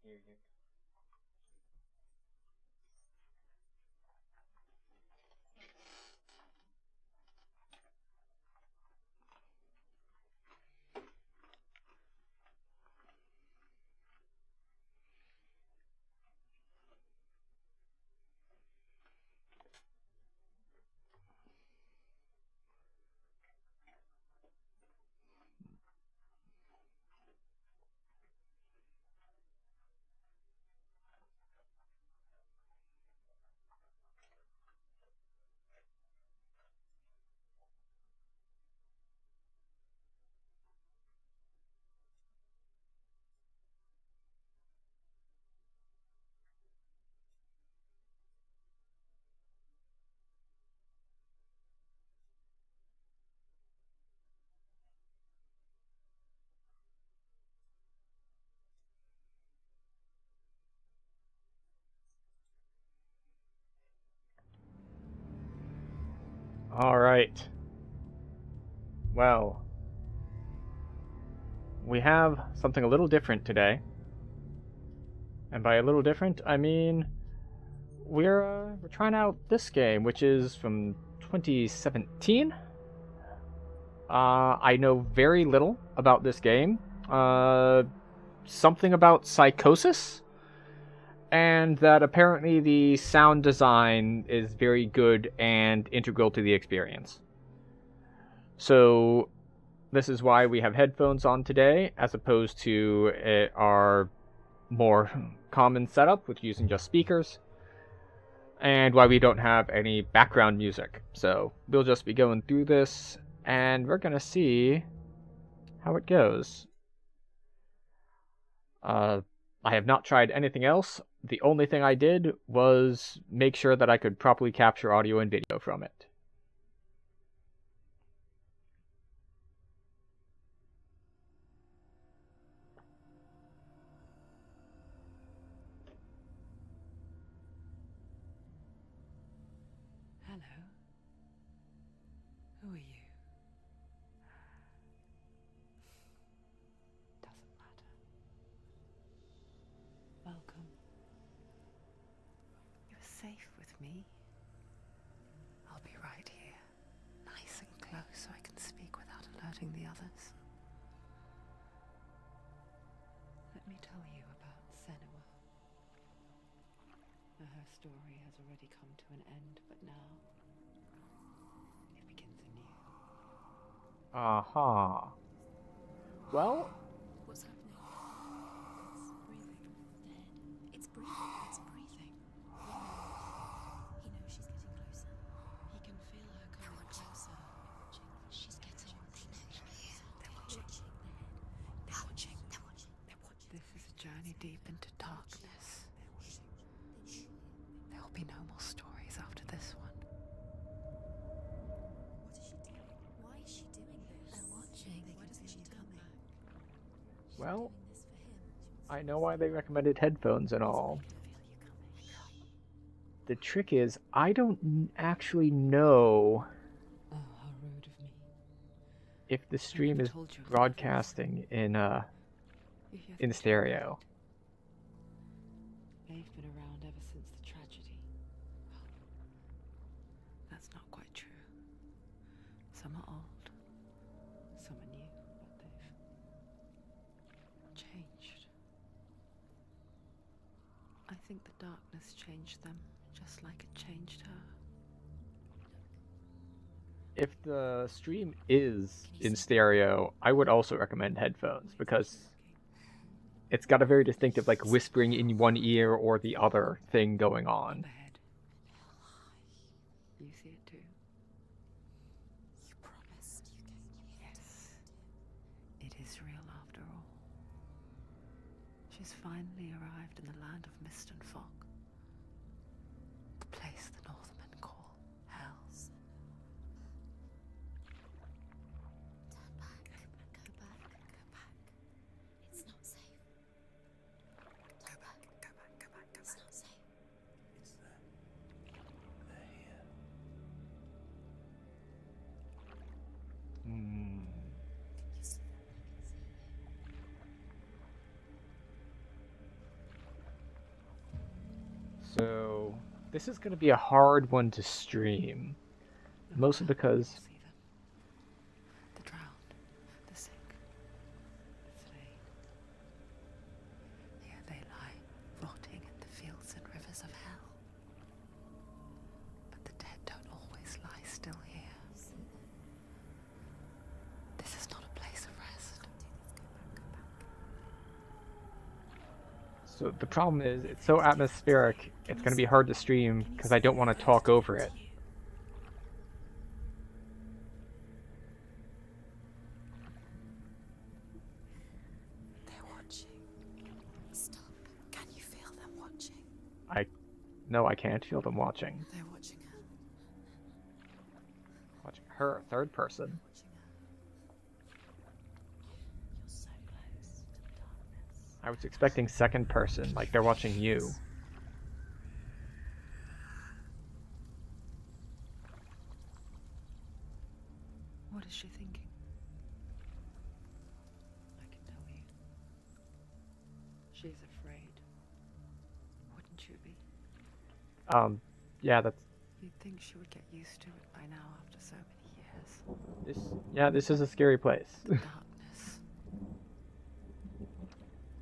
hear you. All right. Well, we have something a little different today. And by a little different, I mean we're trying out this game, which is from 2017. I know very little about this game. Something about psychosis, and that apparently the sound design is very good and integral to the experience. So this is why we have headphones on today, as opposed to our more common setup with using just speakers, and why we don't have any background music. So we'll just be going through this, and we're gonna see how it goes. I have not tried anything else. The only thing I did was make sure that I could properly capture audio and video from it. Hello. Who are you? Doesn't matter. Welcome. You're safe with me. I'll be right here, nice and close so I can speak without alerting the others. Let me tell you about Senua. Her story has already come to an end, but now it begins anew. Aha. Well, What's happening? It's breathing. The head. It's breathing. It's breathing. He knows she's getting closer. He can feel her coming closer. She's getting. They know you're here. They're watching. They're watching. They're watching. They're watching. This is a journey deep into darkness. There will be no more stories after this one. What is she doing? Why is she doing this? They're watching. Why doesn't she turn back? well, Doing this for him. I know why they recommended headphones and all. The trick is, I don't actually know Oh, how rude of me. if the stream is Told you. broadcasting in If you have in to stereo. They've been around ever since the tragedy. Well, that's not quite true. Some are old, some are new, but they've changed. I think the darkness changed them, just like it changed her. If the stream is in stereo, I would also recommend headphones, because it's got a very distinctive, like, whispering in one ear or the other thing going on. Ahead. You see it too? You promised you came here. Yes. It is real after all. She's finally arrived in the land of mist and fog. The place the Northmen call Hell. Turn back. Go back. Go back. It's not safe. Go back. Go back. Go back. Go back. It's not safe. It's them. They're here. Hmm. You see them? I can see you. So this is going to be a hard one to stream, No mostly matter, because you'll see them. The drowned, the sick, the slain. Here they lie, rotting in the fields and rivers of hell. But the dead don't always lie still here. This is not a place of rest. so the problem is it's so atmospheric. It's going to be hard to stream because I don't want to talk over it. They're watching. Stop. Can you feel them watching? No, I can't feel them watching. They're watching her. Watching her, third person. Watching her. You're so close to the darkness. I was expecting second person, like they're watching you. What is she thinking? I can tell you. She is afraid. Wouldn't you be? Yeah, that's You'd think she would get used to it by now after so many years. this. Yeah, this is a scary place. Darkness.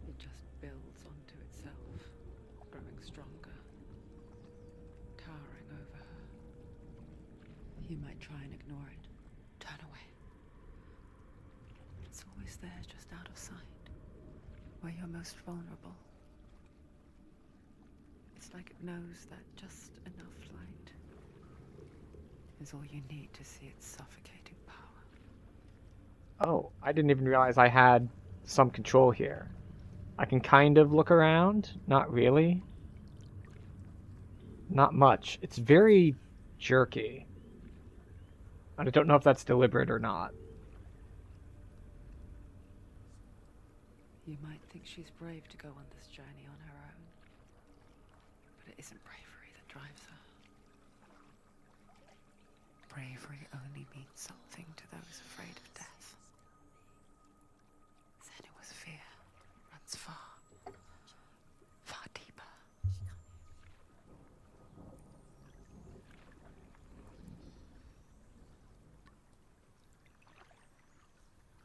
It just builds onto itself, growing stronger, towering over her. You might try and ignore it. Turn away. It's always there, just out of sight, where you're most vulnerable. It's like it knows that just enough light is all you need to see its suffocating power. Oh, I didn't even realize I had some control here. I can kind of look around, not really. Not much. It's very jerky. And I don't know if that's deliberate or not. You might think she's brave to go on this journey on her own, but it isn't bravery that drives her. Bravery only means something to those afraid of death. Senua's fear runs far, far deeper.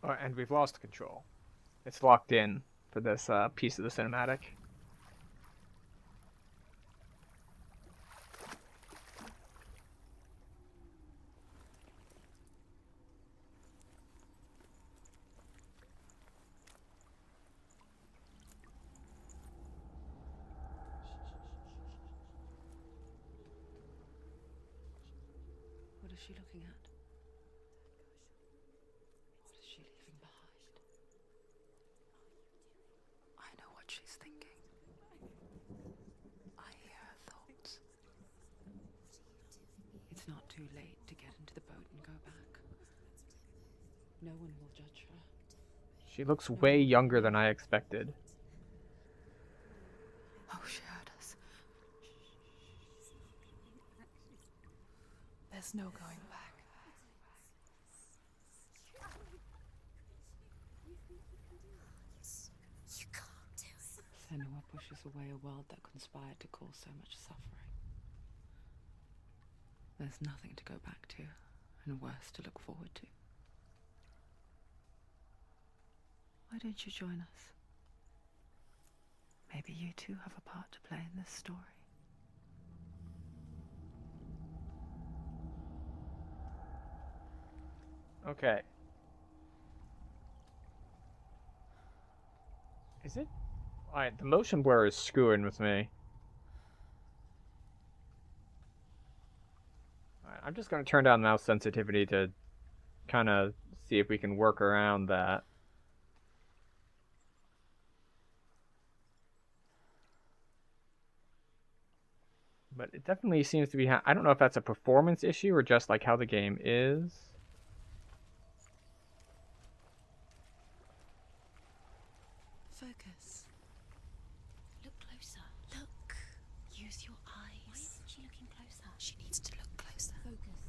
Oh, and we've lost control. It's locked in for this piece of the cinematic. What is she looking at? What is she leaving behind? I know what she's thinking. I hear her thoughts. It's not too late to get into the boat and go back. No one will judge her. She looks way younger than I expected. Oh, she heard us. There's no going back. You can't do it. Senua pushes away a world that conspired to cause so much suffering. There's nothing to go back to, and worse to look forward to. Why don't you join us? Maybe you too have a part to play in this story. Okay. Is it? Alright, the motion blur is screwing with me. Alright, I'm just gonna turn down mouse sensitivity to kind of see if we can work around that. But it definitely seems to be... I don't know if that's a performance issue or just like how the game is. Focus. Look closer. Look. Use your eyes. Why isn't she looking closer? She needs to look closer. Focus.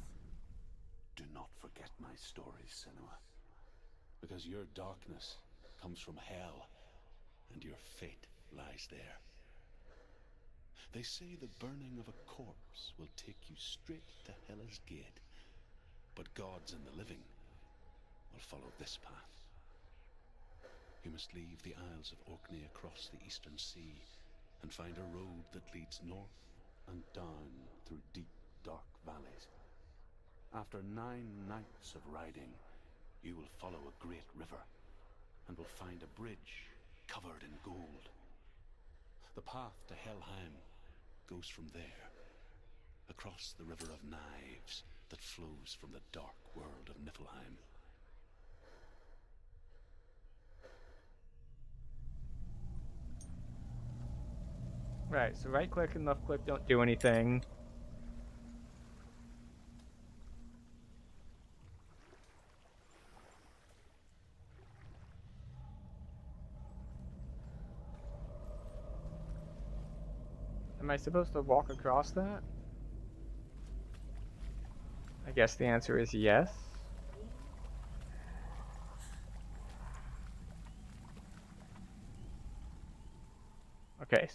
Do not forget my stories, Senua. Because your darkness comes from hell, and your fate lies there. They say the burning of a corpse will take you straight to Hela's gate, but gods and the living will follow this path. You must leave the Isles of Orkney across the eastern sea and find a road that leads north and down through deep, dark valleys. After 9 nights of riding, you will follow a great river and will find a bridge covered in gold. The path to Helheim goes from there, across the River of Knives that flows from the dark world of Niflheim. Right, so right click and left click don't do anything. Am I supposed to walk across that? I guess the answer is yes. Okay.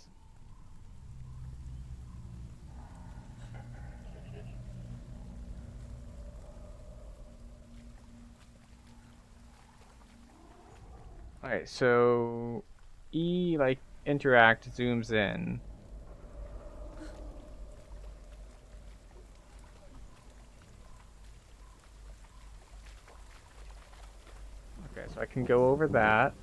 Alright, so E, like, interact zooms in. Okay, so I can go over that.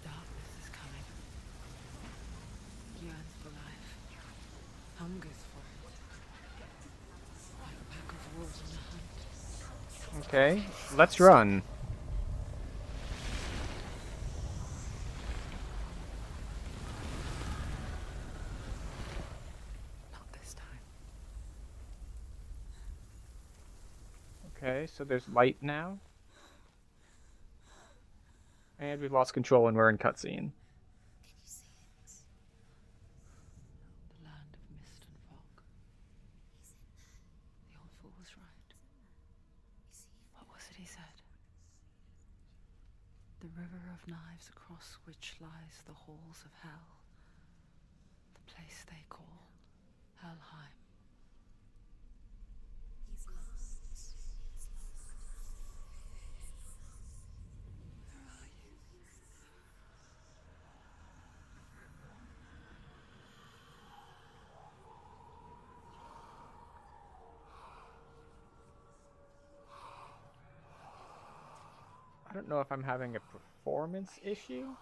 Darkness is coming. Yearns for life. Hungers for it. Like a pack of wolves on a hunt. Okay, let's run. Not this time. Okay, so there's light now. And we've lost control and we're in cutscene. Can you see it? The land of mist and fog. He's in there. The old fool was right. You see him? What was it he said? The river of knives across which lies the halls of hell. The place they call Helheim. He's lost. He's lost. Where are you? I don't know if I'm having a performance issue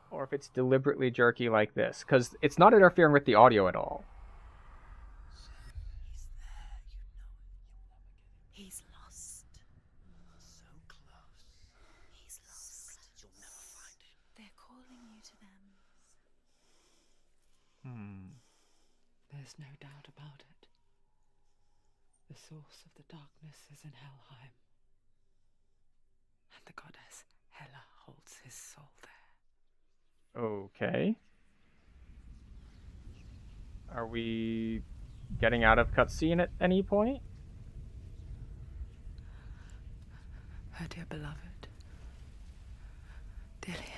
or if it's deliberately jerky like this, because it's not interfering with the audio at all. He's there. You know it. He's lost. So close. He's lost. You'll never find him. They're calling you to them. There's no doubt about it. The source of the darkness is in Helheim. And the goddess Hela holds his soul there. Okay. Are we getting out of cutscene at any point? Her dear beloved, Dillian.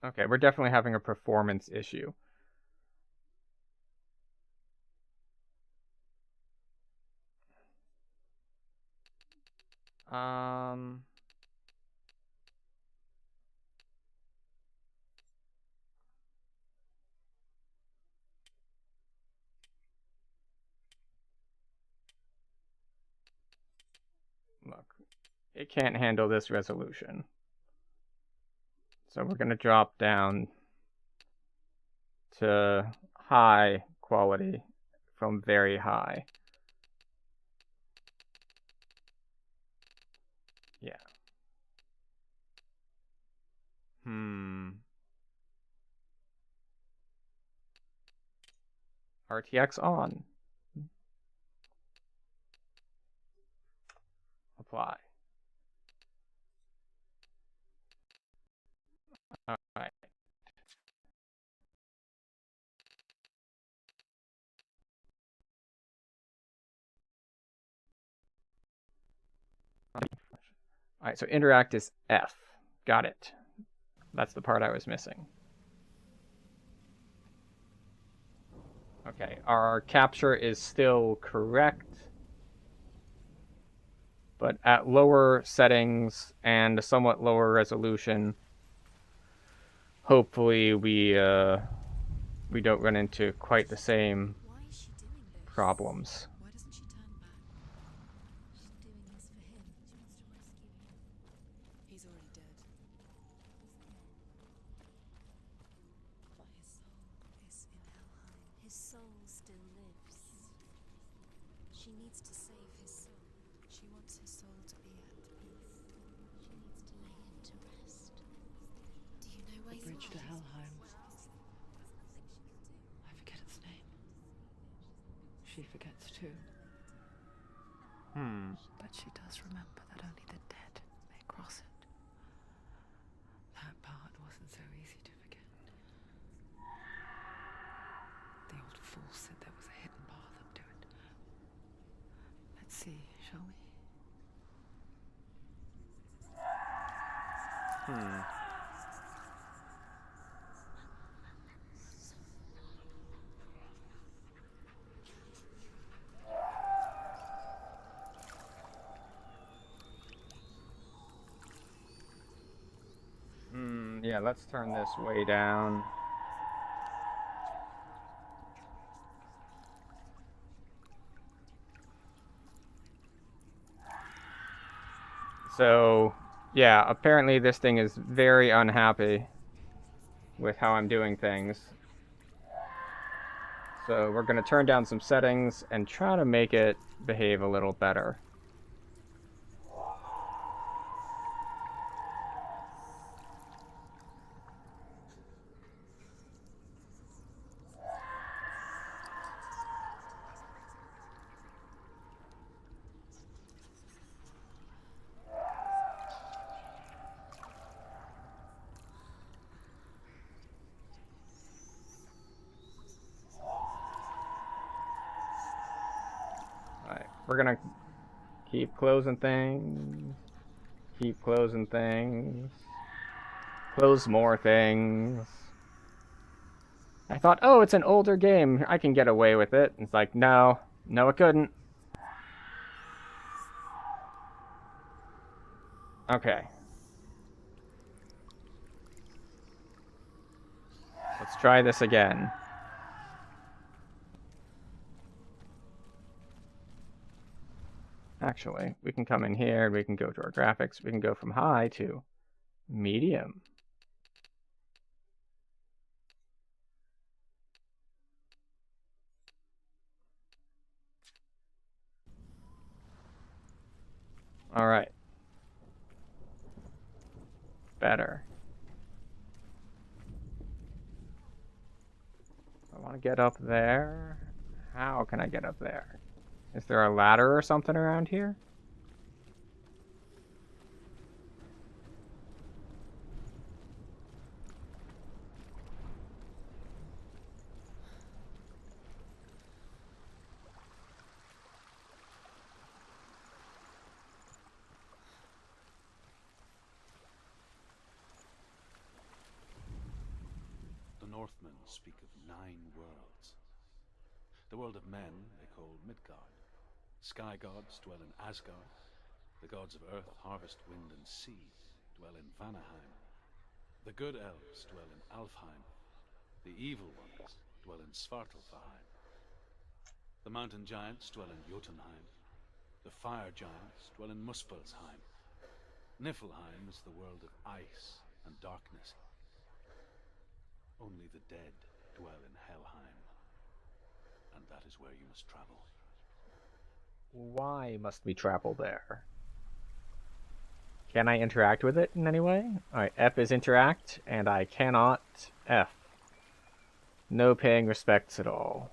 Okay, we're definitely having a performance issue. Look, it can't handle this resolution. So we're going to drop down to high quality from very high. Yeah. RTX on. Apply. Alright. Alright, so interact is F. Got it. That's the part I was missing. Okay, our capture is still correct, but at lower settings and a somewhat lower resolution, hopefully we don't run into quite the same Why is she doing this? problems. Why doesn't she turn back? She's doing this for him. She wants to rescue him. He's already dead. But his soul is in Helheim. His soul still lives. She needs to save his soul. She wants his soul to be at peace. She needs to lay him to rest. Do you know where The you bridge are? to Helheim. I forget its name. She forgets too. But she does remember that only the dead may cross it. That part wasn't so easy to forget. The old fool said there was a hidden path up to it. Let's see, shall we? Yeah, let's turn this way down. So, yeah, apparently this thing is very unhappy with how I'm doing things. So we're going to turn down some settings and try to make it behave a little better. Alright, we're gonna keep closing things, keep closing things, close more things. I thought, oh, it's an older game, I can get away with it. It's like, no, it couldn't. Okay. Let's try this again. Actually, we can come in here and we can go to our graphics. We can go from high to medium. All right. Better. I want to get up there. How can I get up there? Is there a ladder or something around here? The Northmen speak of 9 worlds. The world of men they call Midgard. Sky gods dwell in Asgard. The gods of earth, harvest, wind, and sea dwell in Vanaheim. The good elves dwell in Alfheim. The evil ones dwell in Svartalfheim. The mountain giants dwell in Jotunheim. The fire giants dwell in Muspelheim. Niflheim is the world of ice and darkness. Only the dead dwell in Helheim. And that is where you must travel. Why must we travel there? Can I interact with it in any way? Alright, F is interact, and I cannot F. No paying respects at all.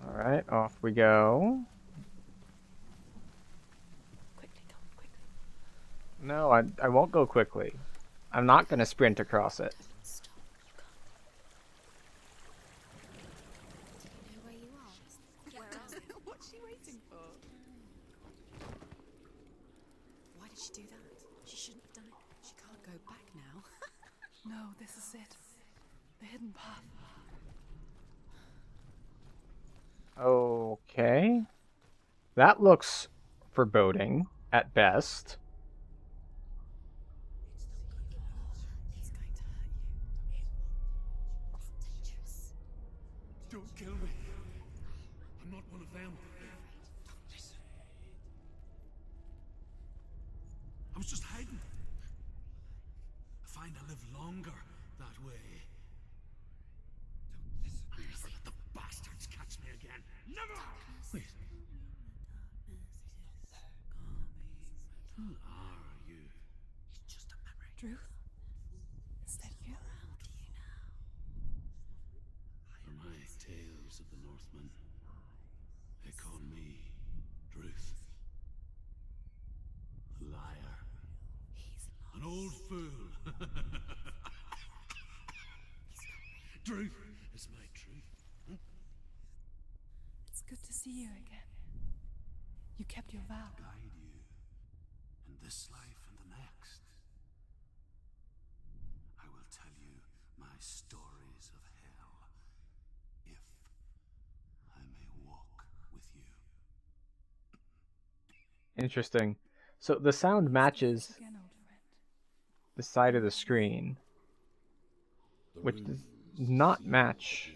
Alright, off we go. Quickly, Tom, quickly. No, I won't go quickly. I'm not going to sprint across it. Stop. You can't. Do you know where you are? Where else? What's she waiting for? Why did she do that? She shouldn't have done it. She can't go back now. No, this is it. The hidden path. Okay. That looks foreboding, at best. It's going to hurt you. It's dangerous. Don't kill me. I'm not one of them. I was just hiding. I find I live longer that way. Never let the bastards catch me again. Never! Wait. Who are you? It's just a memory. Ruth? Is that you? For my tales of the Northmen, they call me Druth. A liar. An old fool. Druth is my truth. It's good to see you again. You kept your vow. Guide you in this life and the next. I will tell you my stories of hell, if I may walk with you. Interesting. So the sound matches Again, old friend. the side of the screen, which does not match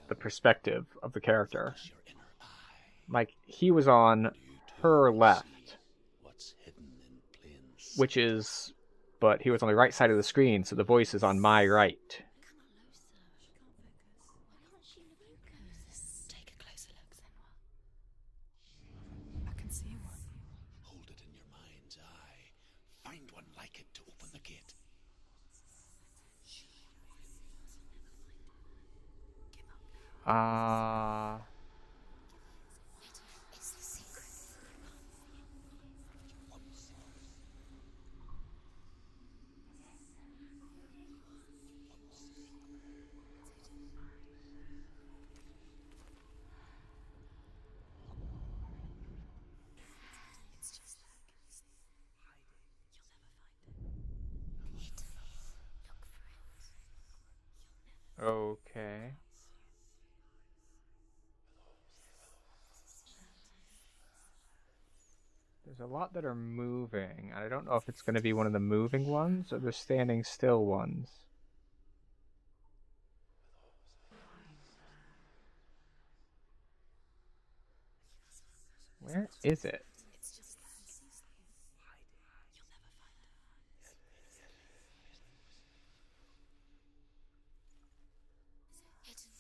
the perspective of the character. Like, he was on her left, What's hidden in plain sight? which is, but he was on the right side of the screen, so the voice is on my right. Come on, Losa. She can't focus. Take a closer look, Senua. I can see one. Hold it in your mind's eye. Find one like it to open the gate. It's the secret. It's just that. You'll never find it. Hidden. Look for it. Okay. There's a lot that are moving. I don't know if it's going to be one of the moving ones or the standing still ones. Where is it? It's just that. You'll never find it. Hidden.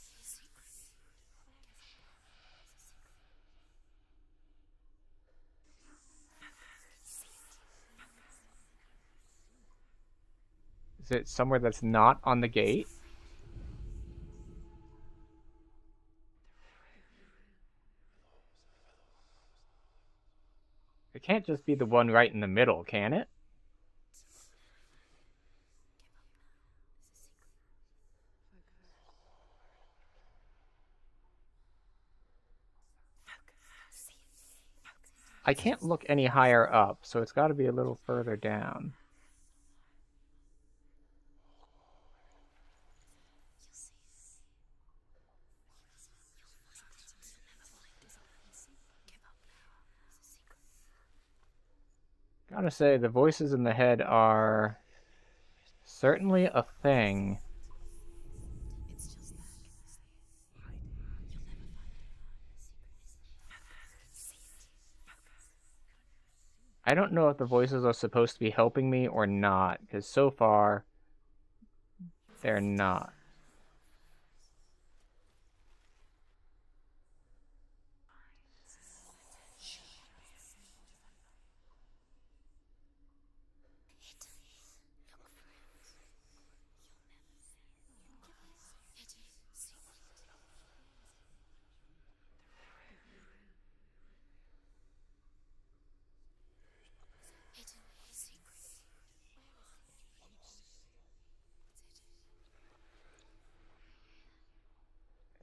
Secret. Is it somewhere that's not on the gate? It can't just be the one right in the middle, can it? I can't look any higher up, so it's got to be a little further down. Gotta say, the voices in the head are certainly a thing. It's just that. You'll never find it. I don't know if the voices are supposed to be helping me or not, because so far, they're not.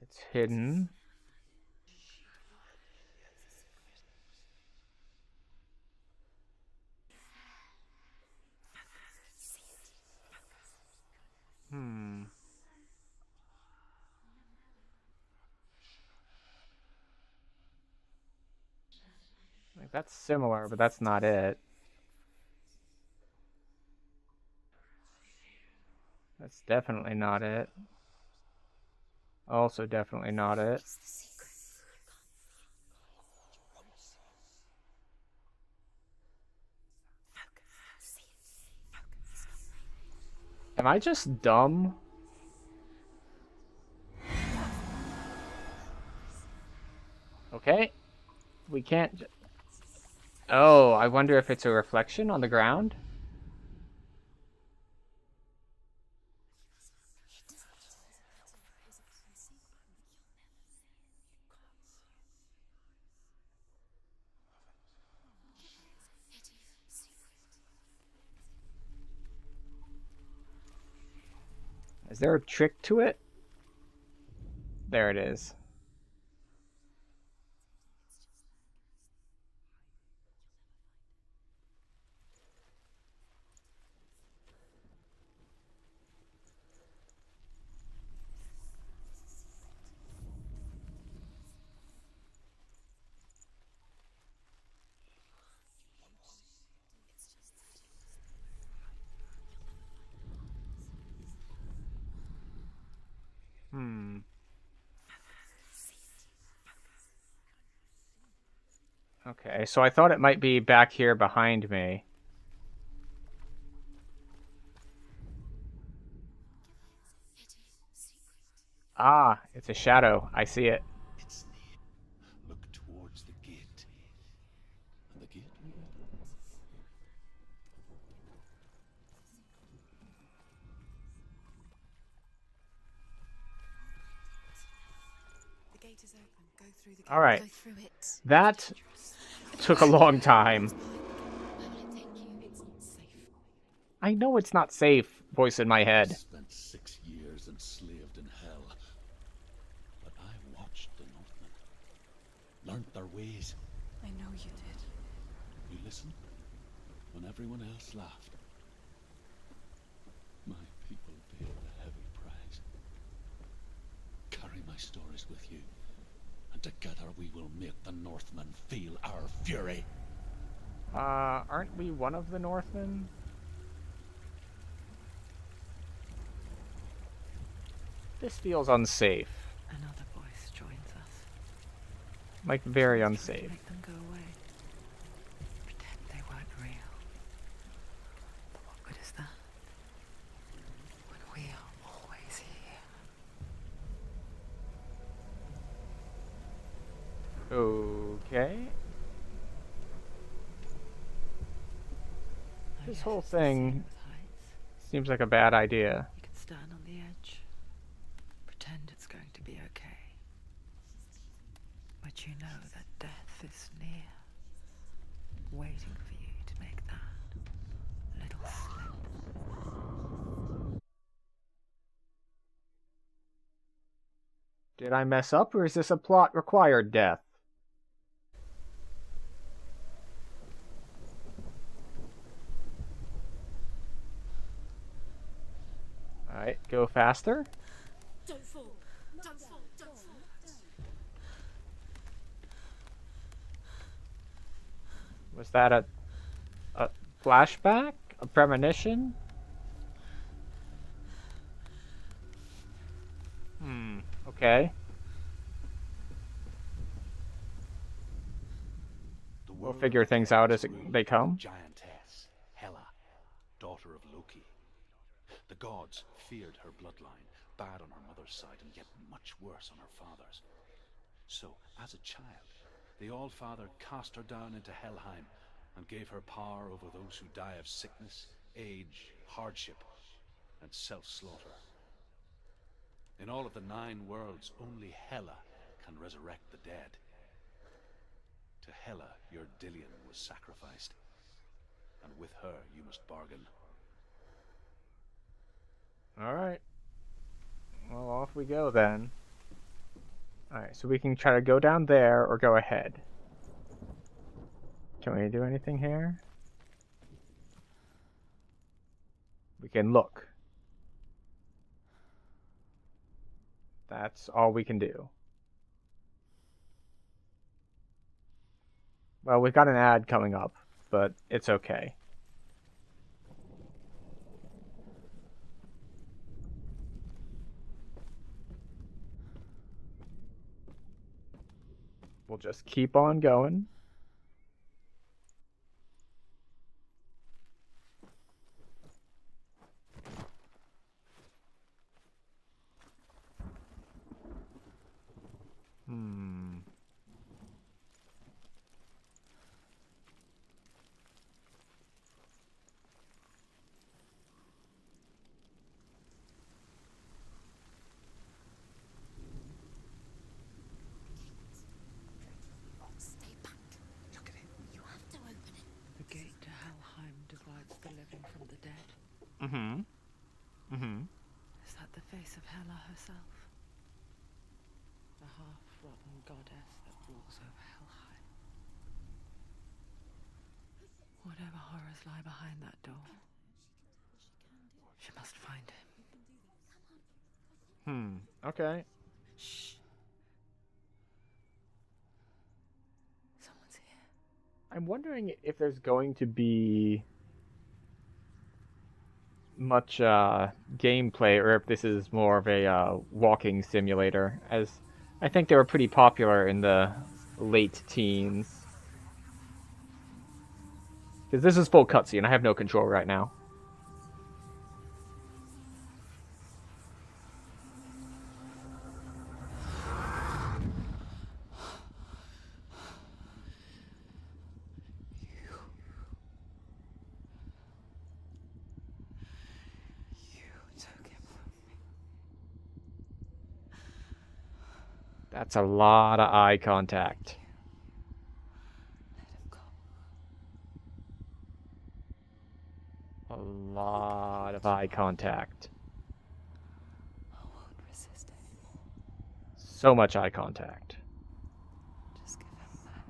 It's hidden. Like, that's similar, but that's not it. That's definitely not it. Also definitely not it. Am I just dumb? Okay. We can't... Oh, I wonder if it's a reflection on the ground? Is there a trick to it? There it is. Okay, so I thought it might be back here behind me. Ah, it's a shadow. I see it. It's near. Look towards the gate. And the gate will open. The gate is open. Go through the gate. All right. Go through it. That took a long time. Where will it take you? It's not safe. I know it's not safe, voice in my head. Spent 6 years enslaved in hell. But I watched the Northmen. Learned their ways. I know you did. You listened when everyone else laughed. My people paid the heavy price. Carry my stories with you, and together we will make the Northmen feel our fury. Aren't we one of the Northmen? This feels unsafe. Another voice joins us. Like, very Trying to unsafe. make them go away. Pretend they weren't real. But what good is that? When we are always here. Okay. I This guess whole it's the same thing with heights. seems like a bad idea. You can stand on the edge. Pretend it's going to be okay. But you know that death is near. Waiting for you to make that little slip. Did I mess up, or is this a plot required death? Alright, go faster. Don't fall. Don't fall. Don't fall. Was that a flashback? A premonition? Okay. The We'll figure things out as they come. Giantess, Hela, daughter of Loki. The gods feared her bloodline, bad on her mother's side and yet much worse on her father's. So, as a child, the All-Father cast her down into Helheim and gave her power over those who die of sickness, age, hardship, and self-slaughter. In all of the 9 worlds, only Hela can resurrect the dead. To Hela, your Dillion was sacrificed, and with her you must bargain. Alright. Well, off we go then. Alright, so we can try to go down there or go ahead. Can we do anything here? We can look. That's all we can do. Well, we've got an ad coming up, but it's okay. We'll just keep on going. Stay back. Look at it. You have to open it. The gate to Helheim divides the living from the dead. Is that the face of Hela herself? The half-rotten goddess that rules over Helheim. Whatever horrors lie behind that door, she must find him. Okay. Shh. Someone's here. I'm wondering if there's going to be much gameplay, or if this is more of a walking simulator, as I think they were pretty popular in the late teens. Because this is full cutscene, I have no control right now. That's a lot of eye contact. Let him go. A lot of eye contact. I won't resist anymore. So much eye contact. Just give him back.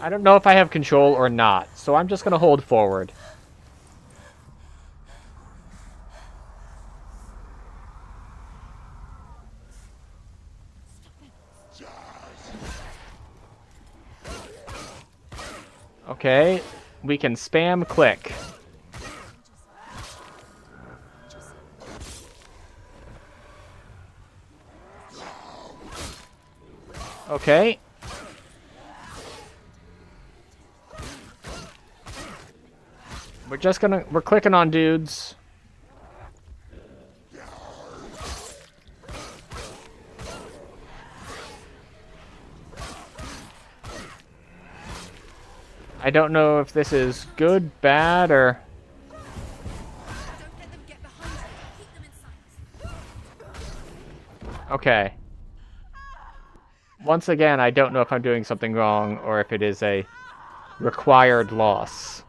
I don't know if I have control or not, so I'm just gonna hold forward. Okay, we can spam click. Okay. We're clicking on dudes. I don't know if this is good, bad, or... Don't let them get behind you. Keep them in sight. Okay. Once again, I don't know if I'm doing something wrong or if it is a required loss.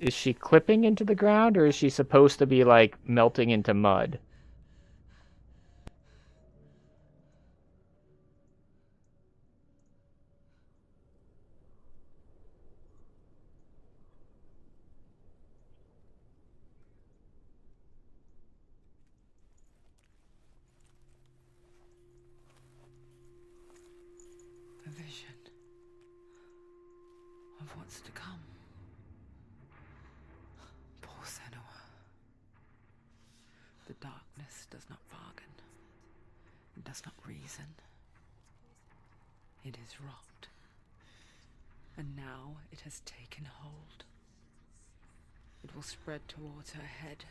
Is she clipping into the ground, or is she supposed to be, like, melting into mud? A vision of what's to come. Poor Senua. The darkness does not bargain. It does not reason. It is rot. And now it has taken hold. It will spread towards her head,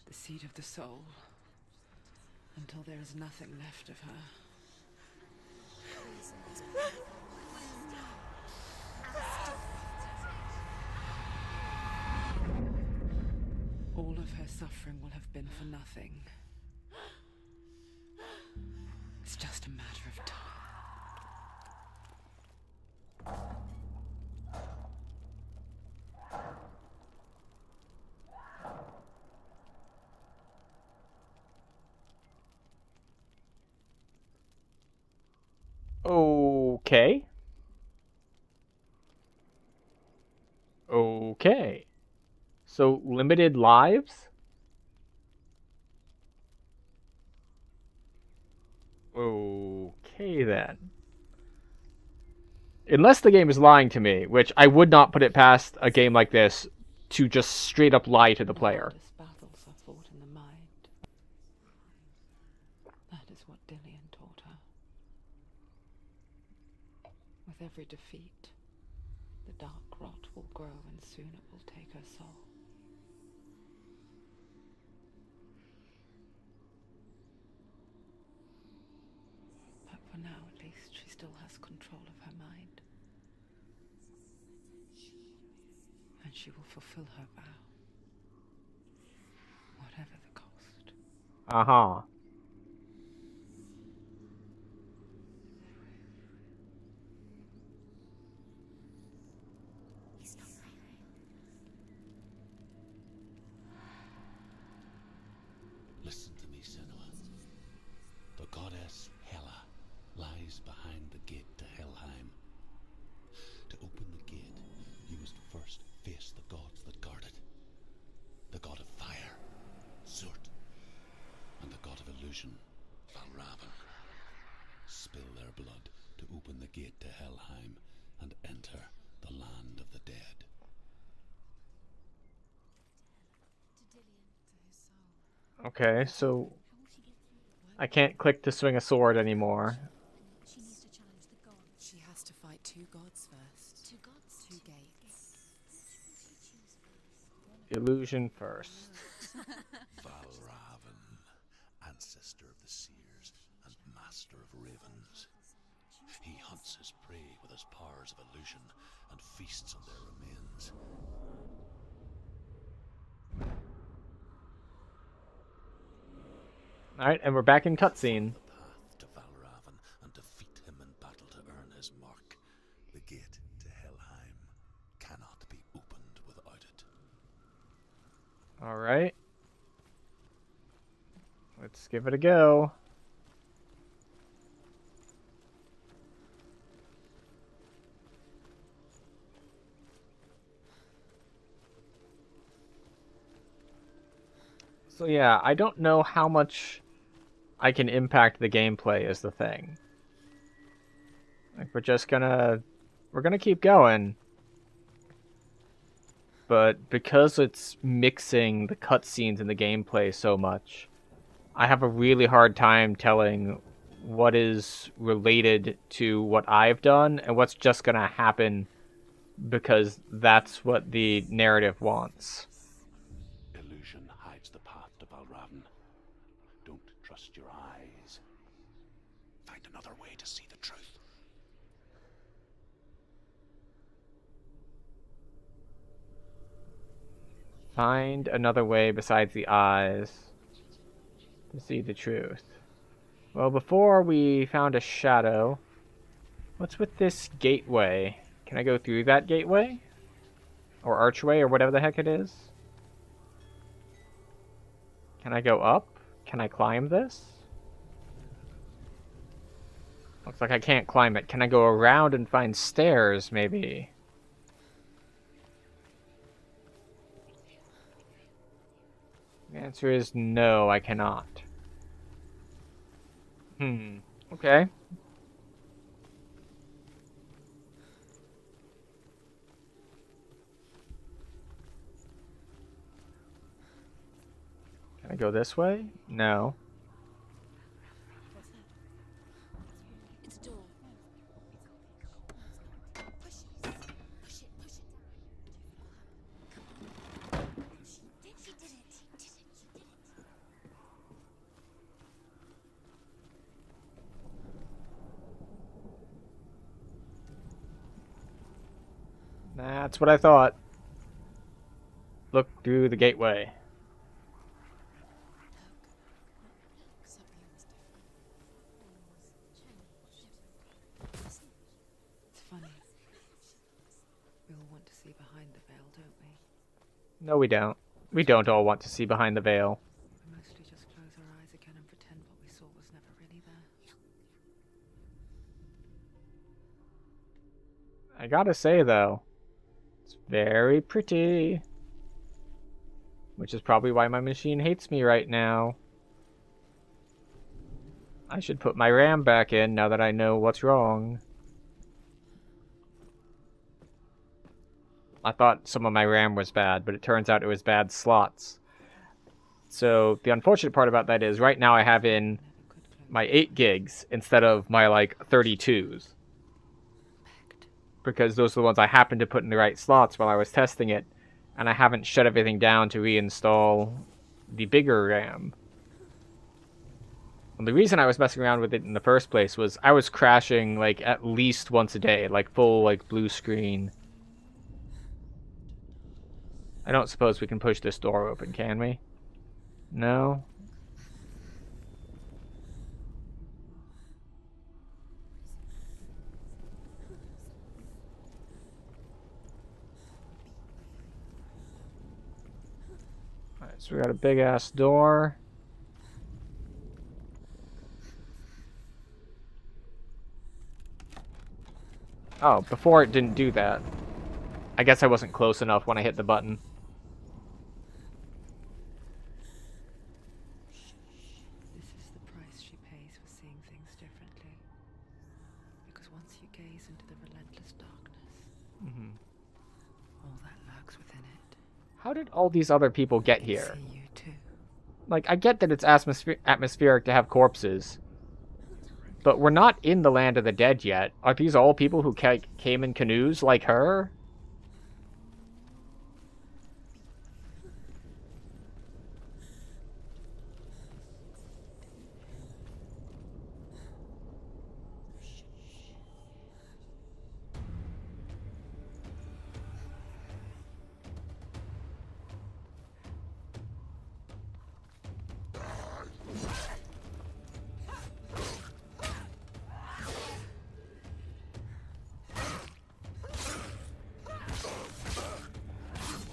the seat of the soul, until there is nothing left of her. All of her suffering will have been for nothing. It's just a matter of time. Okay. Okay. So, limited lives? Okay, then. Unless the game is lying to me, which I would not put it past a game like this to just straight up lie to the player. Hardest battles are fought in the mind. That is what Dillian taught her. With every defeat, the dark rot will grow and soon it will take her soul. But for now, at least, she still has control of her mind. And she will fulfill her vow. Whatever the cost. Uh-huh. He's not right. Listen to me, Senua. The goddess Hela lies behind the gate to Helheim. To open the gate, you must first face the gods that guard it. The god of fire, Zurt, and the god of illusion, Valravn. Spill their blood to open the gate to Helheim and enter the land of the dead. To Dillian, to his soul. Okay, so I can't click to swing a sword anymore. She needs to challenge the gods. She has to fight two gods first. Two gods? Two gates. Illusion first. Valravn, ancestor of the seers and master of ravens. He hunts his prey with his powers of illusion and feasts on their remains. Alright, and we're back in cutscene. The path to Valravn and defeat him in battle to earn his mark. The gate to Helheim cannot be opened without it. Alright. Let's give it a go. So yeah, I don't know how much I can impact the gameplay is the thing. Like we're gonna keep going. But because it's mixing the cutscenes and the gameplay so much, I have a really hard time telling what is related to what I've done and what's just gonna happen because that's what the narrative wants. Illusion hides the path to Valravn. Don't trust your eyes. Find another way to see the truth. Find another way besides the eyes to see the truth. Well, before we found a shadow, what's with this gateway? Can I go through that gateway? Or archway, or whatever the heck it is? Can I go up? Can I climb this? Looks like I can't climb it. Can I go around and find stairs, maybe? The answer is no, I cannot. Okay. go this way? No. What's that? It's a door. Push it. Push it. Push it down. She did it. She did it. That's what I thought. Look through the gateway. Something's different. It's funny. We all want to see behind the veil, don't we? No, we don't. We don't all want to see behind the veil. We mostly just close our eyes again and pretend what we saw was never really there. I gotta say, though, it's very pretty. Which is probably why my machine hates me right now. I should put my RAM back in now that I know what's wrong. I thought some of my RAM was bad, but it turns out it was bad slots. So the unfortunate part about that is right now I have in Never could close. my 8 gigs instead of my like 32s. Pecked. Because those are the ones I happened to put in the right slots while I was testing it. And I haven't shut everything down to reinstall the bigger RAM. And the reason I was messing around with it in the first place was I was crashing like at least once a day, like full like blue screen. I don't suppose we can push this door open, can we? No? Alright, so we got a big ass door. Oh, before it didn't do that. I guess I wasn't close enough when I hit the button. This is the price she pays for seeing things differently. Because once you gaze into the relentless darkness, all that lurks within it. How did all these other people get here? See you too. Like, I get that it's atmospheric to have corpses, but we're not in the land of the dead yet. Are these all people who came in canoes like her?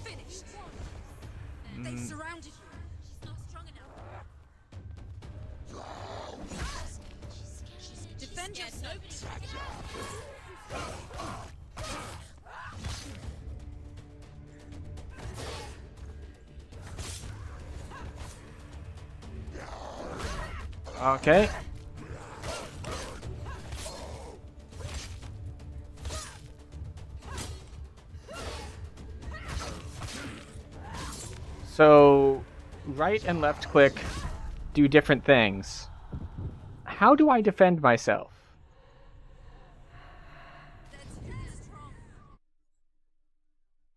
Finished. They surrounded you. She's not strong enough. Defend yourself. Okay. So, right and left click do different things. How do I defend myself?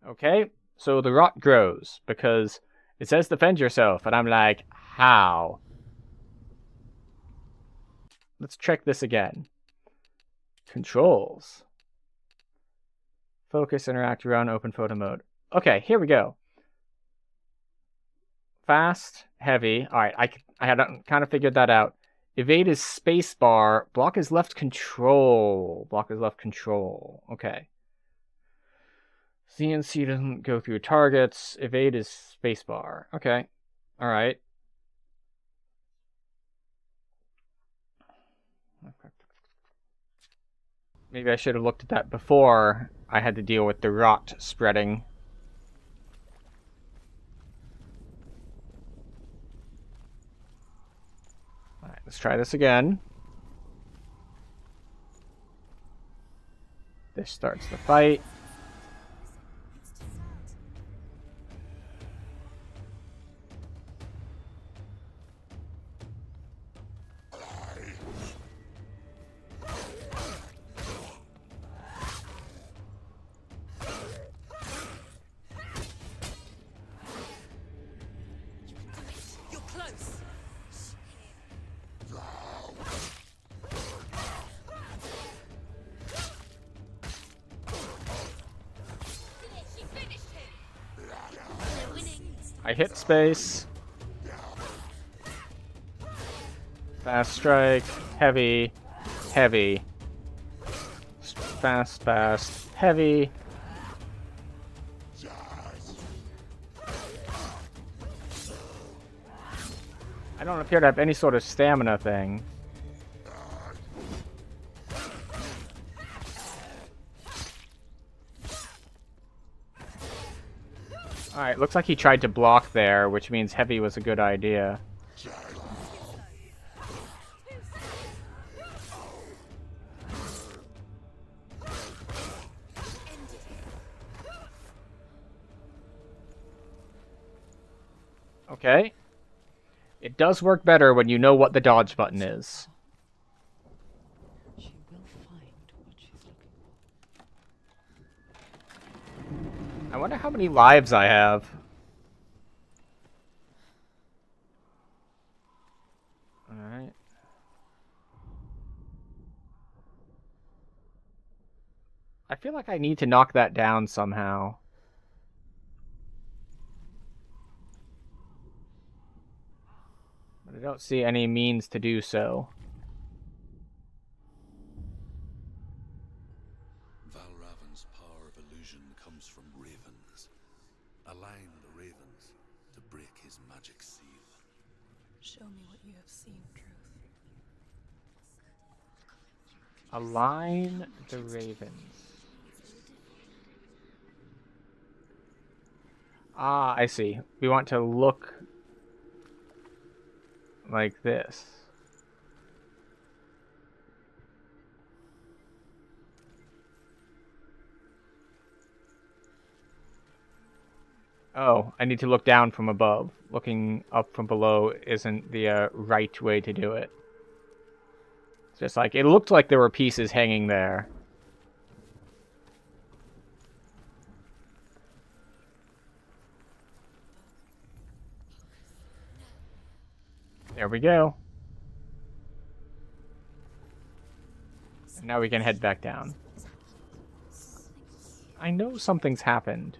Okay, so the rot grows because it says defend yourself, and I'm like, how? Let's check this again. Controls. Focus, interact, run, open photo mode. Okay, here we go. Fast, heavy. Alright, I had kind of figured that out. Evade is spacebar. Block is left control. Block is left control. Okay. CNC doesn't go through targets. Evade is spacebar. Okay. Alright. Maybe I should have looked at that before I had to deal with the rot spreading. Alright, let's try this again. This starts the fight. I hit space. Fast strike, heavy, heavy. Fast, fast, heavy. I don't appear to have any sort of stamina thing. Alright, looks like he tried to block there, which means heavy was a good idea. Okay. It does work better when you know what the dodge button is. She will find what she's looking for. I wonder how many lives I have. Alright. I feel like I need to knock that down somehow. But I don't see any means to do so. Valravan's power of illusion comes from ravens. Align the ravens to break his magic seal. Show me what you have seen, Truth. Align the ravens. Ah, I see. We want to look like this. Oh, I need to look down from above. Looking up from below isn't the right way to do it. It's just like, it looked like there were pieces hanging there. There we go. And now we can head back down. I know something's happened.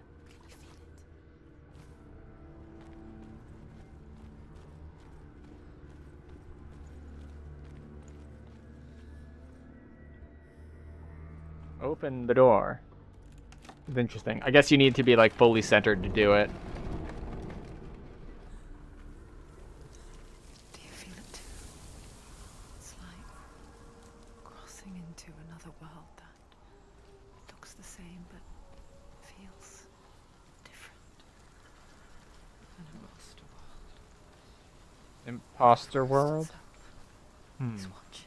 Open the door. It's interesting. I guess you need to be like fully centered to do it. Do you feel it too? It's like crossing into another world that looks the same but feels different. An imposter world. Imposter world? Is watching.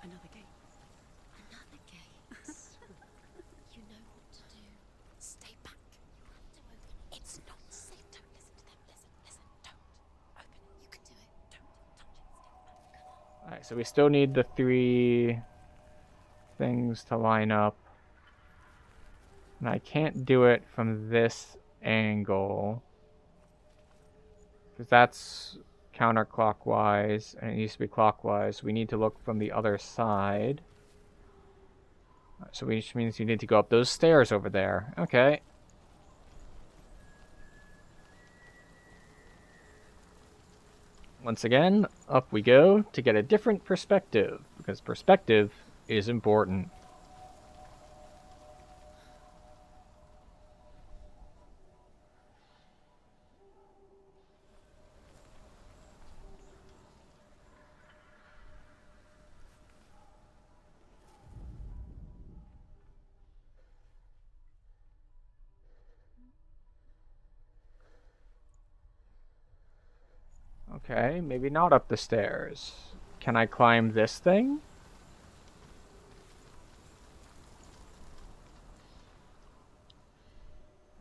Another gate. Another gate. You know what to do. Stay back. You have to open it. It's not safe. Don't listen to them. Listen. Don't. Open it. You can do it. Don't touch it. Stay back. Come on. Alright, so we still need the 3 things to line up. And I can't do it from this angle. Because that's counterclockwise, and it needs to be clockwise. We need to look from the other side. So which means you need to go up those stairs over there. Okay. Once again, up we go to get a different perspective, because perspective is important. Okay, maybe not up the stairs. Can I climb this thing?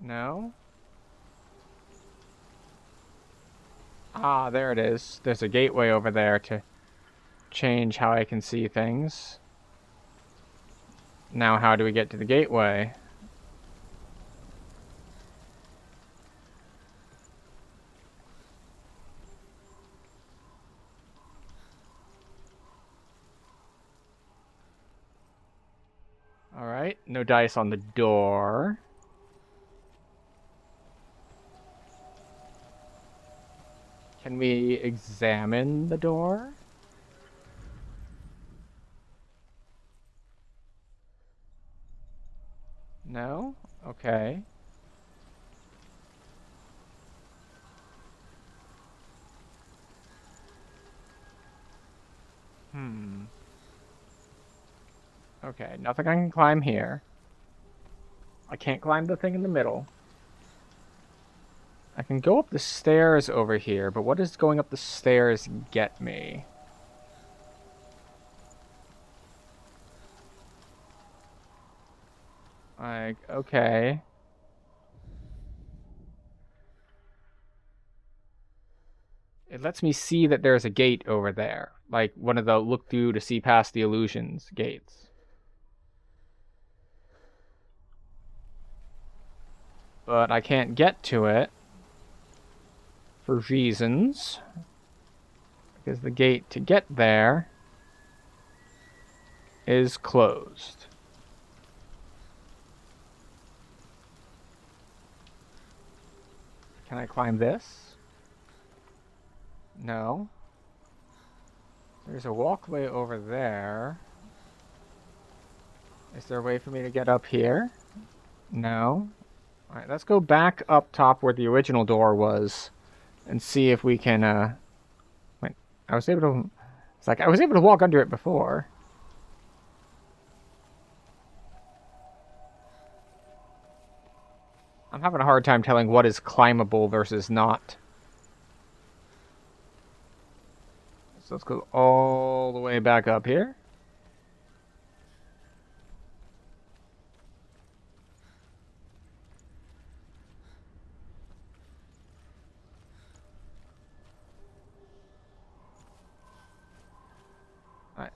No? Ah, there it is. There's a gateway over there to change how I can see things. Now how do we get to the gateway? Alright. Alright, no dice on the door. Can we examine the door? No? Okay. Okay, nothing I can climb here. I can't climb the thing in the middle. I can go up the stairs over here, but what does going up the stairs get me? Like, okay. It lets me see that there's a gate over there. Like one of the look through to see past the illusions gates. But I can't get to it for reasons. Because the gate to get there is closed. Can I climb this? No. There's a walkway over there. Is there a way for me to get up here? No. Alright, let's go back up top where the original door was and see if we can, wait, I was able to... It's like, I was able to walk under it before. I'm having a hard time telling what is climbable versus not. So let's go all the way back up here.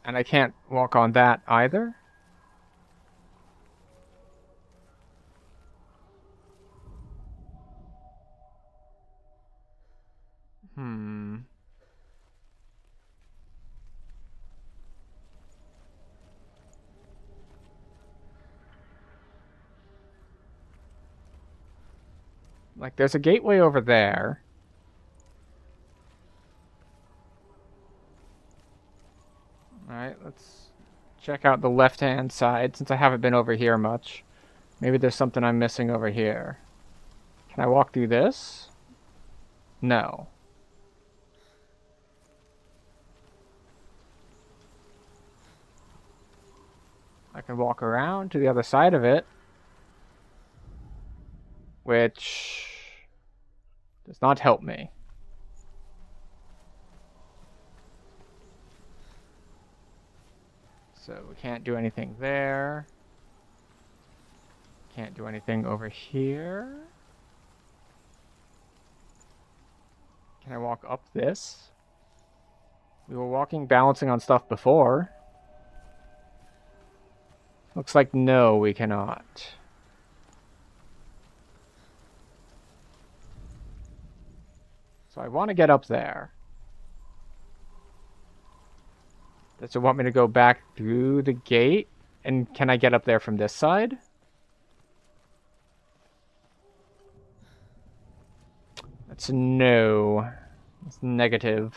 And I can't walk on that either. Like, there's a gateway over there. Alright, let's check out the left-hand side, since I haven't been over here much. Maybe there's something I'm missing over here. Can I walk through this? No. I can walk around to the other side of it, which does not help me. So we can't do anything there. Can't do anything over here. Can I walk up this? We were walking, balancing on stuff before. Looks like no, we cannot. So I want to get up there. Does it want me to go back through the gate? And can I get up there from this side? That's a no. It's negative.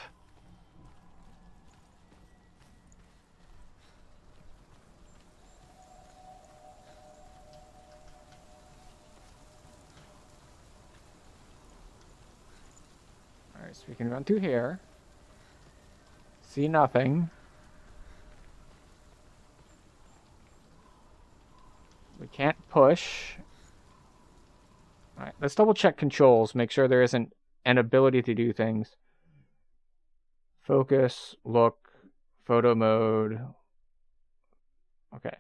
Alright, so we can run through here. See nothing. We can't push. Alright, let's double check controls. Make sure there isn't an ability to do things. Focus, look, photo mode. Okay.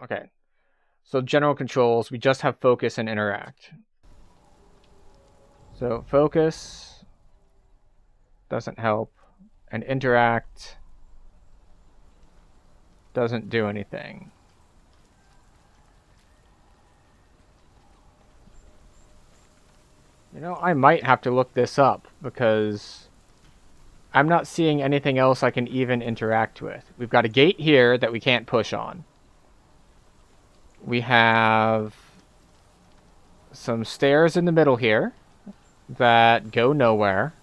Okay. So general controls, we just have focus and interact. So focus doesn't help, and interact doesn't do anything. You know, I might have to look this up, because I'm not seeing anything else I can even interact with. We've got a gate here that we can't push on. We have some stairs in the middle here that go nowhere.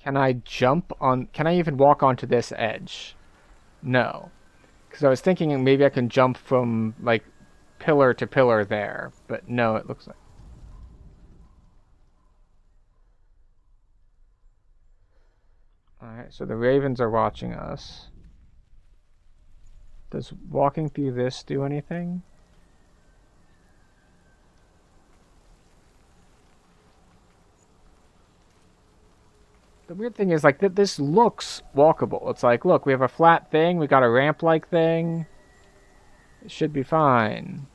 Can I jump on... Can I even walk onto this edge? No. Because I was thinking maybe I can jump from, like, pillar to pillar there. But no, it looks like... Alright, so the ravens are watching us. Does walking through this do anything? The weird thing is, like, this looks walkable. It's like, look, we have a flat thing, we got a ramp-like thing. It should be fine.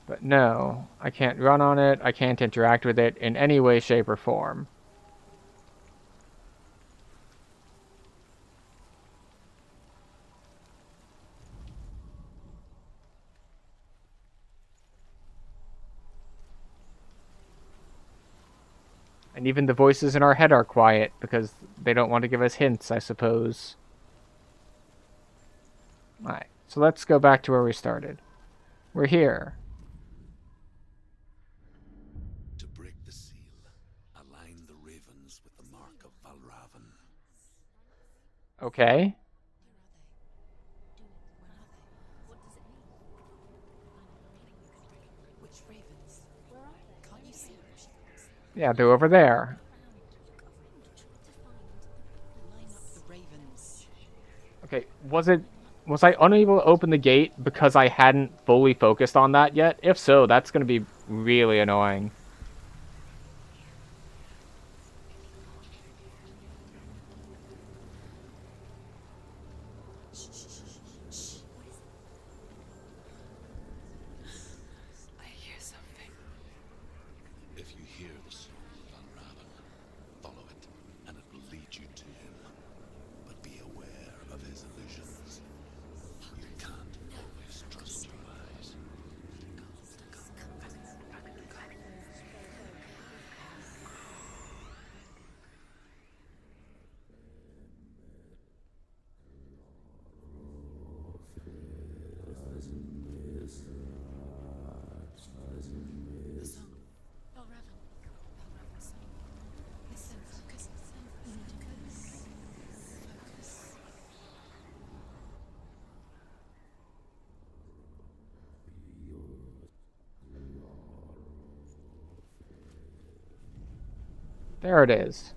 But no, I can't run on it, I can't interact with it in any way, shape, or form. And even the voices in our head are quiet, because they don't want to give us hints, I suppose. Alright, so let's go back to where we started. We're here. To break the seal, align the ravens with the mark of Valravan. Okay. Which ravens? Can't you see? Yeah, they're over there. Line up the ravens. Okay, was I unable to open the gate because I hadn't fully focused on that yet? If so, that's going to be really annoying. I hear something. If you hear the soul of Valravan, follow it, and it will lead you to him. But be aware of his illusions. You can't always trust your eyes. The song. Valravan. Valravan's song. Listen, focus. Focus. There it is.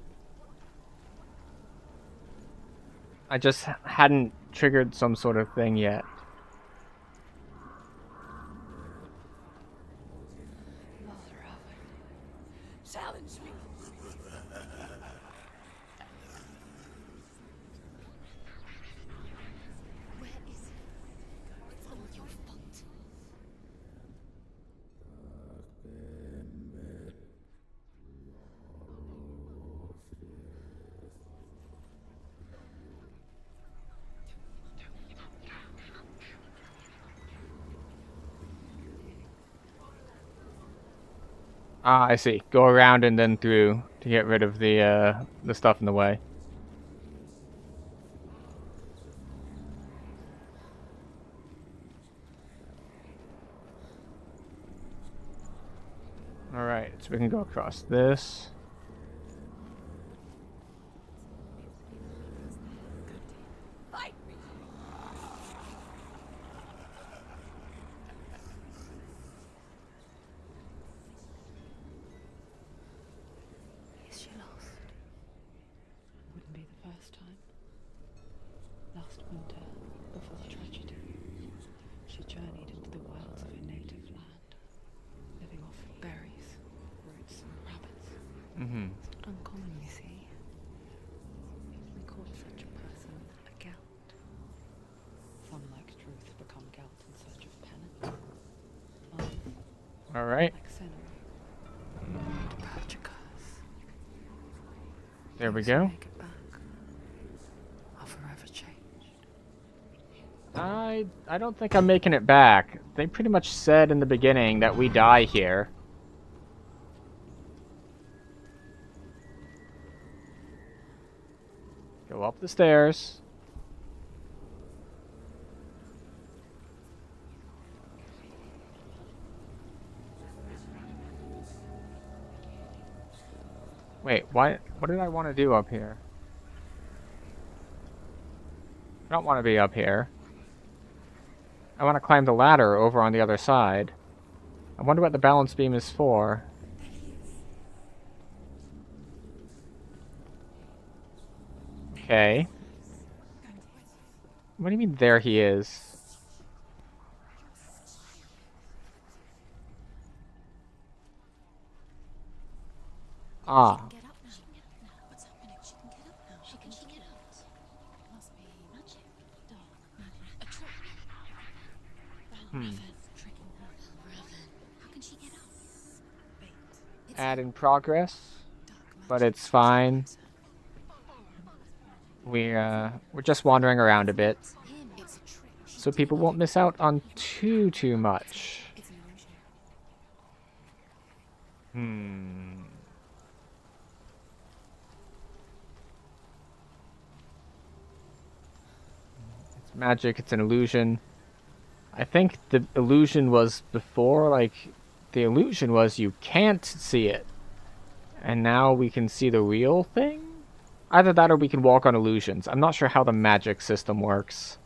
I just hadn't triggered some sort of thing yet. Challenge me. Where is it? Follow your foot. Ah, I see. Go around and then through to get rid of the stuff in the way. Alright, so we can go across this. Fight me. Is she lost? Wouldn't be the first time. Last winter, before the tragedy, she journeyed into the wilds of her native land, living off berries, roots, and rabbits. Mm-hmm. It's not uncommon, you see. We call such a person a gelt. Some, like Truth, become gelt in search of penance. Others, Alright. like Senua, to purge a curse. There we Those who go. make it back are forever changed. I don't think I'm making it back. They pretty much said in the beginning that we die here. Go up the stairs. Wait, what did I want to do up here? I don't want to be up here. I want to climb the ladder over on the other side. I wonder what the balance beam is for. Okay. What do you mean there he is? Ah. Get up now. She can get up now. What's happening? She can get up now. She can get up. Must be magic. Dark magic. A trick. Raven. Tricking her. Raven. How can she get up? Bait. It's Add in progress, dark magic. but it's fine. We're just wandering around a bit, Him. It's a trick. so people won't miss out on too much. It's an illusion. It's magic, it's an illusion. I think the illusion was before, like, the illusion was you can't see it. And now we can see the real thing? Either that or we can walk on illusions. I'm not sure how the magic system works.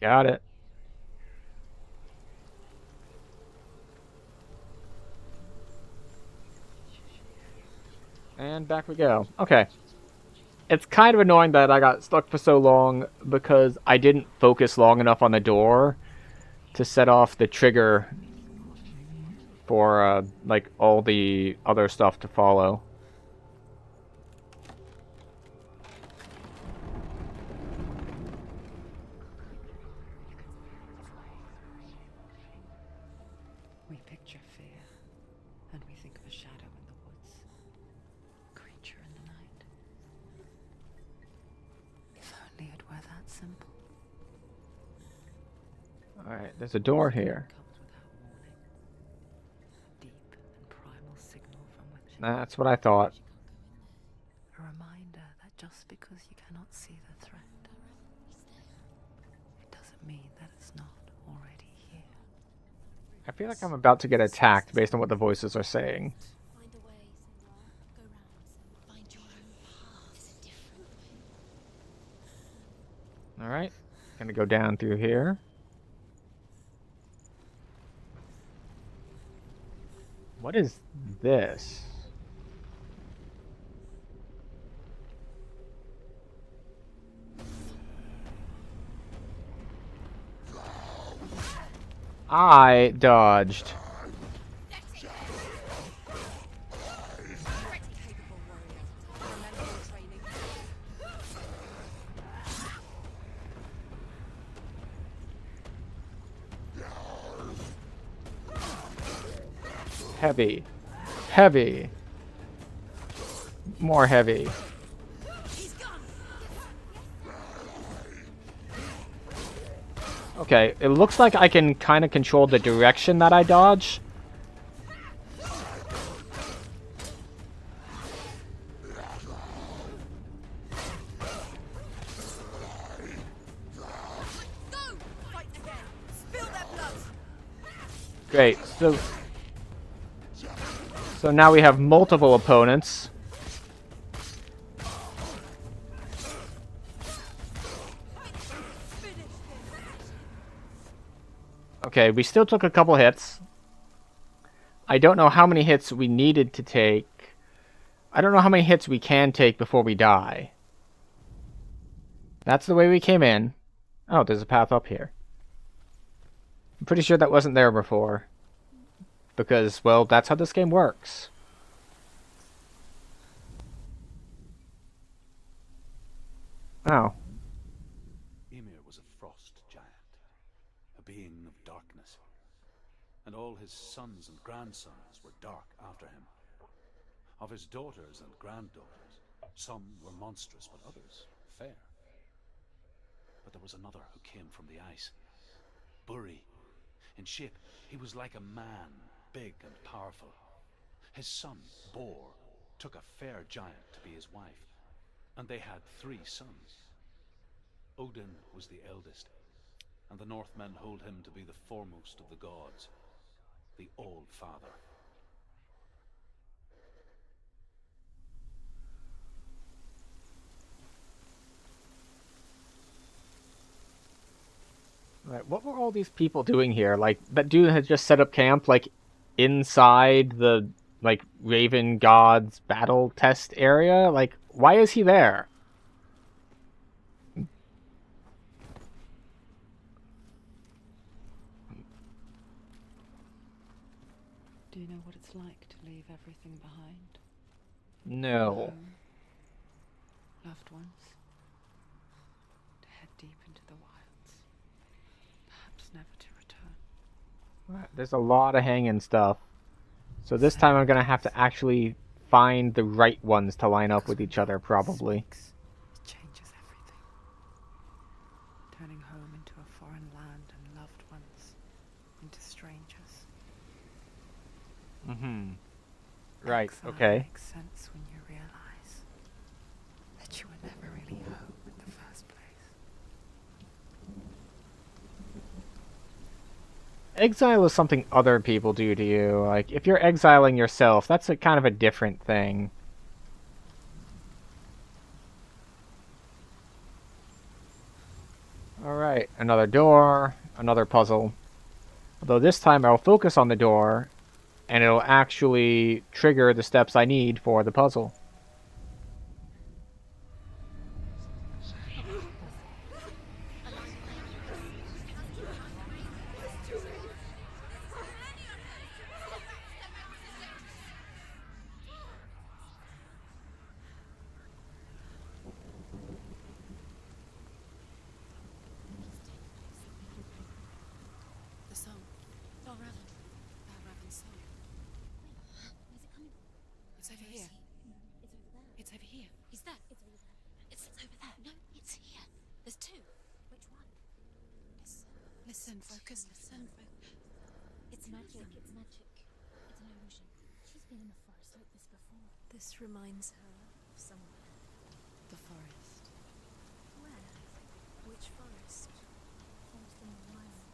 Got it. And back we go. Okay. It's kind of annoying that I got stuck for so long because I didn't focus long enough on the door to set off the trigger for, like, all the other stuff to follow. We picture fear, and we think of a shadow in the woods, creature in the night. If only it were that simple. Alright, there's a door here. Comes without warning. A deep and primal signal from within. That's what I thought. A reminder that just because you cannot see the threat, it doesn't mean that it's not already here. I feel like I'm about to get attacked based on what the voices are saying. Find a way, Senua. Go round. Find your own path. There's a different way. Alright, gonna go down through here. What is this? I dodged. Heavy. Heavy. More heavy. Okay, it looks like I can kind of control the direction that I dodge. Great, so now we have multiple opponents. Okay, we still took a couple hits. I don't know how many hits we needed to take. I don't know how many hits we can take before we die. That's the way we came in. Oh, there's a path up here. I'm pretty sure that wasn't there before. Because, well, that's how this game works. Oh. Ymir was a frost giant. and all his sons and grandsons were dark after him. Of his daughters and granddaughters, some were monstrous, but others fair. But there was another who came from the ice. Buri. In shape, he was like a man, big and powerful. His son, Bor, took a fair giant to be his wife, and they had 3 sons. Odin was the eldest, and the Northmen hold him to be the foremost of the gods, the All-Father. Right, what were all these people doing here? Like, that dude had just set up camp, like, inside the, like, Raven God's battle test area? Like, why is he there? Do you know what it's like to leave everything behind? No. Home, loved ones, to head deep into the wilds, perhaps never to return. There's a lot of hanging stuff. So this time I'm gonna have to actually find the right ones to line up with each other, probably. It changes everything. Turning home into a foreign land and loved ones into strangers. Mm-hmm. Right, Exile okay. makes sense when you realize that you were never really home in the first place. Exile is something other people do to you. Like, if you're exiling yourself, that's a kind of a different thing. Alright, another door, another puzzle. Although this time I'll focus on the door, and it'll actually trigger the steps I need for the puzzle. The song. Raven's song. Where's it coming from? It's over here. It's over there. It's over here. Is that? It's over there. It's over there. No, it's here. There's 2. Which one? Listen, focus, listen. It's magic. It's magic. It's an illusion. She's been in a forest like this before. This reminds her of somewhere. The forest. Where? Which forest? Forest in the wild.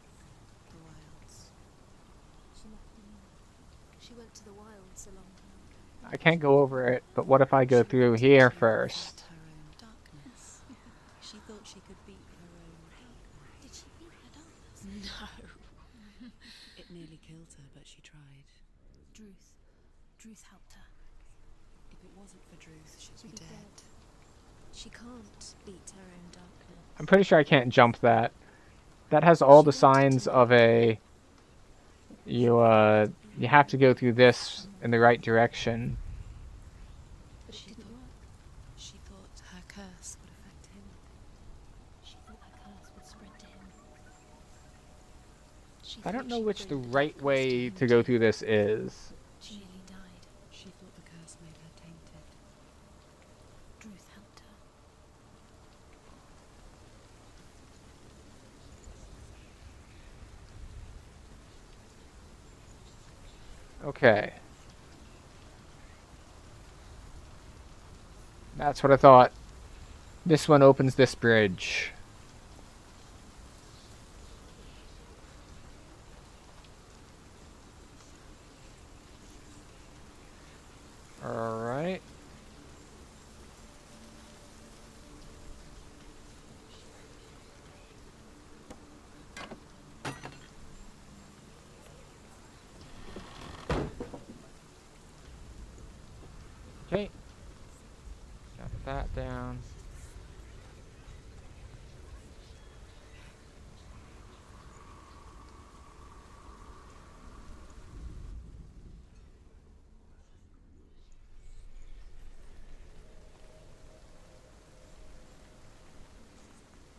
The wilds. She left me. She went to the wilds a long time ago. I can't go over it, but what if I go through here first? Her own darkness. She thought she could beat her own darkness. Did she beat her darkness? No. It nearly killed her, but she tried. Druth helped her. If it wasn't for Druth, she'd be dead. She can't beat her own darkness. I'm pretty sure I can't jump that. That has all the signs of a... You have to go through this in the right direction. But it didn't work. She thought her curse would affect him. She thought her curse would spread to him. I don't know which the right way to go through this is. She nearly died. She thought the curse made her tainted. Druth helped her. Okay. That's what I thought. This one opens this bridge. Alright. Okay. Got that down.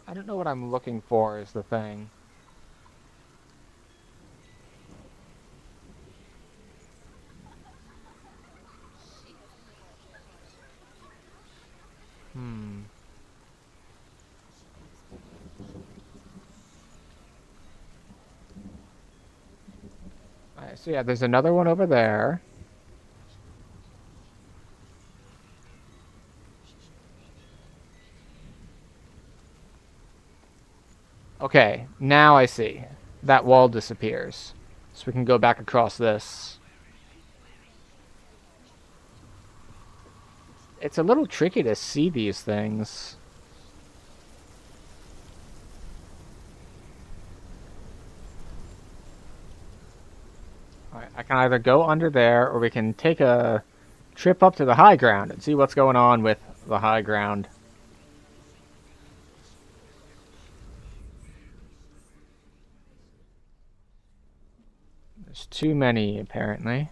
I don't know what I'm looking for is the thing. Alright, so yeah, there's another one over there. Okay, now I see. That wall disappears. So we can go back across this. It's a little tricky to see these things. Alright, I can either go under there, or we can take a trip up to the high ground and see what's going on with the high ground. There's too many, apparently.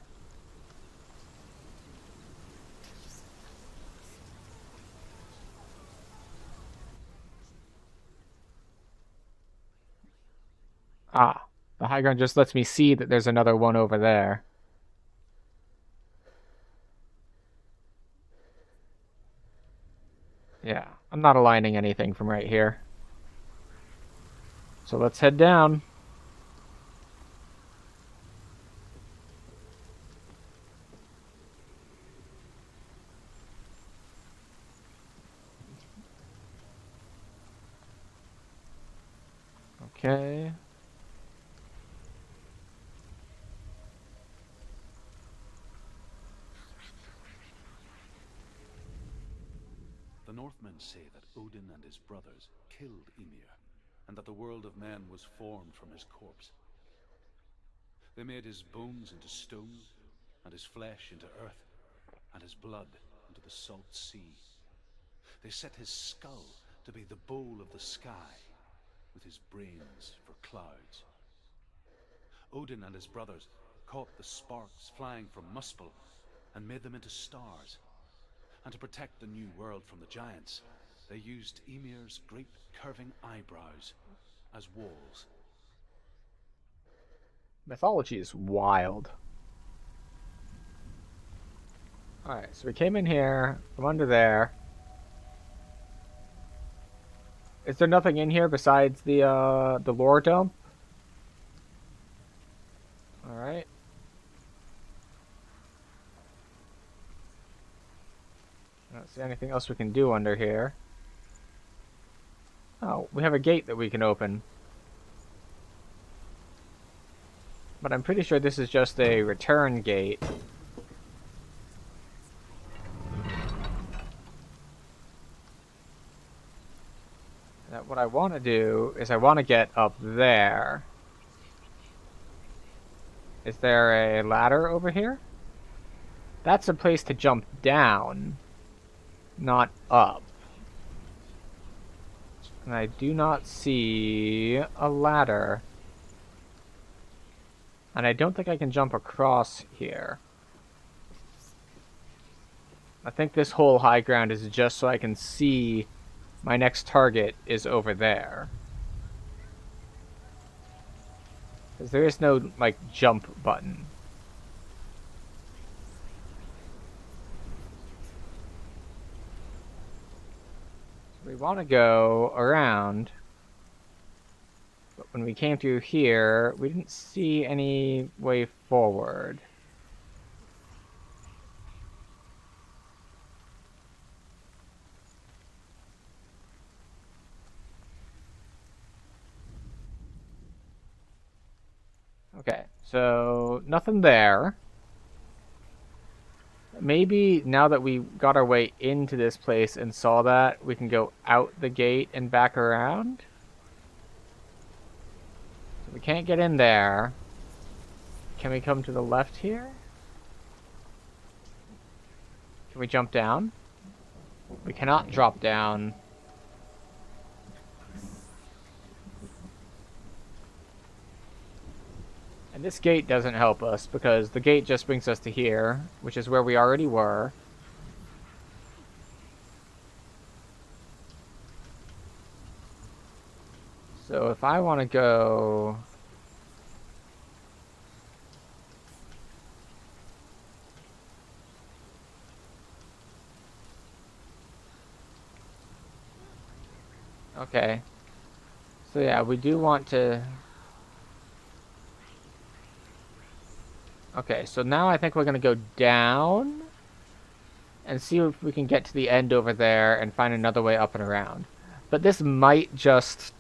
Ah, the high ground just lets me see that there's another one over there. Yeah, I'm not aligning anything from right here. So let's head down. Okay. The Northmen say that Odin and his brothers killed Ymir, and that the world of men was formed from his corpse. They made his bones into stone, and his flesh into earth, and his blood into the salt sea. They set his skull to be the bowl of the sky, with his brains for clouds. Odin and his brothers caught the sparks flying from Muspel and made them into stars. And to protect the new world from the giants, they used Ymir's great curving eyebrows as walls. Mythology is wild. Alright, so we came in here from under there. Is there nothing in here besides the lore dump? Alright. I don't see anything else we can do under here. Oh, we have a gate that we can open. But I'm pretty sure this is just a return gate. That what I want to do is I want to get up there. Is there a ladder over here? That's a place to jump down, not up. And I do not see a ladder. And I don't think I can jump across here. I think this whole high ground is just so I can see my next target is over there. Because there is no, like, jump button. So we want to go around. But when we came through here, we didn't see any way forward. Okay, so nothing there. Maybe now that we got our way into this place and saw that, we can go out the gate and back around. So we can't get in there. Can we come to the left here? Can we jump down? We cannot drop down. And this gate doesn't help us, because the gate just brings us to here, which is where we already were. So if I want to go... Okay. So yeah, we do want to... Okay, so now I think we're going to go down and see if we can get to the end over there and find another way up and around. But this might just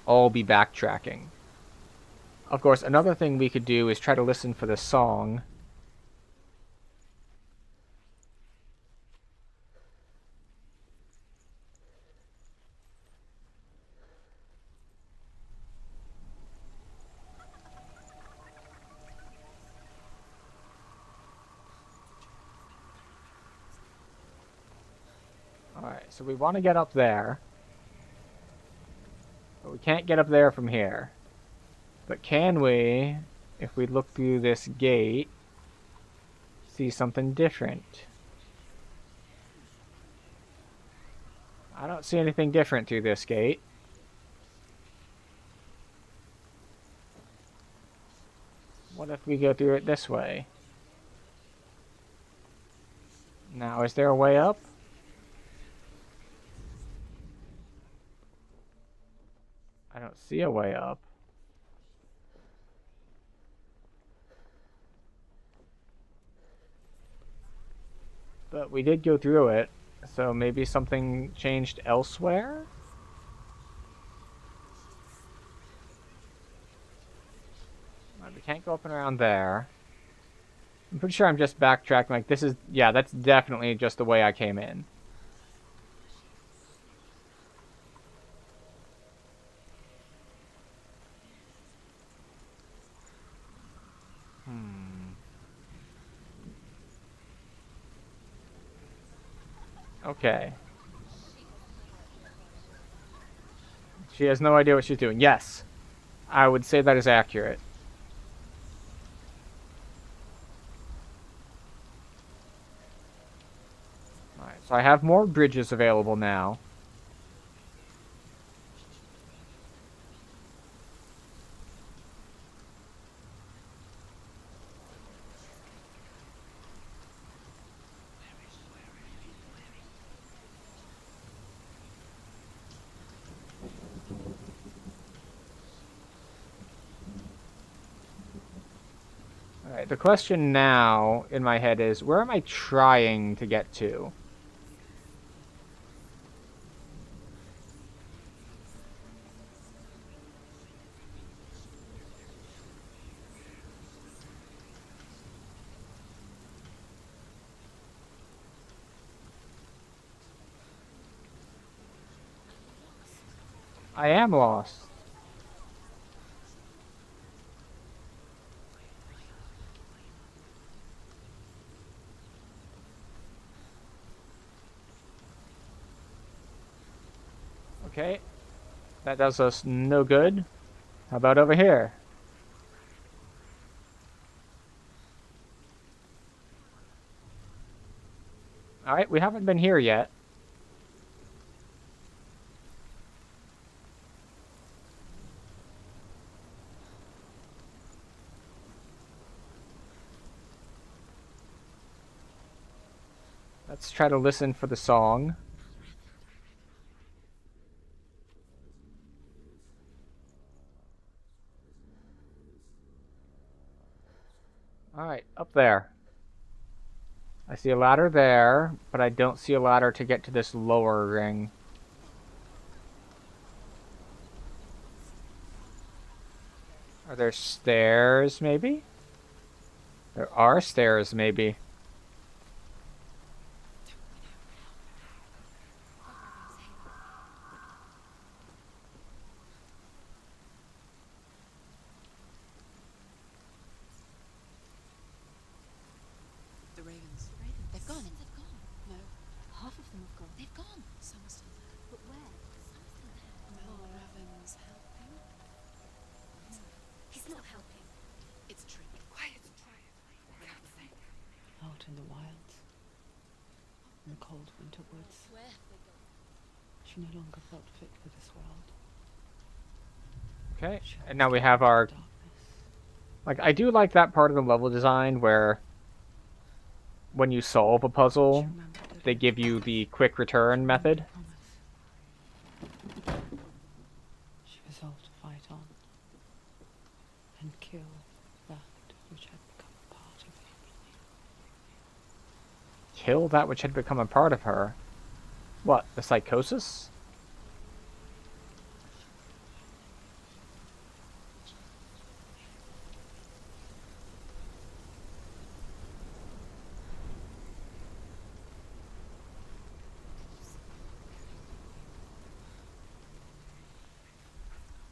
all be backtracking. Of course, another thing we could do is try to listen for the song. Alright, so we want to get up there. But we can't get up there from here. But can we, if we look through this gate, see something different? I don't see anything different through this gate. What if we go through it this way? Now, is there a way up? I don't see a way up. But we did go through it, so maybe something changed elsewhere? We can't go up and around there. I'm pretty sure I'm just backtracking. Like, this is... Yeah, that's definitely just the way I came in. Okay. She has no idea what she's doing. Yes. I would say that is accurate. Alright, so I have more bridges available now. Alright, the question now in my head is, where am I trying to get to? I am lost. Okay. That does us no good. How about over here? Alright, we haven't been here yet. Let's try to listen for the song. Alright, up there. I see a ladder there, but I don't see a ladder to get to this lower ring. Are there stairs, maybe? There are stairs, maybe. The ravens. They've gone. They've gone. No. Half of them have gone. They've gone. Some are still there. But where? Some are still there. Mel Raven's helping. He's not helping. It's true. Quiet. Try it. Can't think. Out in the wilds. In the cold winter woods. Where have they gone? She no longer felt fit for this world. Okay, and now we have our... Darkness. Like, I do like that part of the level design where when you solve a puzzle, they give you the quick return method. Promise. kill that which had become a part of her. What, the psychosis?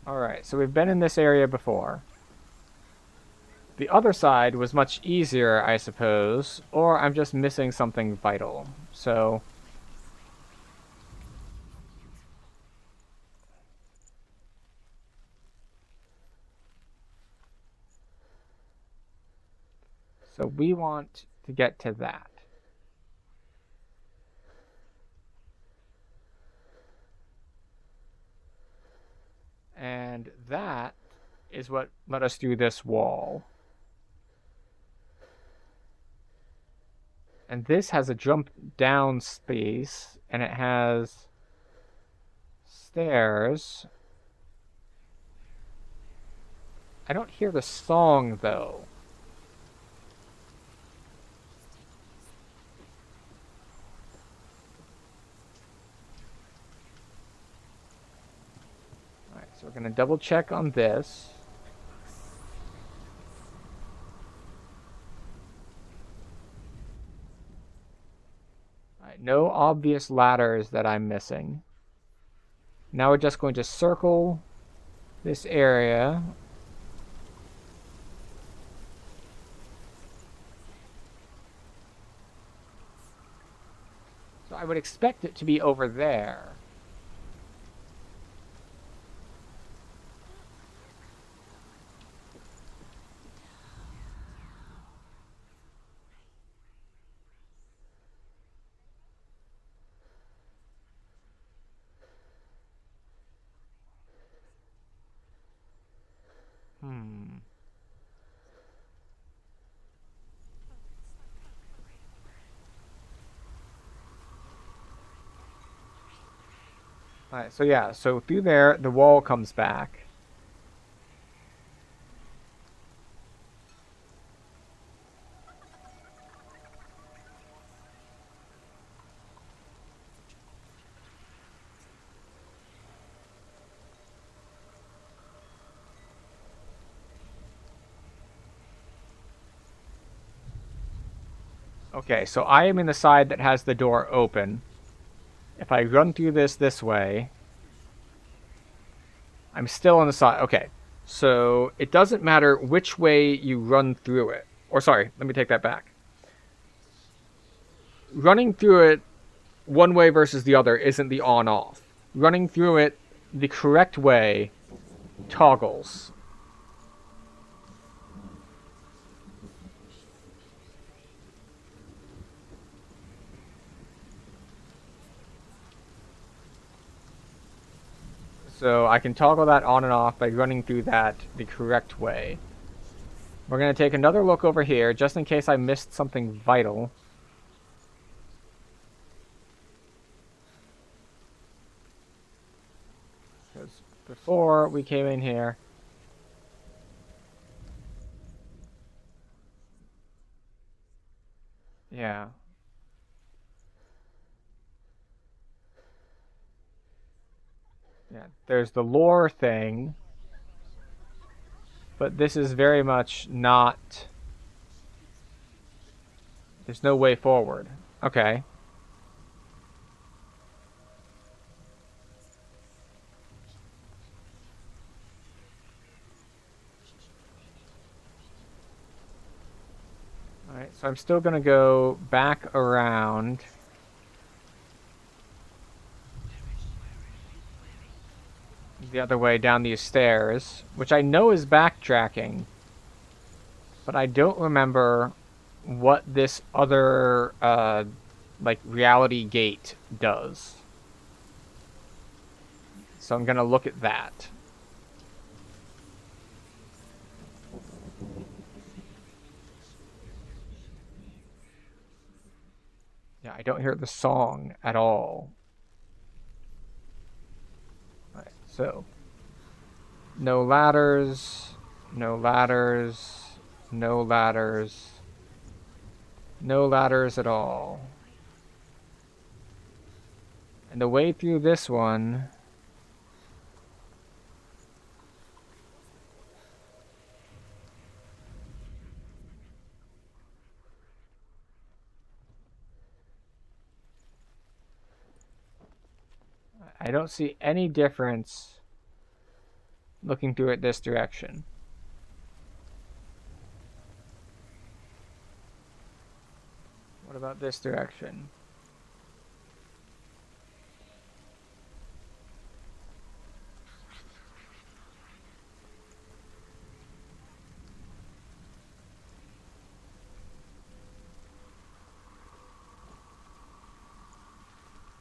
Alright, so we've been in this area before. The other side was much easier, I suppose, or I'm just missing something vital. So we want to get to that. And that is what led us through this wall. And this has a jump down space, and it has stairs. I don't hear the song, though. Alright, so we're going to double check on this. Alright, no obvious ladders that I'm missing. Now we're just going to circle this area. So I would expect it to be over there. Alright, so yeah, so through there, the wall comes back. Okay, so I am in the side that has the door open. If I run through this way, I'm still on the side. Okay, so it doesn't matter which way you run through it. Or sorry, let me take that back. Running through it one way versus the other isn't the on-off. Running through it the correct way toggles. So I can toggle that on and off by running through that the correct way. We're going to take another look over here, just in case I missed something vital. Because before we came in here... Yeah. Yeah, there's the lore thing, but this is very much not... There's no way forward. Okay. Alright, so I'm still gonna go back around... the other way down these stairs, which I know is backtracking, but I don't remember what this other, like, reality gate does. So I'm gonna look at that. Yeah, I don't hear the song at all. So, no ladders, no ladders, no ladders, no ladders at all. And the way through this one... I don't see any difference looking through it this direction. What about this direction?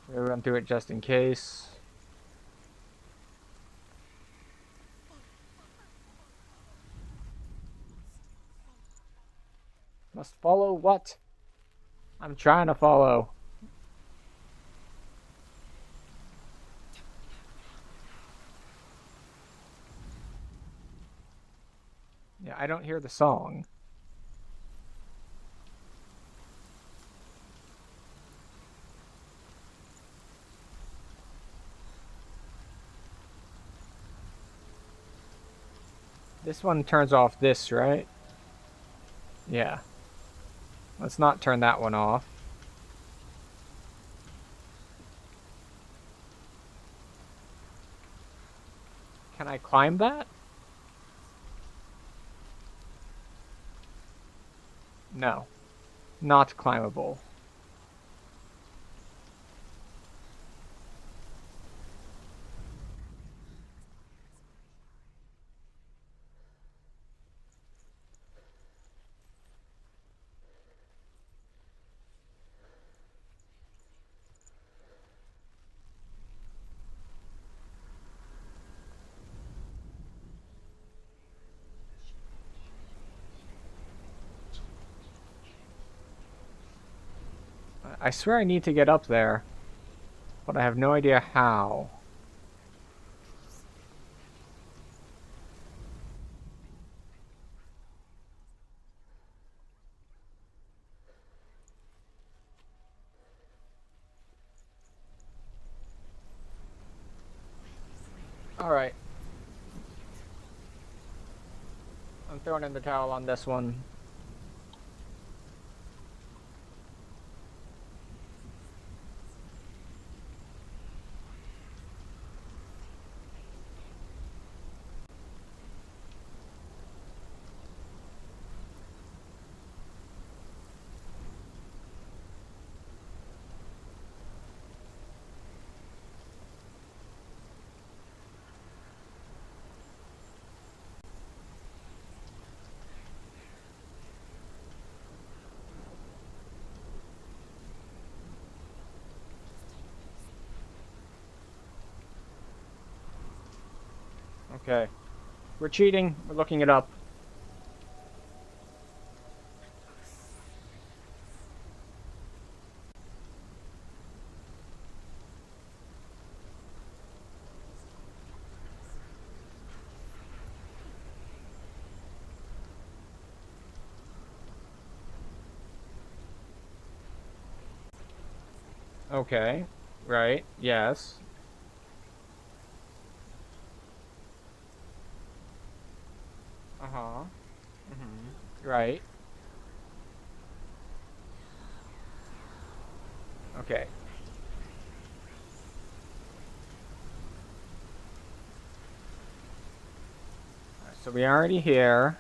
We'll run through it just in case. Must follow what? I'm trying to follow. Yeah, I don't hear the song. This one turns off this, right? Yeah. Let's not turn that one off. Can I climb that? No. Not climbable. I swear I need to get up there, but I have no idea how. Alright. I'm throwing in the towel on this one. Okay. We're cheating. We're looking it up. Okay. Right. Yes. Uh-huh. Mm-hmm. Right. Okay. So we already here.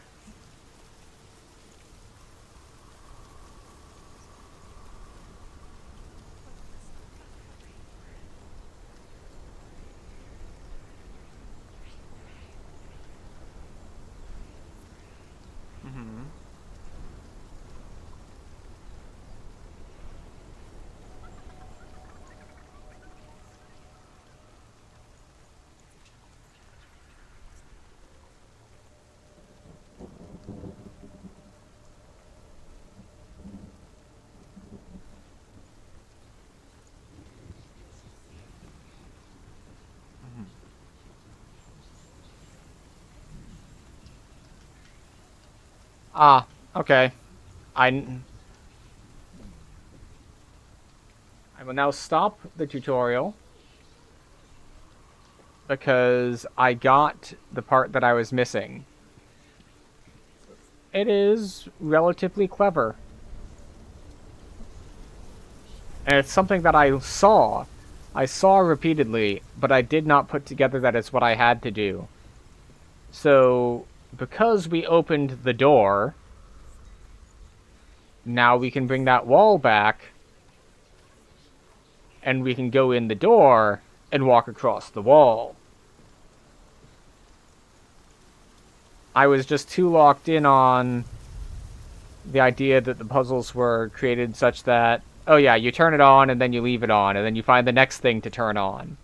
Mm-hmm. Ah, okay. I will now stop the tutorial because I got the part that I was missing. It is relatively clever. And it's something that I saw. I saw repeatedly, but I did not put together that it's what I had to do. So, because we opened the door, now we can bring that wall back, and we can go in the door and walk across the wall. I was just too locked in on the idea that the puzzles were created such that, oh yeah, you turn it on and then you leave it on, and then you find the next thing to turn on.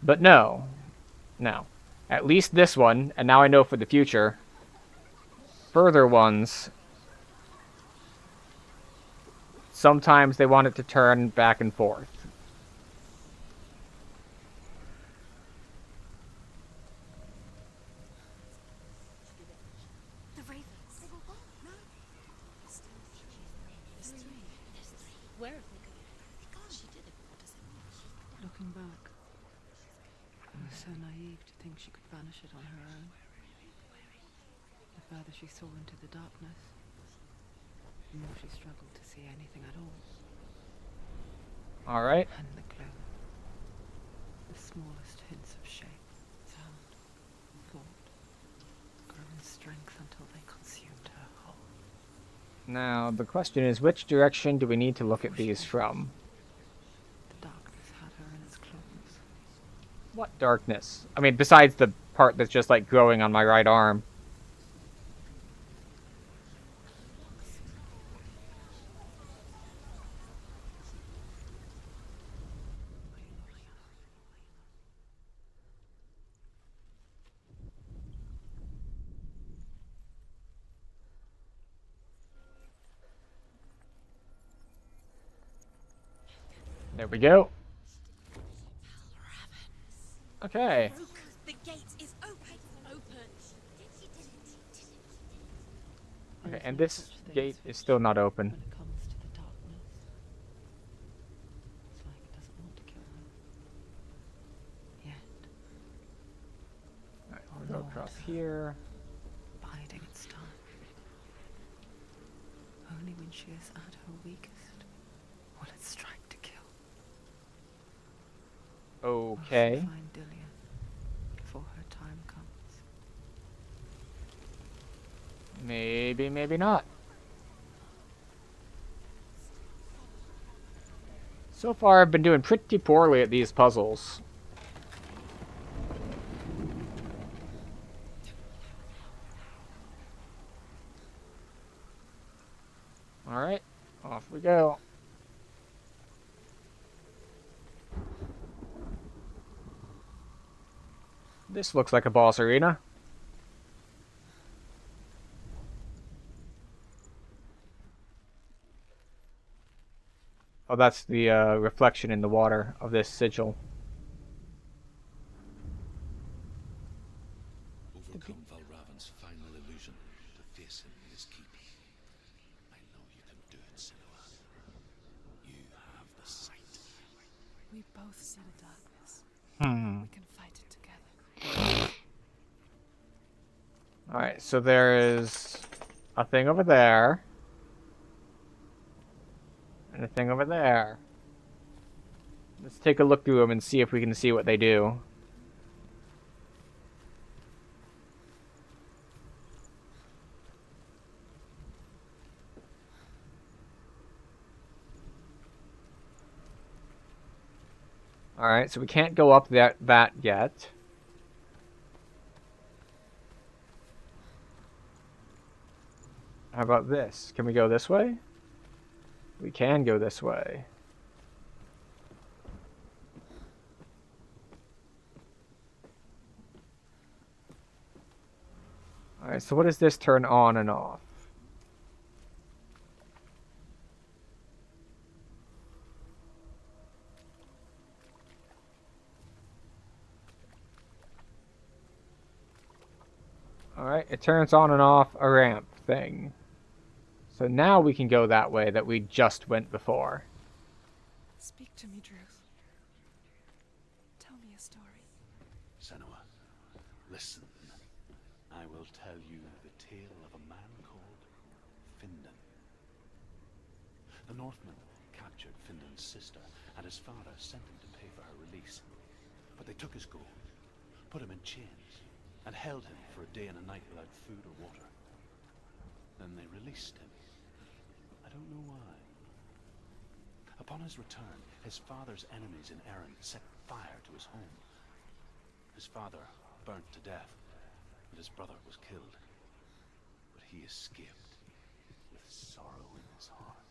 But no. No. At least this one, and now I know for the future, further ones, sometimes they want it to turn back and forth. The ravens. They were what? No. There's still a few. There's three. There's three. Where have they gone? They're gone. She did it. What does it mean? Looking back, I was so naive to think she could banish it on her own. The further she saw into the darkness, the more she struggled to see anything at all. Alright. And the glow. The smallest hints of shape, sound, thought, grew in strength until they consumed her whole. Now, the question is, which direction do we need to look at these from? The darkness had her in its claws. What darkness? I mean, besides the part that's just, like, growing on my right arm. There we go. Okay. The gate is open. Open. She did it. Okay, and this gate is still not open. When it comes to the darkness, it's like it doesn't want to kill her. Yet, Alright, we'll go across here. biding its time. Only when she is at her weakest will it strike to kill. Will she Okay. find Dillian before her time comes? Maybe, maybe not. So far, I've been doing pretty poorly at these puzzles. Alright, off we go. This looks like a boss arena. Oh, that's the reflection in the water of this sigil. Overcome Valravan's final illusion to face him in his keep. I know you can do it, Senua. You have the sight. We both see the darkness. Hmm. We can fight it together. Alright, so there is a thing over there. And a thing over there. Let's take a look through them and see if we can see what they do. Alright, so we can't go up that yet. How about this? Can we go this way? We can go this way. Alright, so what does this turn on and off? Alright, it turns on and off a ramp thing. So now we can go that way that we just went before. Speak to me, Druth. Tell me a story. Senua, listen. I will tell you the tale of a man called Findan. The Northmen captured Findan's sister, and his father sent him to pay for her release. But they took his gold, put him in chains, and held him for a day and a night without food or water. Then they released him. I don't know why. Upon his return, his father's enemies in Erin set fire to his home. His father burnt to death, and his brother was killed. But he escaped with sorrow in his heart.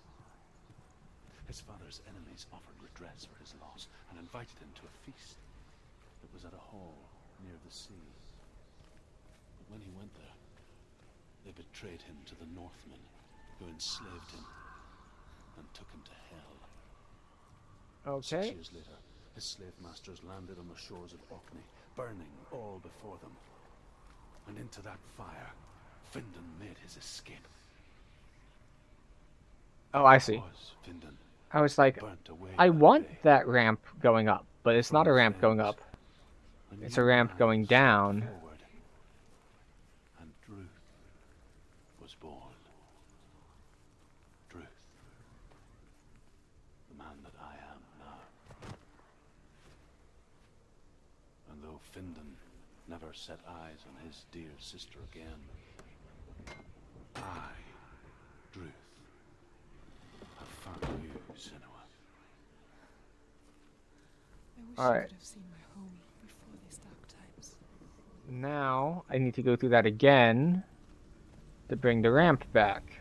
His father's enemies offered redress for his loss and invited him to a feast that was at a hall near the sea. But when he went there, they betrayed him to the Northmen, who enslaved him and took him to hell. Okay. 6 years later, his slave masters landed on the shores of Orkney, burning all before them. And into that fire, Findan made his escape. Oh, I see. Was Findan I was like, burnt away I that want day. that ramp going up, but it's not a ramp going up. A It's a new ramp man going stepped down. forward, and Druth was born. Druth, the man that I am now. And though Findan never set eyes on his dear sister again, I, Druth, have found you, Senua. I wish All I right. could have seen my home before these dark times. Now I need to go through that again to bring the ramp back.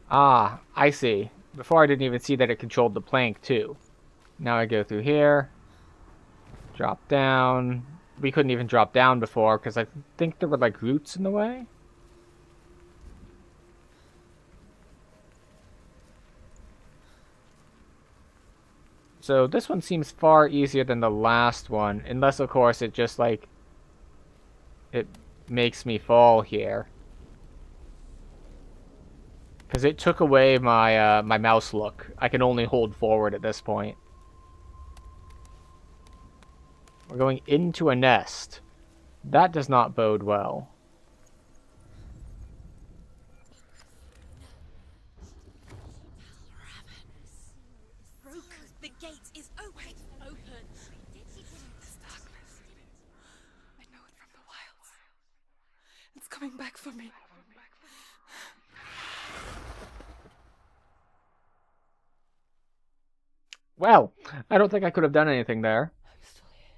Ah, I see. Before I didn't even see that it controlled the plank too. Now I go through here, drop down. We couldn't even drop down before because I think there were like roots in the way. So this one seems far easier than the last one, unless of course it just like it makes me fall here. Because it took away my my mouse look. I can only hold forward at this point. We're going into a nest. That does not bode well. Broken. The gate is open. Open. This darkness. I know it from the wilds. It's coming back for me. Well, I don't think I could have done anything there. I'm still here.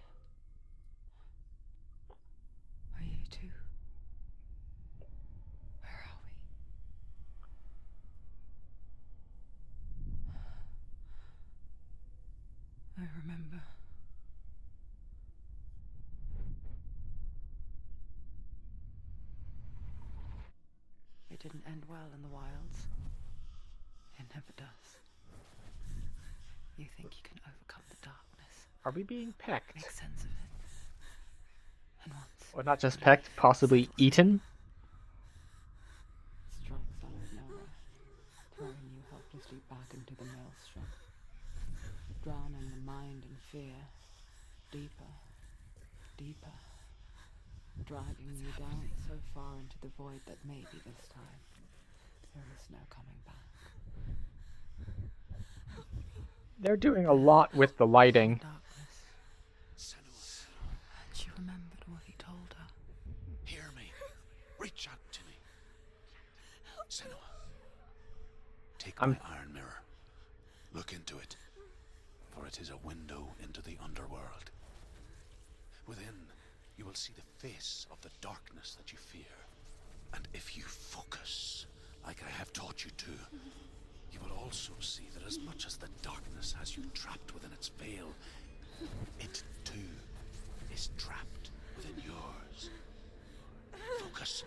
Are you too? Where are we? I remember. It didn't end well in the wilds. It never does. You think you can overcome the darkness, Are we being pecked? make sense of it, and once Or not just pecked, possibly eaten? strikes out of nowhere, throwing you helplessly back into the maelstrom, drowning the mind in fear, deeper, deeper, dragging you down so far into the void that maybe this time there is no coming back. They're doing a lot with the lighting. Darkness, Senua, and she remembered what he told her. hear me. Reach out to me. Senua, take I'm- my iron mirror. Look into it, for it is a window into the underworld. Within, you will see the face of the darkness that you fear. And if you focus, like I have taught you to, you will also see that as much as the darkness has you trapped within its veil, it too is trapped within yours. Focus.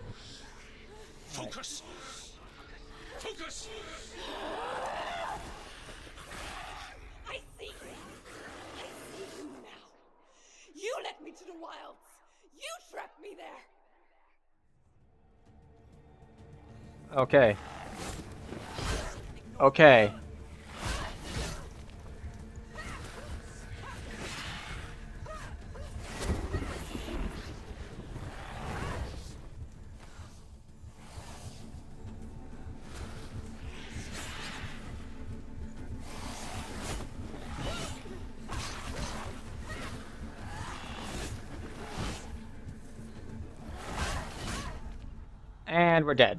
Focus. Focus. I see you. I see you now. You led me to the wilds. You trapped me there. Okay. Okay. And we're dead.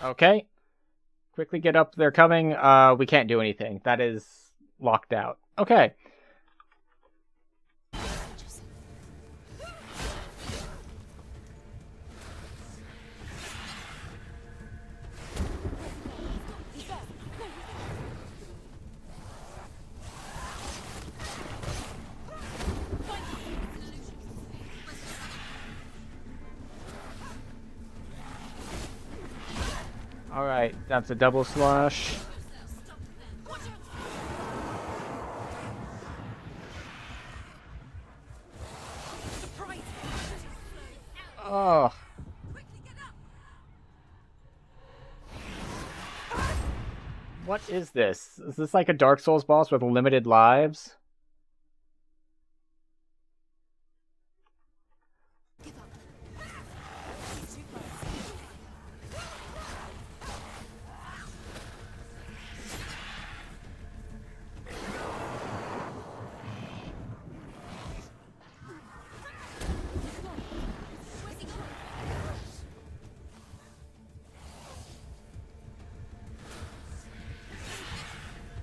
Okay. Quickly get up, they're coming. We can't do anything. That is locked out. Okay. Alright, that's a double slash. Oh. What is this? Is this like a Dark Souls boss with limited lives?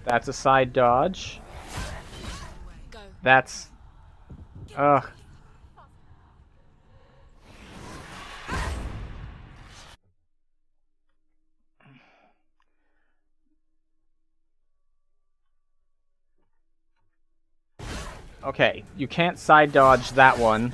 That's a side dodge. That's... Ugh. Okay, you can't side dodge that one.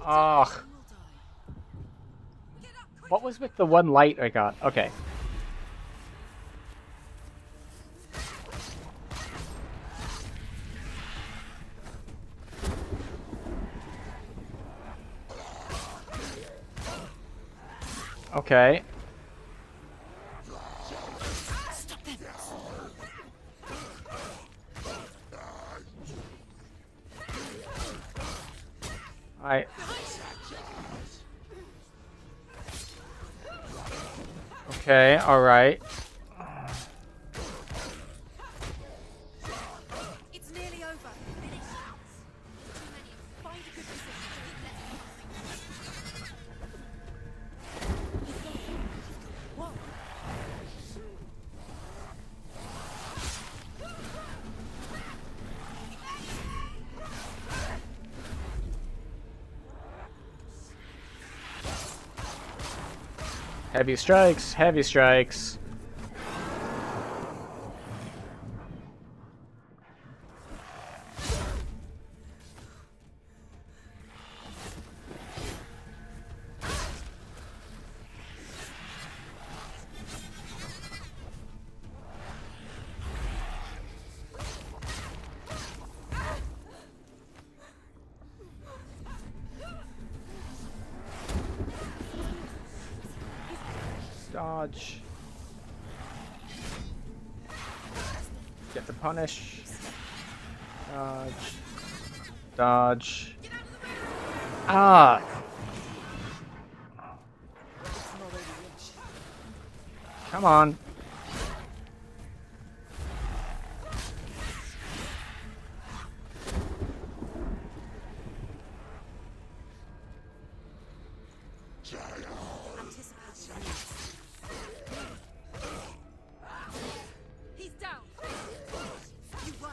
Ugh. What was with the one light I got? Okay. Okay. Okay, alright. It's nearly over. Find a good position. Whoa. Heavy strikes, heavy strikes. Dodge. Get the punish. Dodge. Dodge. Ah! Come on. He's down. You won.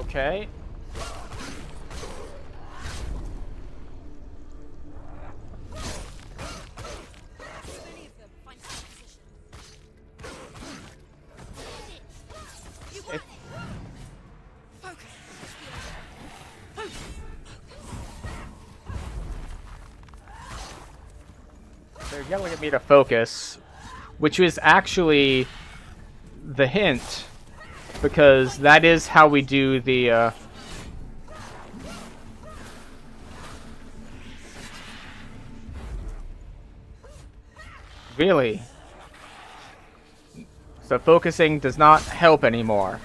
Okay. Many of them find some position. Hit it. You got It- it. Focus. They're yelling at me to focus, which is actually the hint, because that is how we do the, Really? So focusing does not help anymore.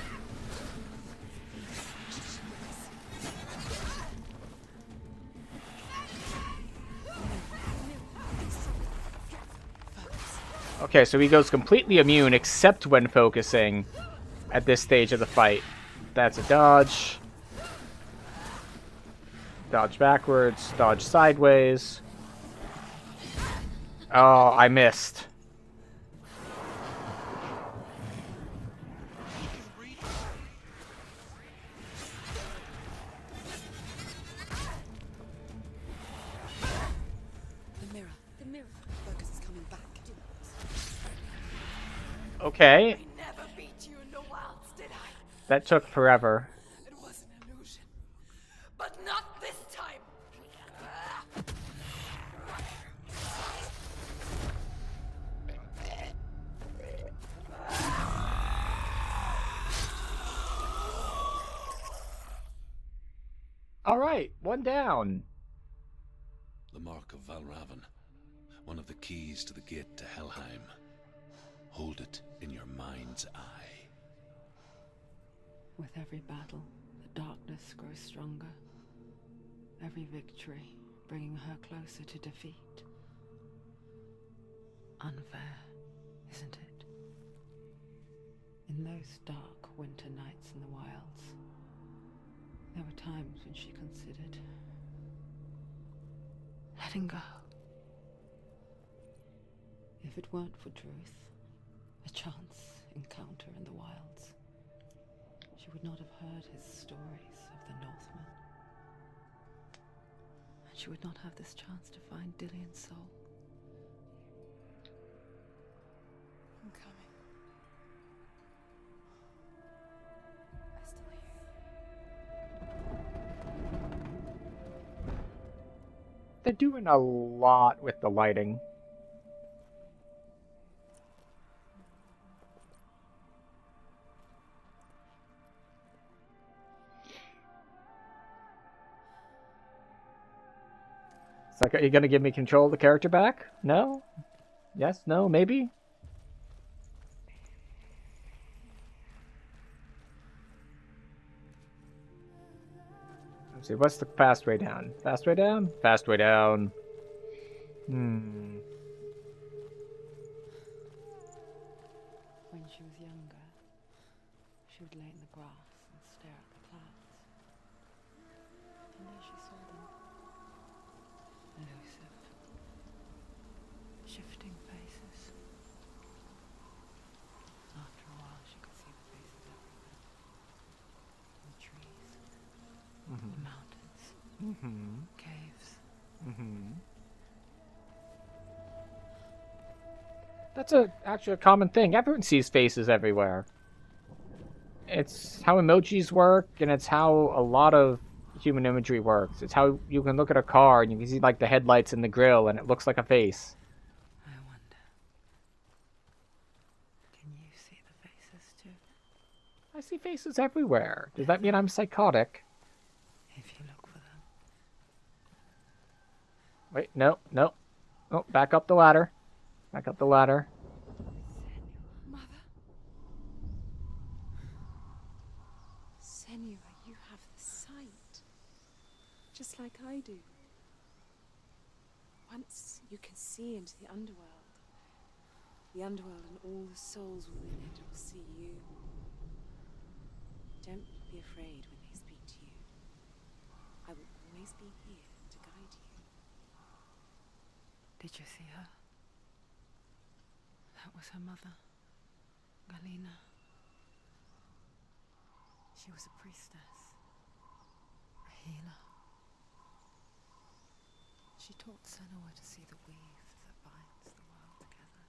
Okay, so he goes completely immune except when focusing at this stage of the fight. That's a dodge. Dodge backwards, dodge sideways. Oh, I missed. The mirror. The mirror. Focus is coming back. Okay, I never beat you in the wilds, did I? that took forever. It was an illusion. But not this time. Alright, one down. The mark of Valravan, one of the keys to the gate to Helheim. Hold it in your mind's eye. With every battle, the darkness grows stronger. Every victory bringing her closer to defeat. Unfair, isn't it? In those dark winter nights in the wilds, there were times when she considered letting go. If it weren't for Druth, a chance encounter in the wilds, she would not have heard his stories of the Northmen. And she would not have this chance to find Dillion's soul. I'm coming. I still hear you. They're doing a lot with the lighting. It's like, are you gonna give me control of the character back? No? Yes? No? Maybe? Let's see, what's the fast way down? Fast way down? Fast way down. Hmm. When she was younger, she would lay in the grass and stare at the clouds. And there she saw them. Elusive. Shifting faces. After a while, she could see the faces everywhere. In the trees. The mountains. Caves. That's actually a common thing. Everyone sees faces everywhere. It's how emojis work, and it's how a lot of human imagery works. It's how you can look at a car and you can see like the headlights and the grill, and it looks like a face. I wonder. Can you see the faces too? I see faces everywhere. Does that mean I'm psychotic? If you look for them. Wait, no, no. Oh, back up the ladder. Back up the ladder. Mother? Senua, you have the sight. Just like I do. Once you can see into the underworld and all the souls within it will see you. Don't be afraid when they speak to you. I will always be here to guide you. Did you see her? That was her mother, Galina. She was a priestess. She taught Senua to see the weave that binds the world together.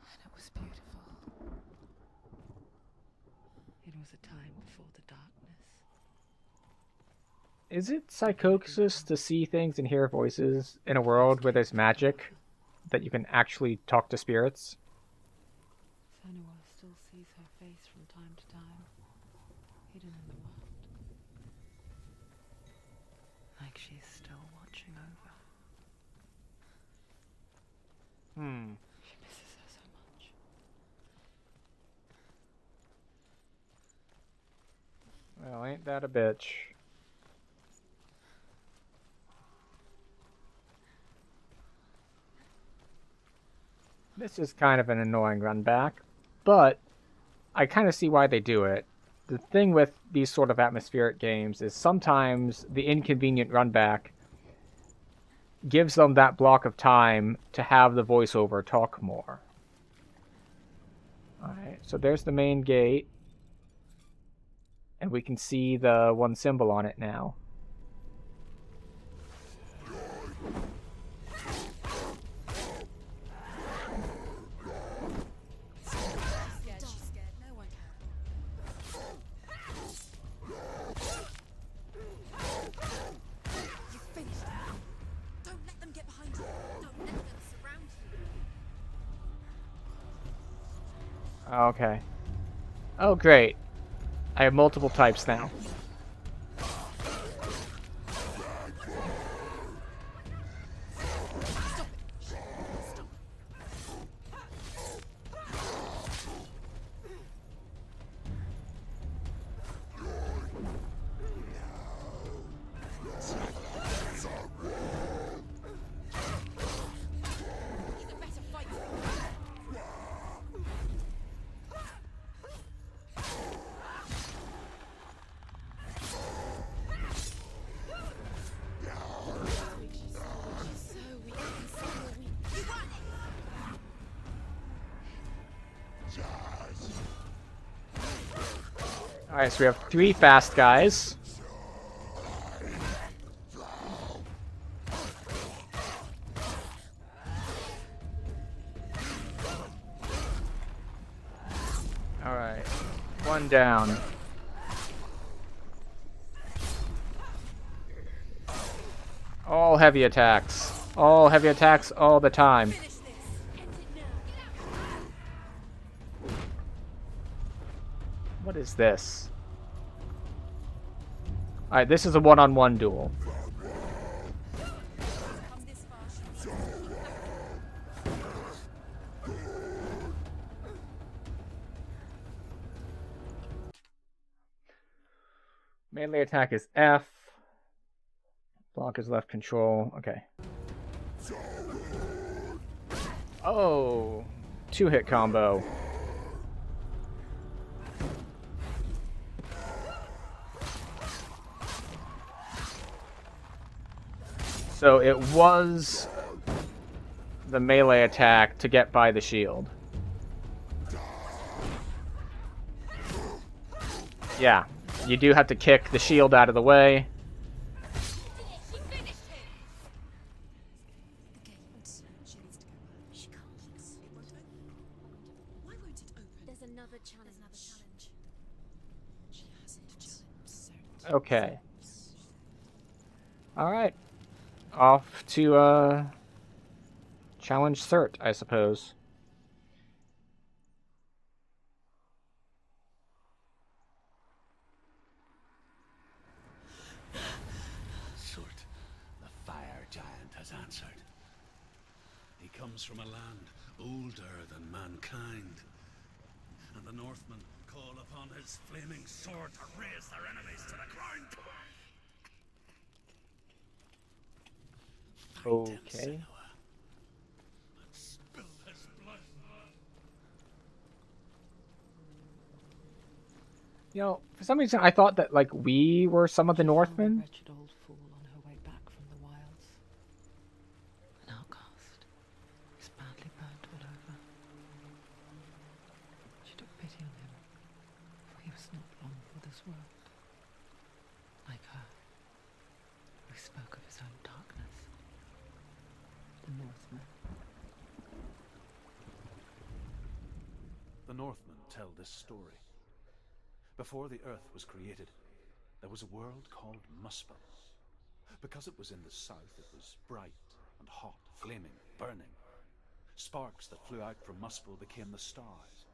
And it was beautiful. It was a time before the darkness. Is it psychosis to see things and hear voices in a world where there's magic that you can actually talk to spirits? Senua still sees her face from time to time, hidden in the world. Like she's still watching over. She misses her so much. Well, ain't that a bitch? This is kind of an annoying run back, but I kind of see why they do it. The thing with these sort of atmospheric games is sometimes the inconvenient run back gives them that block of time to have the voiceover talk more. Alright, so there's the main gate. And we can see the one symbol on it now. Okay. Oh, great. I have multiple types now. Alright, so we have 3 fast guys. Alright, 1 down. All heavy attacks. All heavy attacks all the time. What is this? Alright, this is a one-on-one duel. Melee attack is F. Block is left control. Okay. Oh! 2-hit combo. So it was the melee attack to get by the shield. Yeah, you do have to kick the shield out of the way. Okay. Alright. Off to, challenge Cert, I suppose. Cert, the fire giant has answered. He comes from a land older than mankind. And the Northmen call upon his flaming sword to raise their enemies to the ground. Okay. Spill his blood. You know, for some reason I thought that, like, we were some of the Northmen. Wretched old fool on her way back from the wilds. An outcast. He's badly burnt all over. She took pity on him, for he was not long for this world. Like her, he spoke of his own time. Northmen. The Northmen tell this story. Before the Earth was created, there was a world called Muspel. Because it was in the south, it was bright and hot, flaming, burning. Sparks that flew out from Muspel became the stars.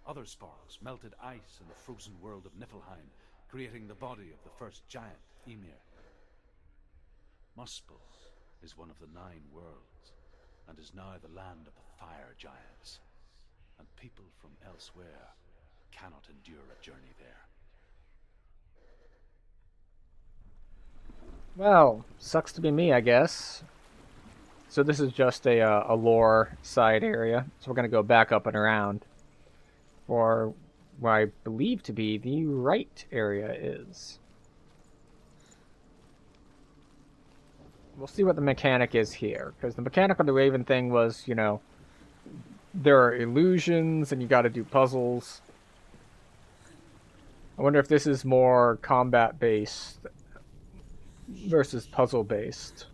Other sparks melted ice in the frozen world of Niflheim, creating the body of the first giant, Ymir. Muspel is one of the 9 worlds, and is now the land of the fire giants. And people from elsewhere cannot endure a journey there. Well, sucks to be me, I guess. So this is just a lore side area, so we're going to go back up and around for what I believe to be the right area is. We'll see what the mechanic is here, because the mechanic of the Raven thing was, you know, there are illusions and you got to do puzzles. I wonder if this is more combat based versus puzzle based.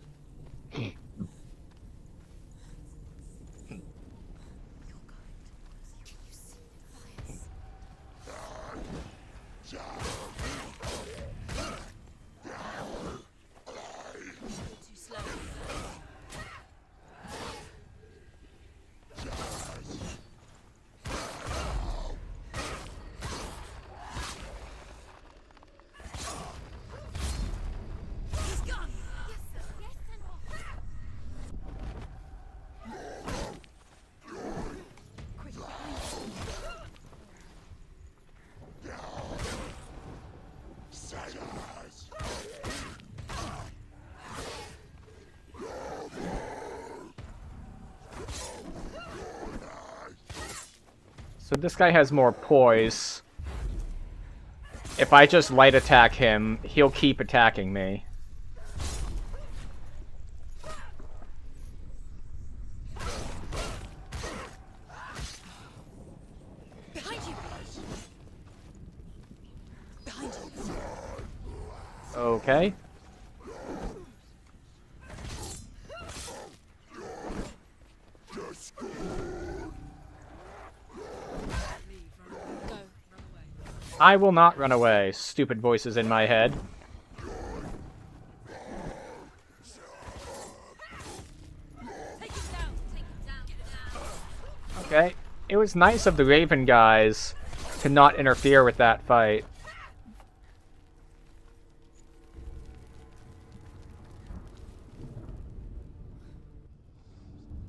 So this guy has more poise. If I just light attack him, he'll keep attacking me. Behind you! Behind you! Okay. I will not run away. Stupid voices in my head. Okay. It was nice of the Raven guys to not interfere with that fight.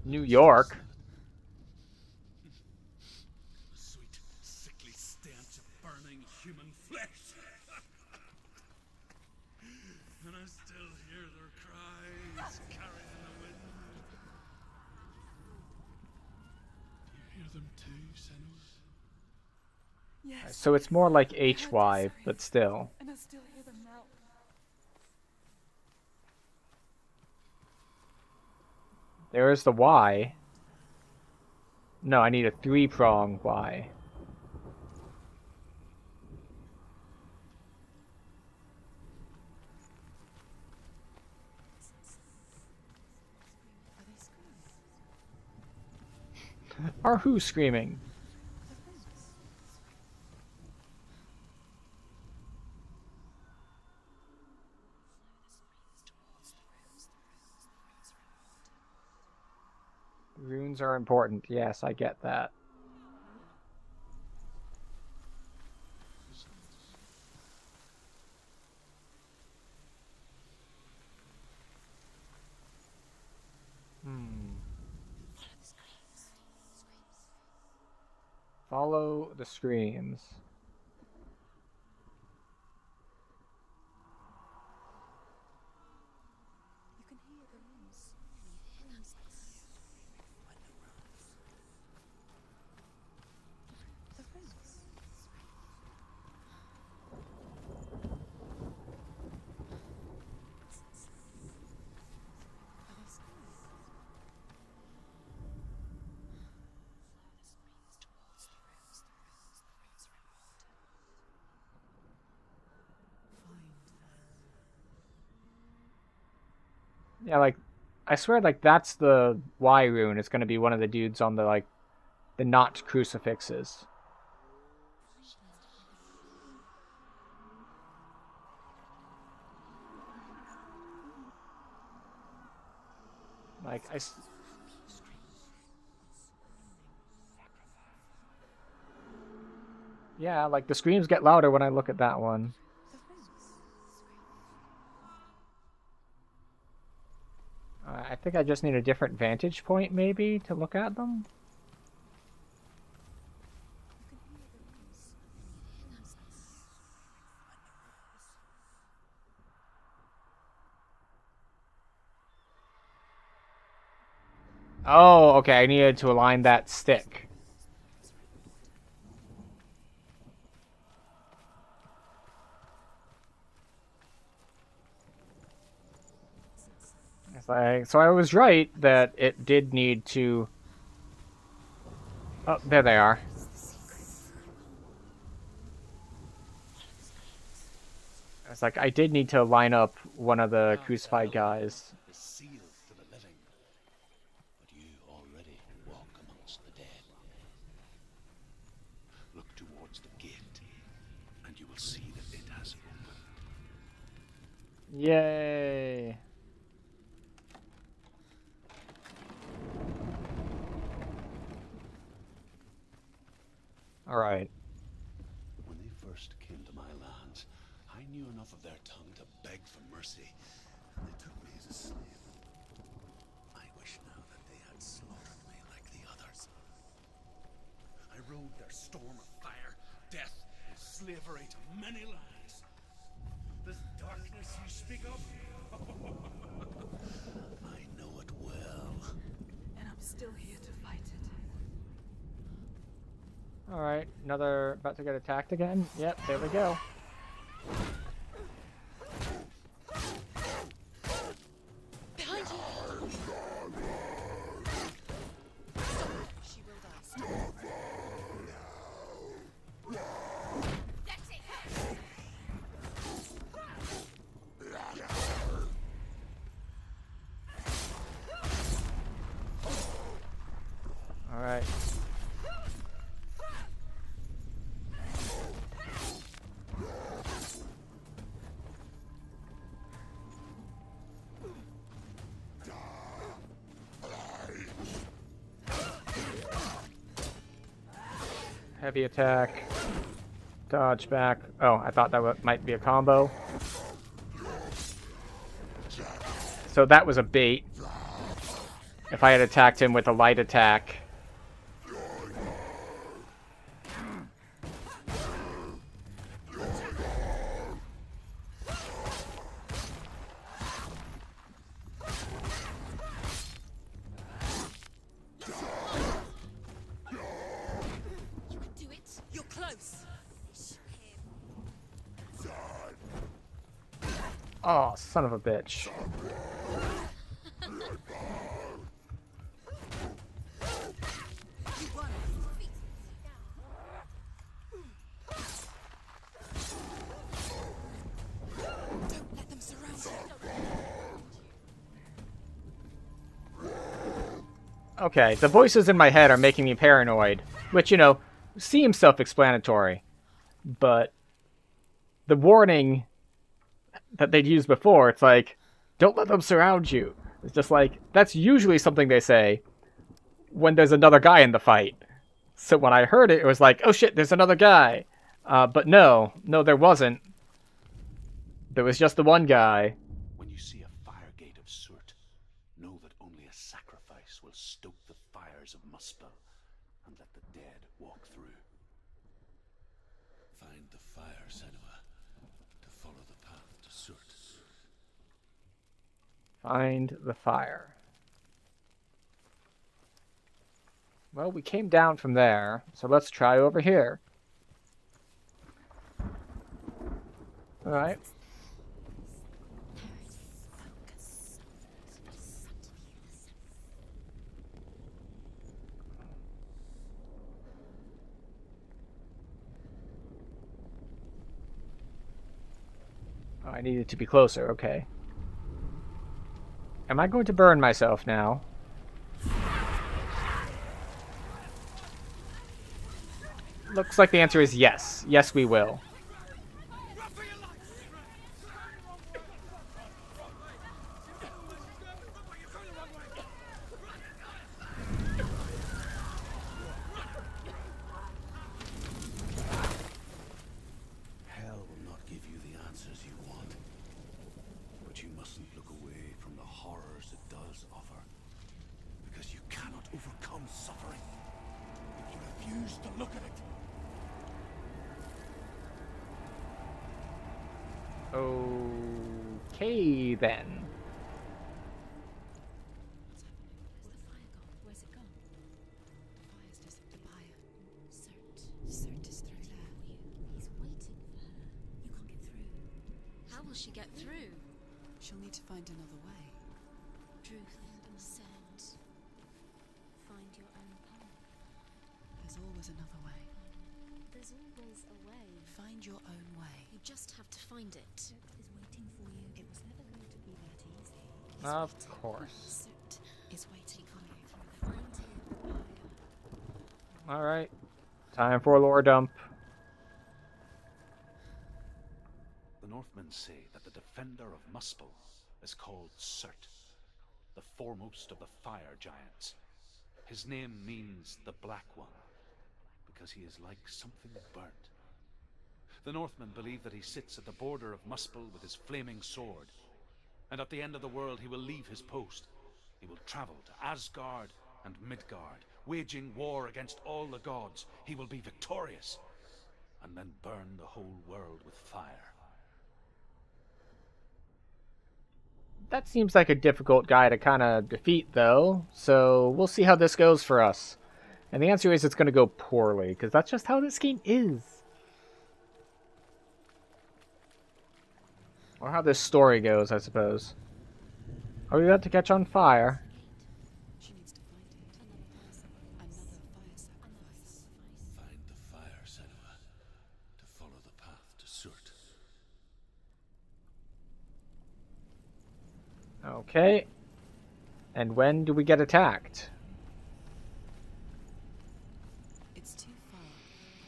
New York. Sweet, sickly stench of burning human flesh. And I still hear their cries carried in the wind. Do you hear them too, Senua? Yes. So it's more like I heard HY, them but still. and I still hear them now. There is the Y. No, I need a 3-prong Y. Are they screaming? Are who screaming? Runes are important. Yes, I get that. Follow the screams. You can hear the rings. The rings. Are they screaming? Yeah, like, I swear, like, that's the Y rune. It's gonna be one of the dudes on the, like, the not crucifixes. Like, yeah, like, the screams get louder when I look at that one. I think I just need a different vantage point, maybe, to look at them. Oh, okay, I needed to align that stick. It's like, so I was right that it did need to... Oh, there they are. It's like, I did need to line up one of the crucified guys. Is sealed to the living, but you already walk amongst the dead. Look towards the gate, and you will see that it has opened. Yay! Alright. When they first came to my lands, I knew enough of their tongue to beg for mercy, and they took me as a slave. I wish now that they had slaughtered me like the others. I rode their storm of fire, death, and slavery to many lands. This darkness you speak of, I know it well. And I'm still here to fight it. Alright, another... about to get attacked again? Yep, there we go. Behind you! She will die. That's it! Alright. Heavy attack. Dodge back. Oh, I thought that might be a combo. So that was a bait. If I had attacked him with a light attack. Do it. You're close. Oh, son of a bitch. You won. Don't let them surround you. Okay, the voices in my head are making me paranoid, which, you know, seems self-explanatory. But the warning that they'd used before, it's like, don't let them surround you. It's just like, that's usually something they say when there's another guy in the fight. So when I heard it, it was like, oh shit, there's another guy. But no, there wasn't. There was just the one guy. When you see a fire gate of Surt, know that only a sacrifice will stoke the fires of Muspel and let the dead walk through. Find the fire, Senua, to follow the path to Surt. Find the fire. Well, we came down from there, so let's try over here. Alright. Oh, I needed to be closer, okay. Am I going to burn myself now? Looks like the answer is yes. Yes, we will. Hell will not give you the answers you want. But you mustn't look away from the horrors it does offer. Because you cannot overcome suffering if you refuse to look at it. Okay, then. What's happening? Where's the fire gone? Where's it gone? The fire's just the pyre. Cert is through there. He's waiting for her. You can't get through. How will she get through? She'll need to find another way. Truth and cert. Find your own path. There's always another way. There's always a way. Find your own way. You just have to find it. Cert is waiting for you. It was never going to be that easy. Of course. Cert is waiting for you. Find him. Alright. Time for a lore dump. The Northmen say that the defender of Muspel is called Surt, the foremost of the fire giants. His name means the Black One, because he is like something burnt. The Northmen believe that he sits at the border of Muspel with his flaming sword, and at the end of the world he will leave his post. He will travel to Asgard and Midgard, waging war against all the gods. He will be victorious, and then burn the whole world with fire. That seems like a difficult guy to kind of defeat, though, so we'll see how this goes for us. And the answer is it's going to go poorly, because that's just how this game is. Or how this story goes, I suppose. Are we about to catch on fire? She needs to find it. Another fire sacrifice. Find the fire, Senua, to follow the path to Surt. Okay. And when do we get attacked? It's too far.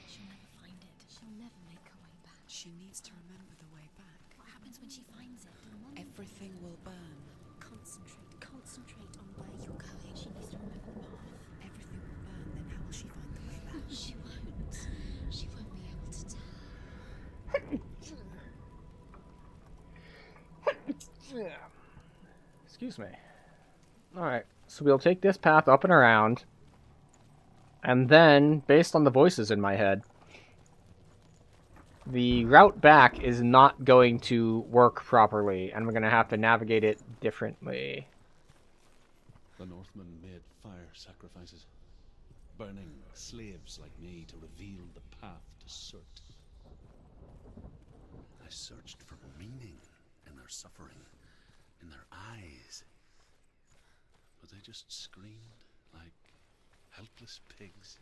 She'll never find it. She'll never make her way back. She needs to remember the way back. What happens when she finds it? Everything will burn. Concentrate on where you're going. She needs to remember the path. Everything will burn, then how will she find the way back? She won't. She won't be able to tell. Excuse me. Alright, so we'll take this path up and around. And then, based on the voices in my head, the route back is not going to work properly, and we're going to have to navigate it differently. The Northmen made fire sacrifices, burning slaves like me to reveal the path to Surt. I searched for meaning in their suffering, in their eyes, but they just screamed like helpless pigs.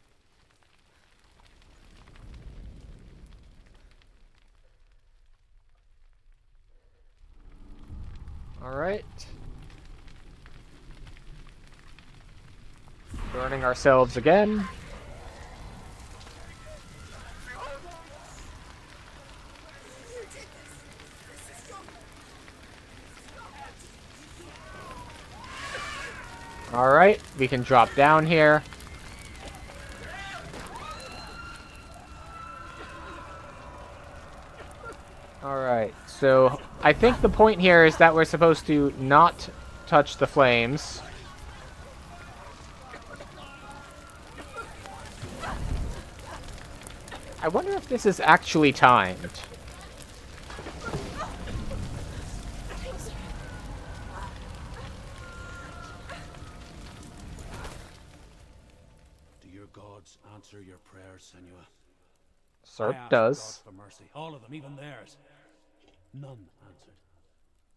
Alright. Burning ourselves again. Alright, we can drop down here. Alright, so I think the point here is that we're supposed to not touch the flames. I wonder if this is actually timed. Do your gods answer your prayers, Senua? Sir I asked does. God for mercy, all of them, even theirs. None answered.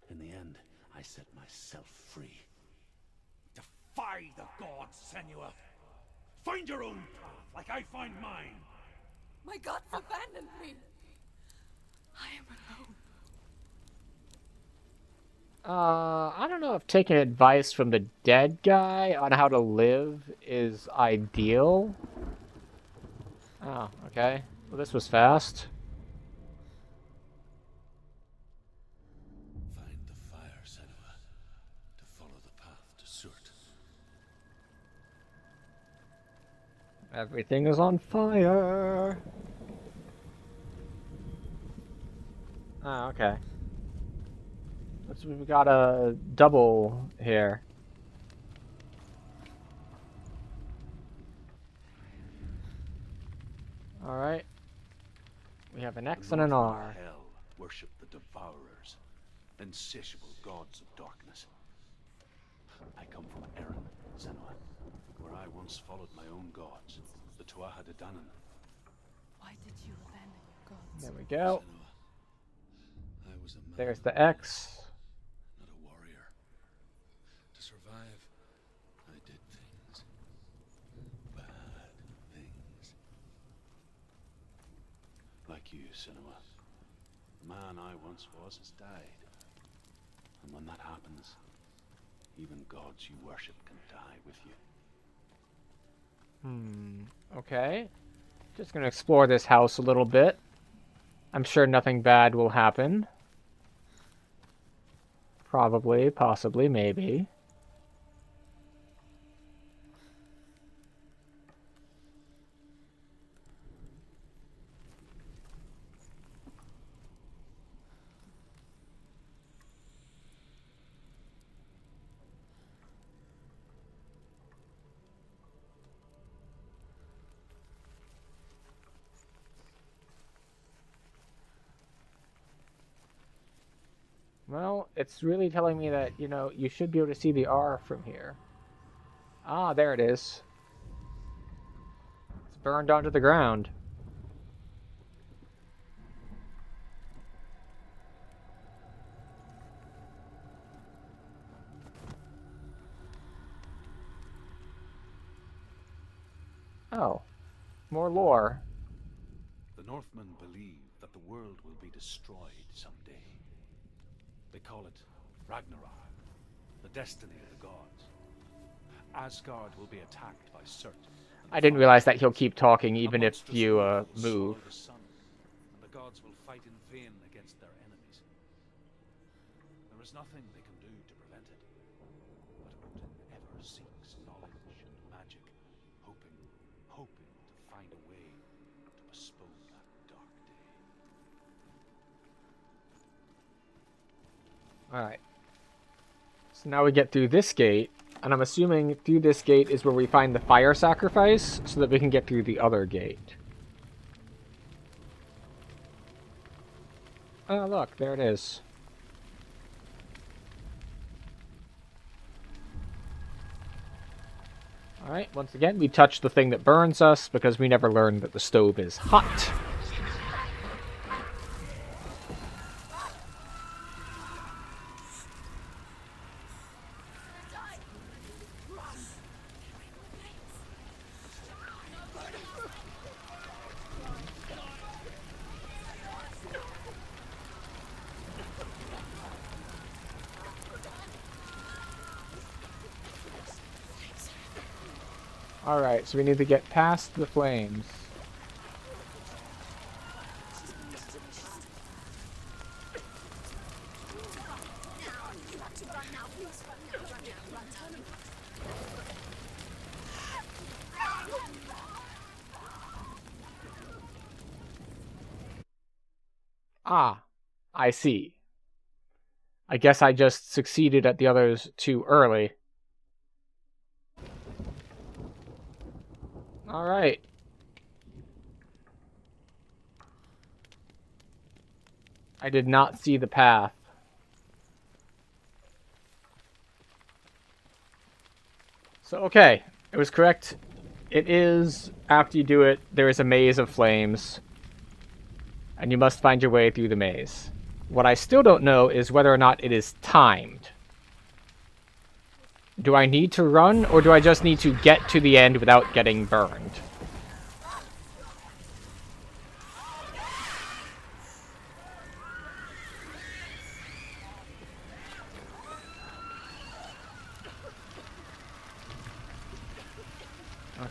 In the end, I set myself free. Defy the gods, Senua. Find your own path, like I find mine. My gods abandoned me. I am alone. I don't know if taking advice from the dead guy on how to live is ideal. Oh, okay. Well, this was fast. Find the fire, Senua, to follow the path to Surt. Everything is on fire. Oh, okay. Looks like we've got a double here. Alright. We have an X and an R. Hell worship the devourers, insatiable gods of darkness. I come from Erin, Senua, where I once followed my own gods, the Tuatha De Danann. Why did you abandon your gods? There we go. Senua, I was a man, There's the X. not a warrior. To survive, I did things. Bad things. Like you, Senua. The man I once was has died. And when that happens, even gods you worship can die with you. Okay. Just gonna explore this house a little bit. I'm sure nothing bad will happen. Probably, possibly, maybe. Well, it's really telling me that, you know, you should be able to see the R from here. Ah, there it is. It's burned onto the ground. Oh, more lore. The Northmen believe that the world will be destroyed someday. They call it Ragnarok, the destiny of the gods. Asgard will be attacked by Surt. I didn't realize that he'll keep talking even if you move. The sun, and the gods will fight in vain against their enemies. There is nothing they can do to prevent it. But Odin ever seeks knowledge and magic, hoping to find a way to postpone that dark day. Alright. So now we get through this gate, and I'm assuming through this gate is where we find the fire sacrifice, so that we can get through the other gate. Oh, look, there it is. Alright, once again, we touch the thing that burns us, because we never learned that the stove is hot. Alright, so we need to get past the flames. Ah, I see. I guess I just succeeded at the others too early. Alright. I did not see the path. So, okay. It was correct. It is, after you do it, there is a maze of flames. And you must find your way through the maze. What I still don't know is whether or not it is timed. Do I need to run, or do I just need to get to the end without getting burned?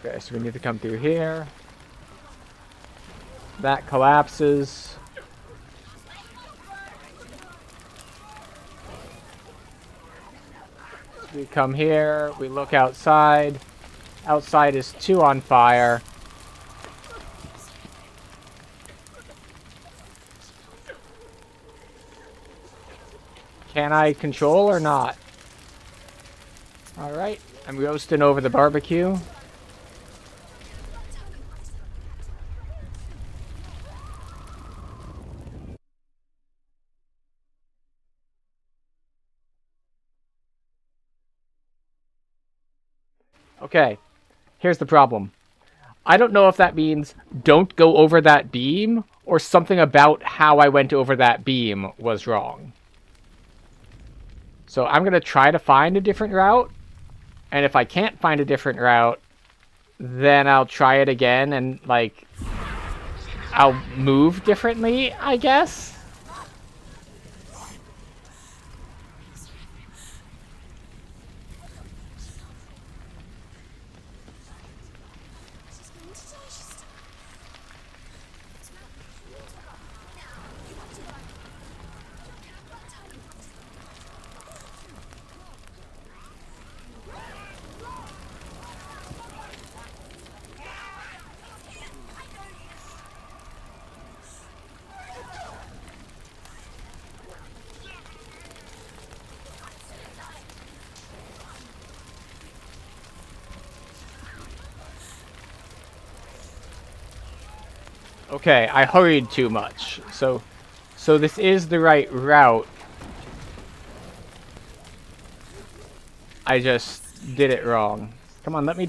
Okay, so we need to come through here. That collapses. We come here, we look outside. Outside is 2 on fire. Can I control or not? Alright, I'm roasting over the barbecue. Okay, here's the problem. I don't know if that means don't go over that beam, or something about how I went over that beam was wrong. So I'm going to try to find a different route, and if I can't find a different route, then I'll try it again, and, like, I'll move differently, I guess? She's going to die. She's... Okay, I hurried too much. So this is the right route. I just did it wrong. Come on, let me...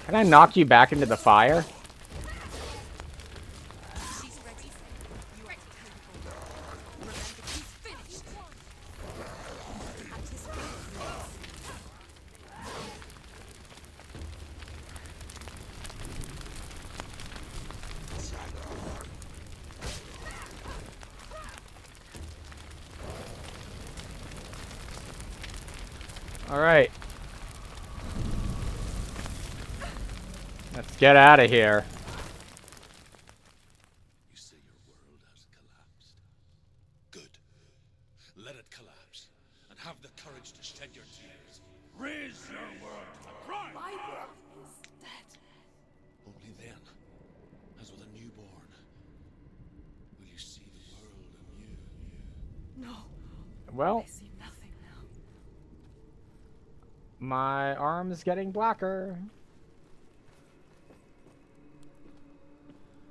Can I knock you back into the fire? She's ready. You are capable. Remember, he's finished. Anticipate. All right. Let's get out of here. You say your world has collapsed. Good. Let it collapse, and have the courage to shed your tears. Raise your world to the cry! My world is dead. Only then, as with a newborn, will you see the world anew. No, Well, I see nothing now. my arm's getting blacker.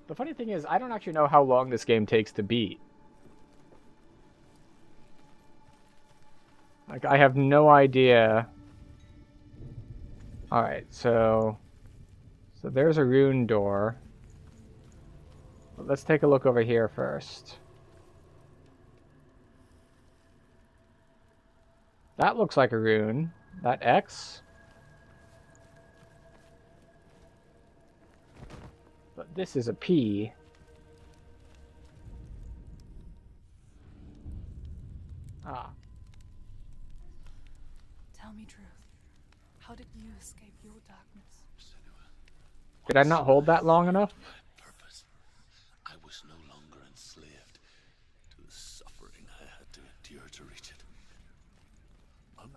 The funny thing is, I don't actually know how long this game takes to beat. Like, I have no idea. Alright, so there's a rune door. But let's take a look over here first. That looks like a rune. That X. But this is a P. Ah. Tell me truth. How did you escape your darkness? Did I not hold that long enough? Purpose. I was no longer enslaved to the suffering I had to endure to reach it.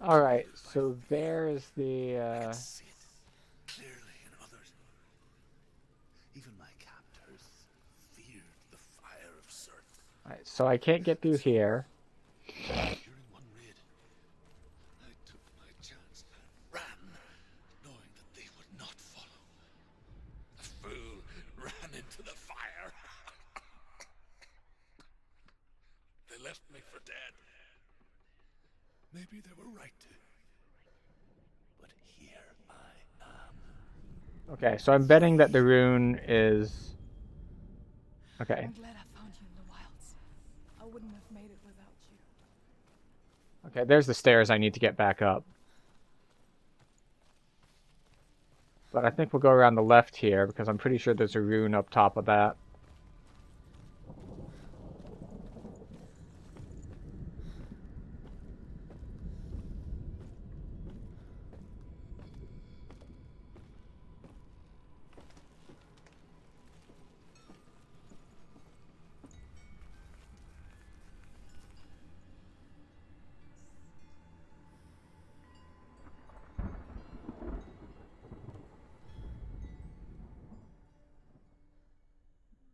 Alright, so there's the, See it clearly in others. Even my captors feared the fire of Surth. Alright, so I can't get through here. During one raid, I took my chance and ran, knowing that they would not follow. The fool ran into the fire. They left me for dead. Maybe they were right to. But here I am. Okay, so I'm betting that the rune is... Okay. I'm glad I found you in the wilds. I wouldn't have made it without you. Okay, there's the stairs I need to get back up. But I think we'll go around the left here, because I'm pretty sure there's a rune up top of that.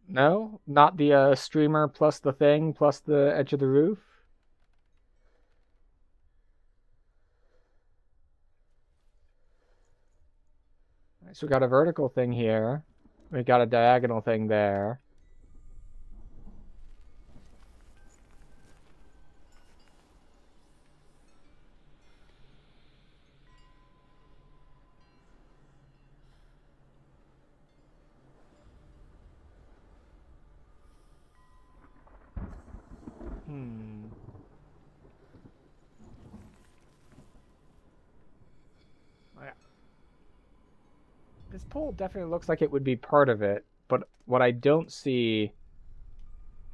No? Not the streamer plus the thing plus the edge of the roof? Alright, so we got a vertical thing here. We got a diagonal thing there. This pole definitely looks like it would be part of it, but what I don't see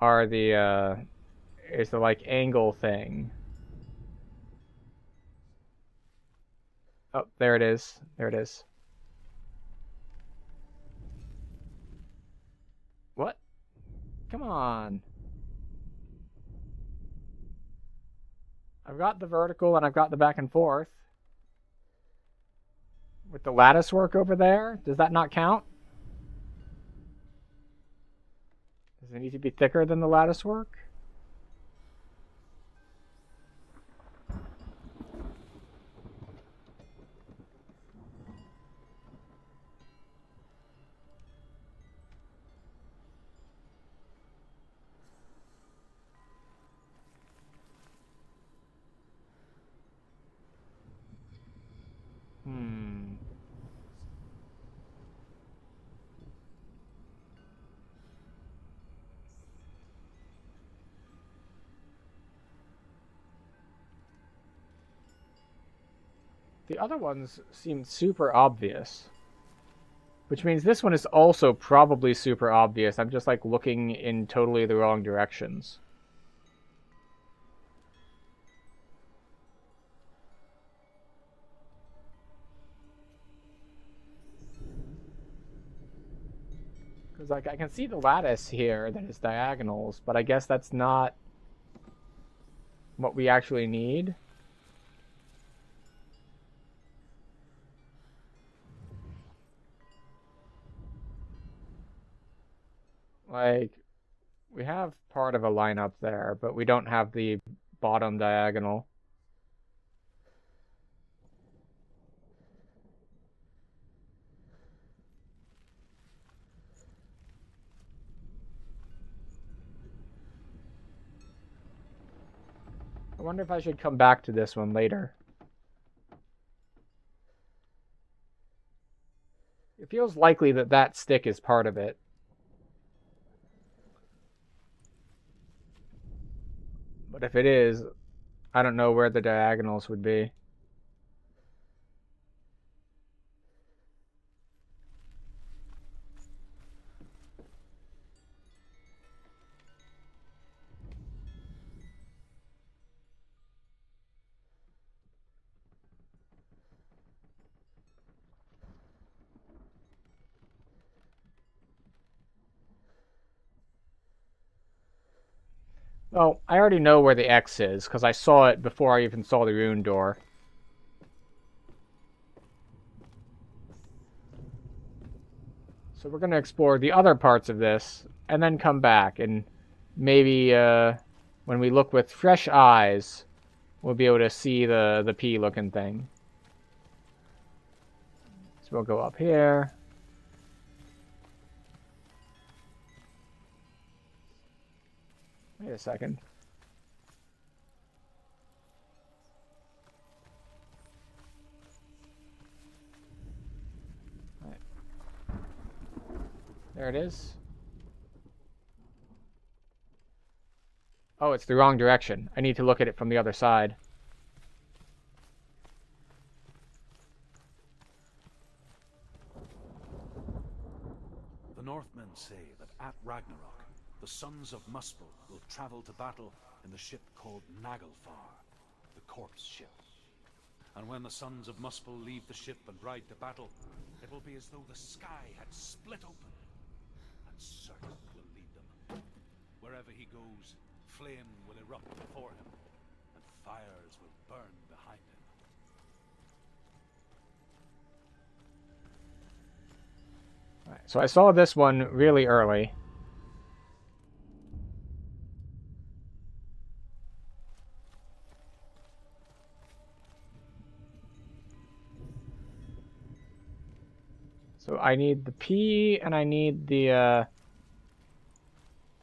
are is the like angle thing. Oh, there it is. There it is. What? Come on. I've got the vertical and I've got the back and forth. With the lattice work over there, does that not count? Does it need to be thicker than the lattice work? The other ones seem super obvious. Which means this one is also probably super obvious. I'm just like looking in totally the wrong directions. Because like I can see the lattice here that is diagonals, but I guess that's not what we actually need. Like, we have part of a line up there, but we don't have the bottom diagonal. I wonder if I should come back to this one later. It feels likely that that stick is part of it. But if it is, I don't know where the diagonals would be. Well, I already know where the X is, because I saw it before I even saw the rune door. So we're going to explore the other parts of this, and then come back, and maybe when we look with fresh eyes, we'll be able to see the P-looking thing. So we'll go up here. Wait a second. Right. There it is. Oh, it's the wrong direction. I need to look at it from the other side. The Northmen say that at Ragnarok, the sons of Muspel will travel to battle in the ship called Naglfar, the corpse ship. And when the sons of Muspel leave the ship and ride to battle, it will be as though the sky had split open, and Surt will lead them. Wherever he goes, flame will erupt before him, and fires will burn behind him. Right, so I saw this one really early. So I need the P and I need the, I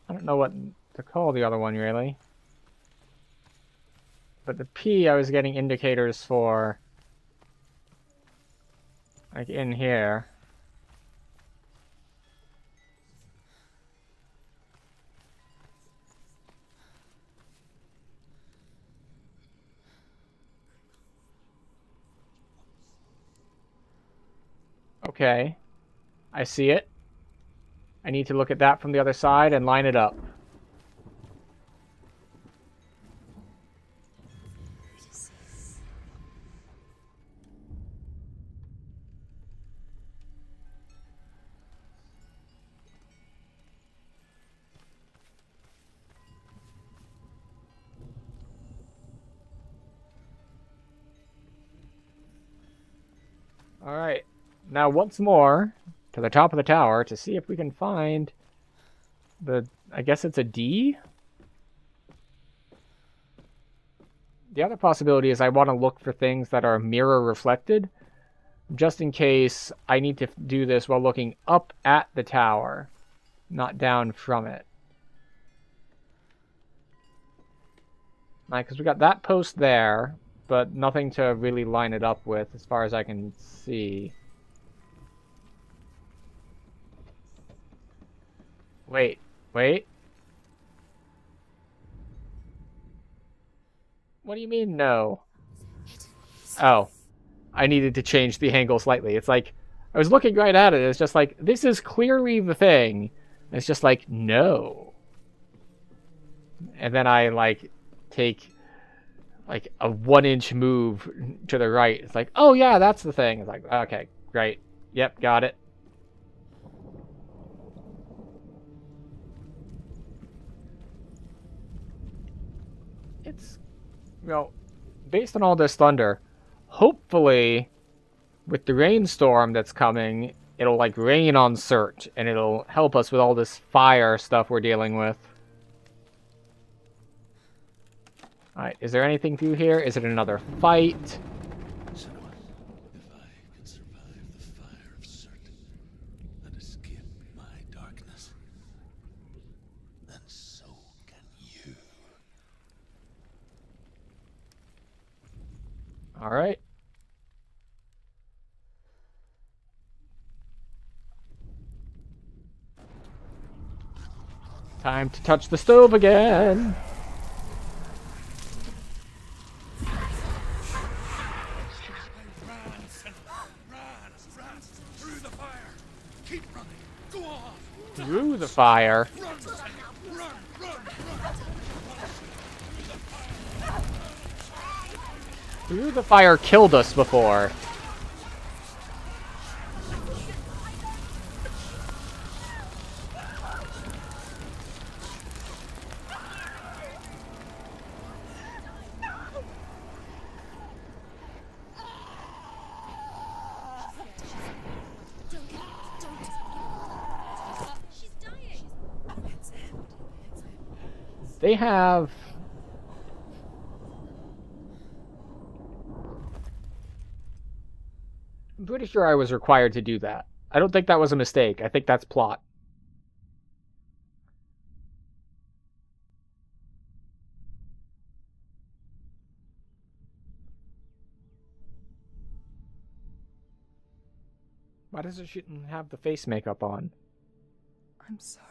don't know what to call the other one really. But the P I was getting indicators for, like in here. Okay, I see it. I need to look at that from the other side and line it up. Alright, now once more to the top of the tower to see if we can find the, I guess it's a D? The other possibility is I want to look for things that are mirror reflected, just in case I need to do this while looking up at the tower, not down from it. Right, because we got that post there, but nothing to really line it up with as far as I can see. Wait. What do you mean, no? Oh. I needed to change the angle slightly. It's like, I was looking right at it, it's just like, this is clearly the thing. And it's just like, no. And then I, like, take, like, a 1-inch move to the right. It's like, oh yeah, that's the thing. It's like, okay, great. Yep, got it. It's, well, based on all this thunder, hopefully, with the rainstorm that's coming, it'll, like, rain on Surt, and it'll help us with all this fire stuff we're dealing with. Alright, is there anything through here? Is it another fight? Senua, if I can survive the fire of Surt and escape my darkness, then so can you. Alright. Time to touch the stove again! Run! Through the fire! Keep running! Go on! Through the fire? Run! Through the fire killed us before. She's dying. They have... I'm pretty sure I was required to do that. I don't think that was a mistake. I think that's plot. Why does she have the face makeup on? I'm sorry.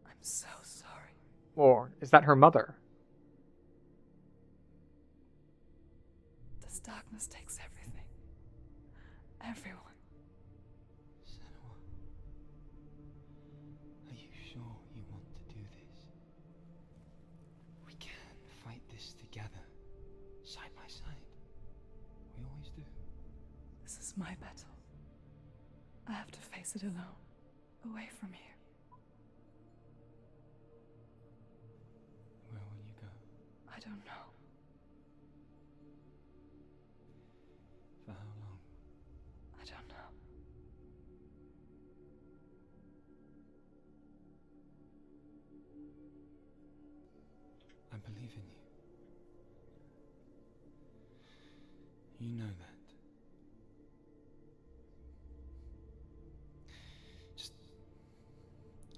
I'm so sorry. Or is that her mother? This darkness takes everything. Everyone. Senua. my battle. I have to face it alone, away from here. Where will you go? I don't know. For how long? I don't know. I believe in you. You know that.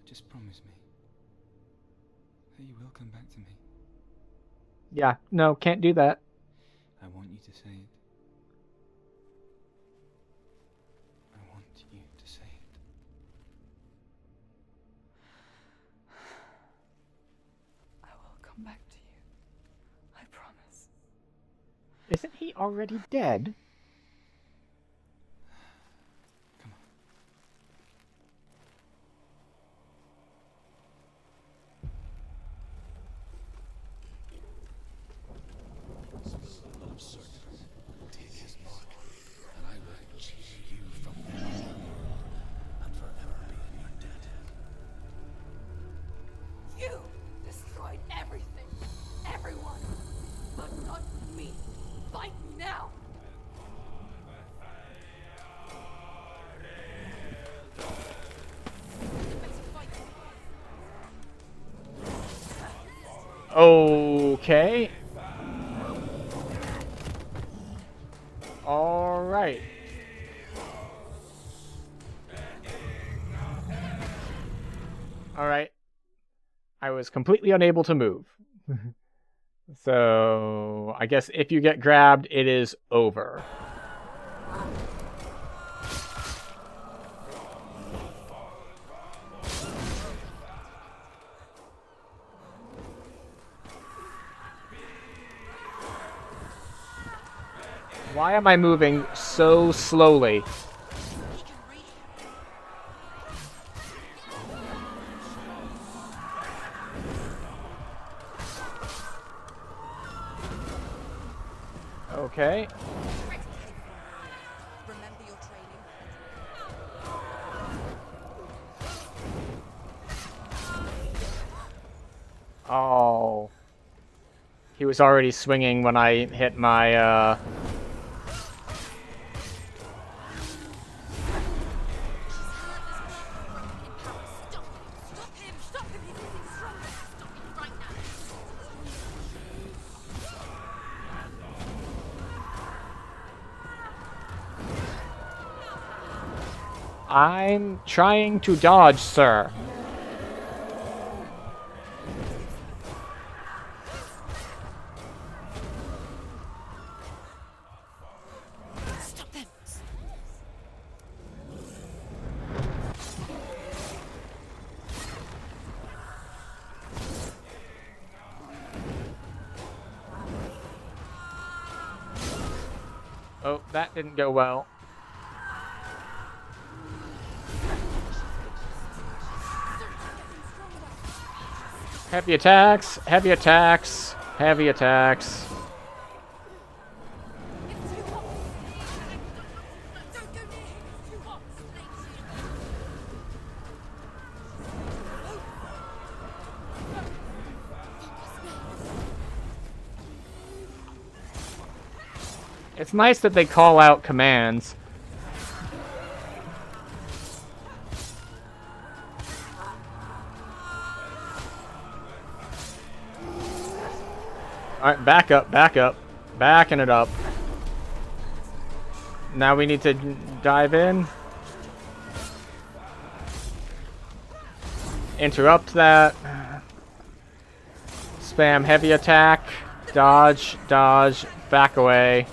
Just promise me that you will come back to me. Yeah, no, can't do that. I want you to say it. I want you to say it. I will come back to you. I promise. Isn't he already dead? Come on. Of certain, take his mark, and I will cheer you from now and forever be in your debt. You destroyed everything, everyone, but not me. Fight me now. Okay. All right. All right. I was completely unable to move. So, I guess if you get grabbed, it is over. Why am I moving so slowly? Okay. Remember your training. Oh. He was already swinging when I hit my, Stop him! Stop him! He's getting stronger! Stop him right now! I'm trying to dodge, sir. Stop them! Oh, that didn't go well. Heavy attacks, heavy attacks, heavy attacks. It's too hot! Don't go near him! It's too hot! It's nice that they call out commands. Alright, back up, back up. Backing it up. Now we need to dive in. Interrupt that. Spam heavy attack. Dodge, dodge, back away.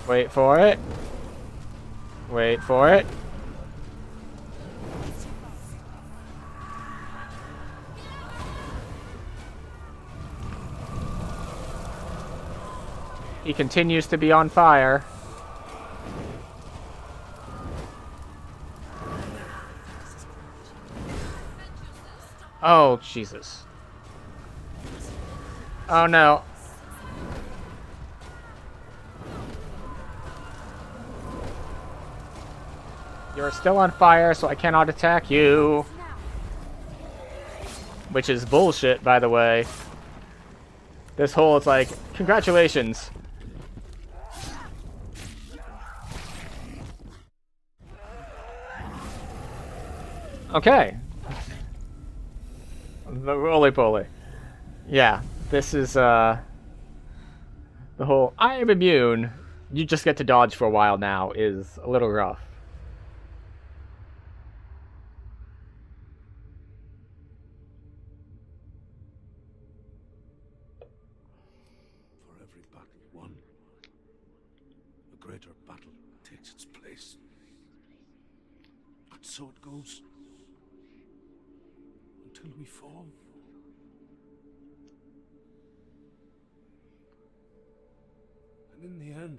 Wait for it. Wait for it. He continues to be on fire. Oh, Jesus. Oh, no. You're still on fire, so I cannot attack you. Which is bullshit, by the way. This whole, it's like, congratulations. Okay. The roly-poly. Yeah, this is, the whole, I am immune, you just get to dodge for a while now, is a little rough. For every battle won, a greater battle takes its place. And so it goes. Until we fall. And in the end,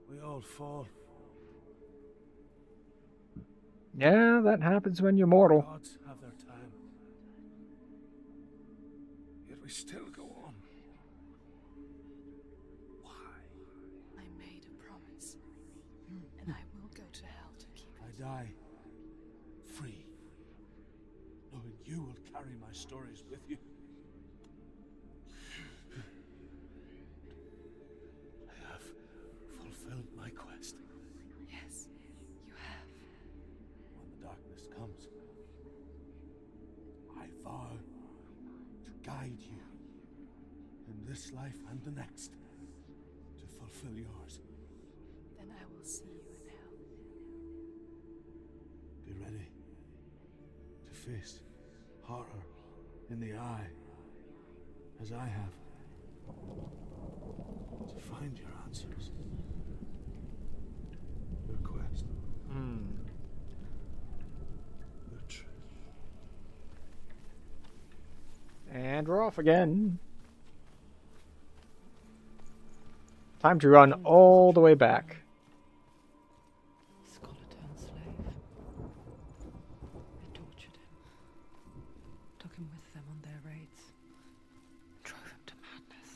we all fall. Yeah, that happens when you're mortal. Gods have their time. Yet we still go on. Why? I made a promise, and I will go to hell to keep it. I die free, knowing you will carry my stories with you. I have fulfilled my quest. Yes, you have. When the darkness comes, I vow to guide you in this life and the next to fulfill yours. Then I will see you in hell. Be ready to face horror in the eye, as I have, to find your answers. Your quest. Your truth. And we're off again. Time to run all the way back. Scholar turned slave. They tortured him, took him with them on their raids, drove him to madness,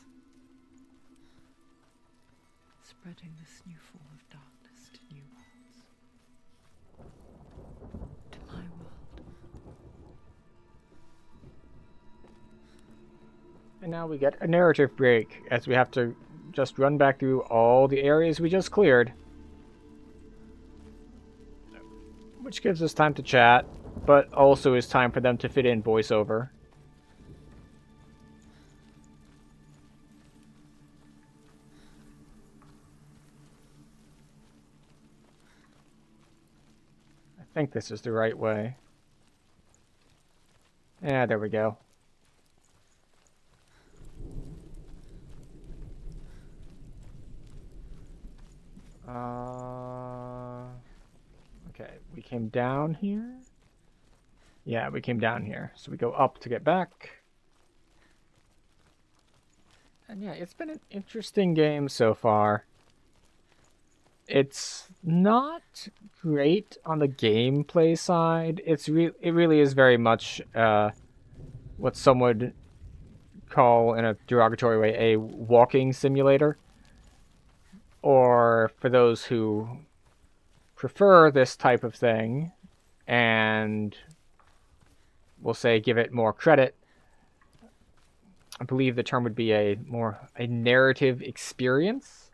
spreading this new form of darkness to new worlds, to my world. And now we get a narrative break, as we have to just run back through all the areas we just cleared. Which gives us time to chat, but also is time for them to fit in voiceover. I think this is the right way. Yeah, there we go. Okay, we came down here. Yeah, we came down here. So we go up to get back. And yeah, it's been an interesting game so far. It's not great on the gameplay side. It really is very much what some would call, in a derogatory way, a walking simulator. Or for those who prefer this type of thing, and we'll say give it more credit, I believe the term would be a narrative experience.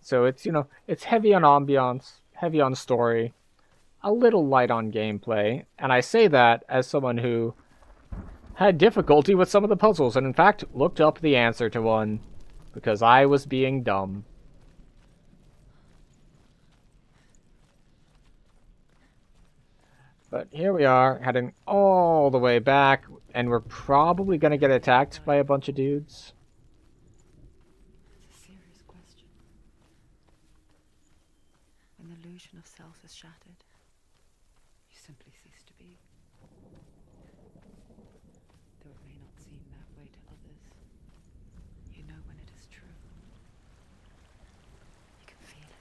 So it's, it's heavy on ambiance, heavy on story, a little light on gameplay, and I say that as someone who had difficulty with some of the puzzles, and in fact looked up the answer to one because I was being dumb. But here we are, heading all the way back, and we're probably going to get attacked by a bunch of dudes. It's a serious question. When the illusion of self is shattered, you simply cease to be. Though it may not seem that way to others, you know when it is true. You can feel it.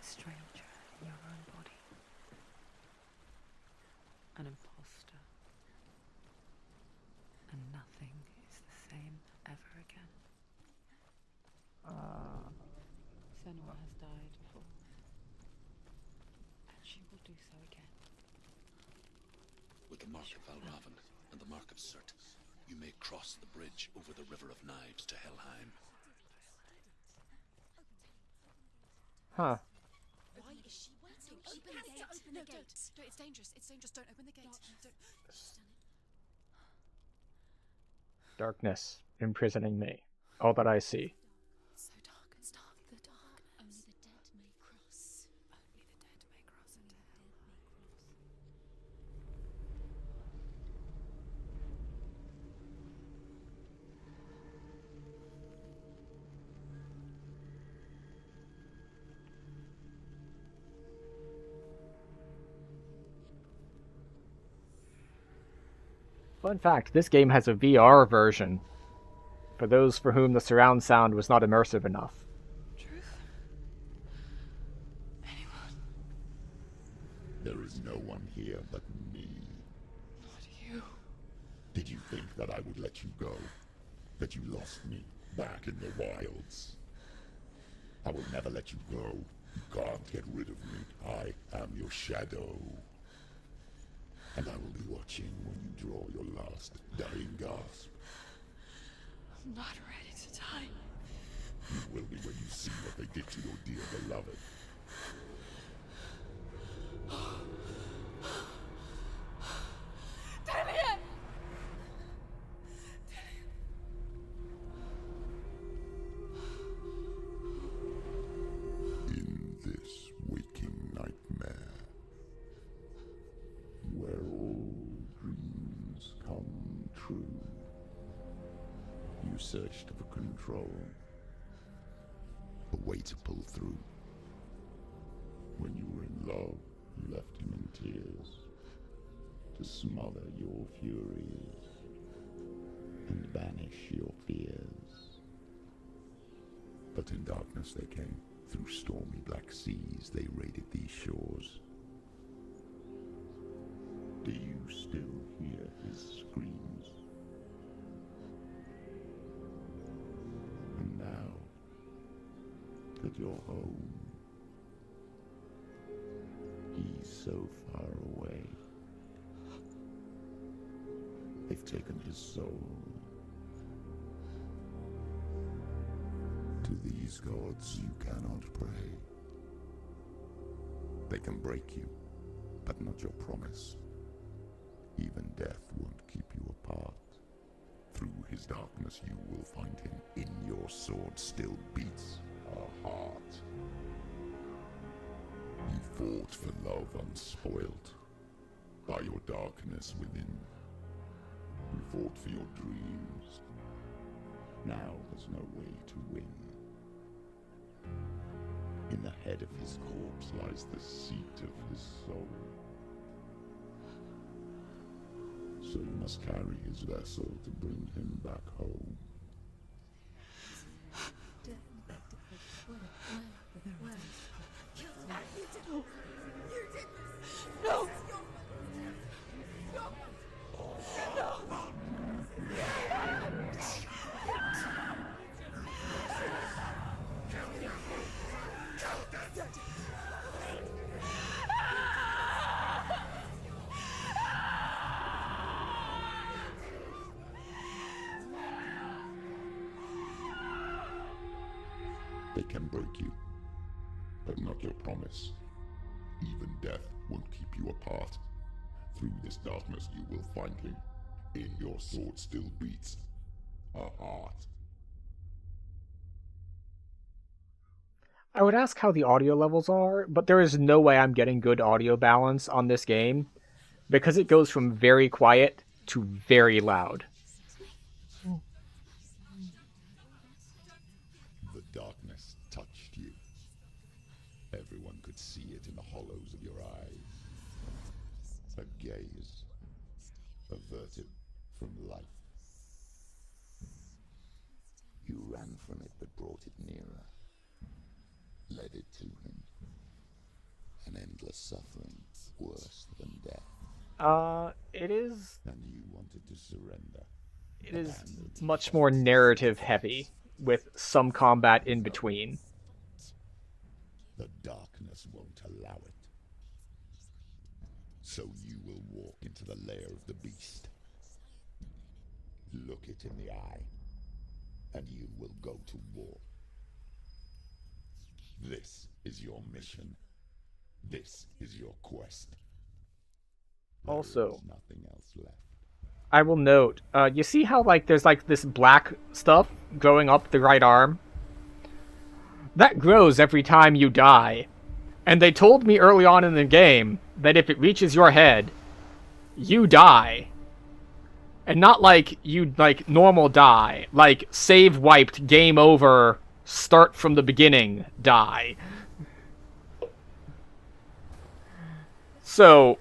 A stranger in your own body. An imposter. And nothing is the same ever again. with the Mark of Valravan and the Mark of Surt, you may cross the bridge over the River of Knives to Helheim. Huh. Why is she waiting? Open the gate. Open the gate. Don't. It's dangerous. It's dangerous. Don't open the gate. Don't. Darkness imprisoning me. All that I see. It's so dark. It's dark. The dark. Only the dead may cross. Only the dead may cross into hell. Fun fact, this game has a VR version. For those for whom the surround sound was not immersive enough. Truth? Anyone? There is no one here but me. Not you. Did you think that I would let you go? That you lost me back in the wilds? I will never let you go. You can't get rid of me. I am your shadow. And I will be watching when you draw your last dying gasp. I'm not ready to die. You will be when you see what they did to your dear beloved. Delia! In this waking nightmare, where all dreams come true, you searched for control, a way to pull through. When you were in love, you left him in tears, to smother your furies and banish your fears. But in darkness they came, through stormy black seas they raided these shores. Do you still hear his screams? And now that you're home, he's so far away. They've taken his soul. To these gods you cannot pray. They can break you, but not your promise. Even death won't keep you apart. Through his darkness you will find him. In your sword still beats a heart. You fought for love unspoilt by your darkness within. You fought for your dreams. Now there's no way to win. In the head of his corpse lies the seat of his soul. So you must carry his vessel to bring him back home. No! They can break you, but not your promise. Even death won't keep you apart. Through this darkness you will find him. In your sword still beats a heart. I would ask how the audio levels are, but there is no way I'm getting good audio balance on this game, because it goes from very quiet to very loud. The darkness touched you. Everyone could see it in the hollows of your eyes. A gaze averted from life. You ran from it but brought it nearer. Led it to him. An endless suffering, worse than death. It is... And you wanted to surrender. It is much more narrative heavy, with some combat in between. The darkness won't allow it. So you will walk into the lair of the beast. Look it in the eye, and you will go to war. This is your mission. This is your quest. There Also, is nothing else left. I will note, you see how, like, there's, like, this black stuff growing up the right arm? That grows every time you die. And they told me early on in the game that if it reaches your head, you die. And not like you, like, normal die. Like, save wiped, game over, start from the beginning, die. So,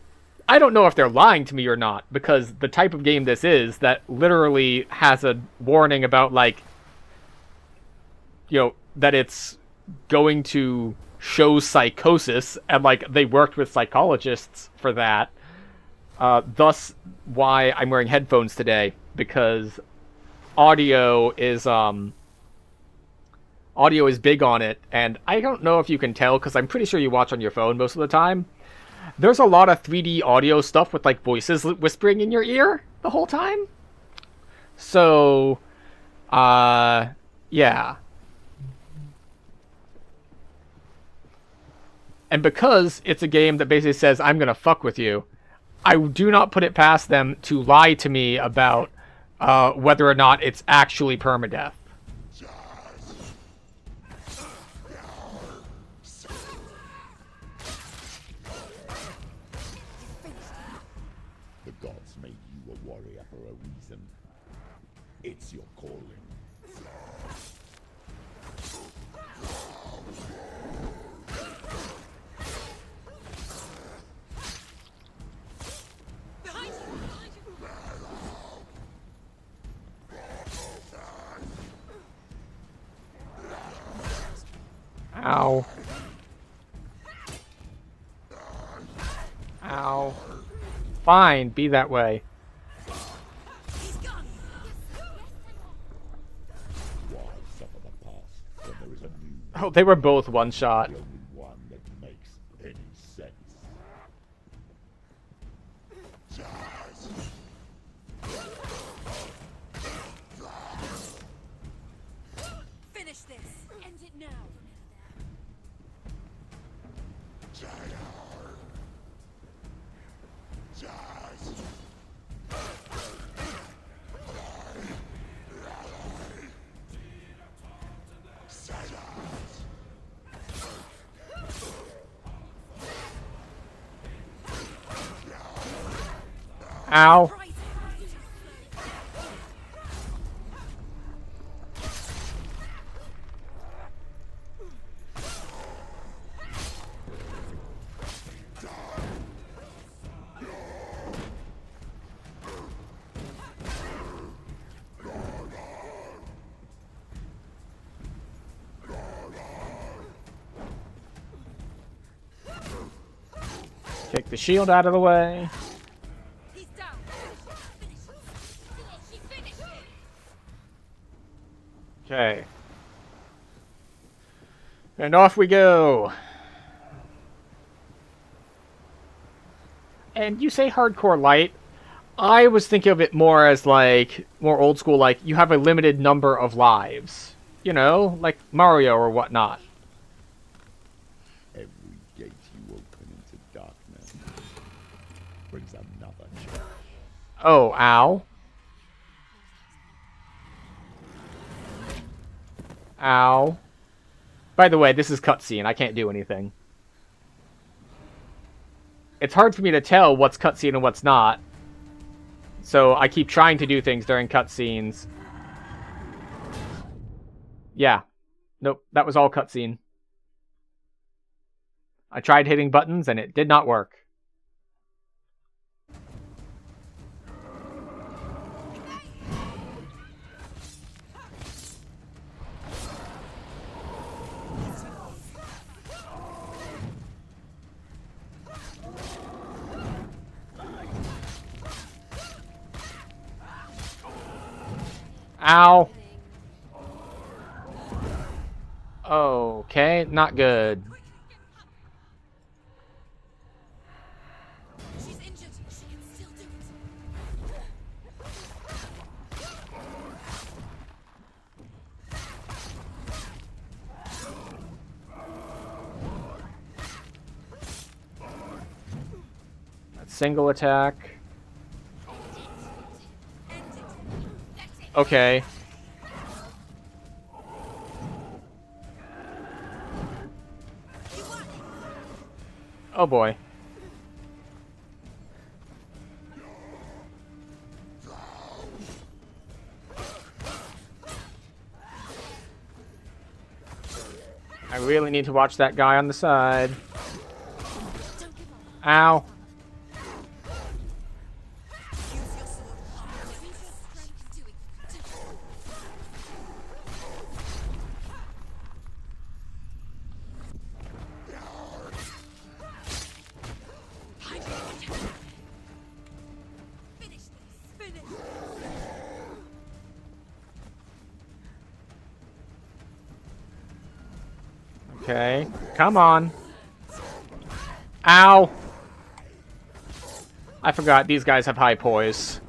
I don't know if they're lying to me or not, because the type of game this is that literally has a warning about, like, you know, that it's going to show psychosis, and, like, they worked with psychologists for that. Thus why I'm wearing headphones today, because audio is big on it, and I don't know if you can tell, because I'm pretty sure you watch on your phone most of the time. There's a lot of 3D audio stuff with, like, voices whispering in your ear the whole time. So, yeah. And because it's a game that basically says, I'm gonna fuck with you, I do not put it past them to lie to me about whether or not it's actually permadeath. The gods made you a warrior for a reason. It's your calling. Behind you! Behind you! Ow. Ow. Fine, be that way. He's gone! Why suffer the past when there is a new Oh, they were both one shot. the only one that makes any sense? Finish this! End it now! Ow. Right. Take the shield out of the way. He's down! Finish it! She finished it! Okay. And off we go. And you say hardcore light. I was thinking of it more as, like, more old school, like, you have a limited number of lives. You know, like Mario or whatnot. Every gate you open into darkness brings another challenge. Oh, ow. Ow. By the way, this is cutscene. I can't do anything. It's hard for me to tell what's cutscene and what's not. So I keep trying to do things during cutscenes. Yeah. Nope, that was all cutscene. I tried hitting buttons and it did not work. Ow. Okay, not good. She's injured. She can still do single attack. Okay. Oh boy. I really need to watch that guy on the side. Ow. Okay, come on. Ow! I forgot, these guys have high poise.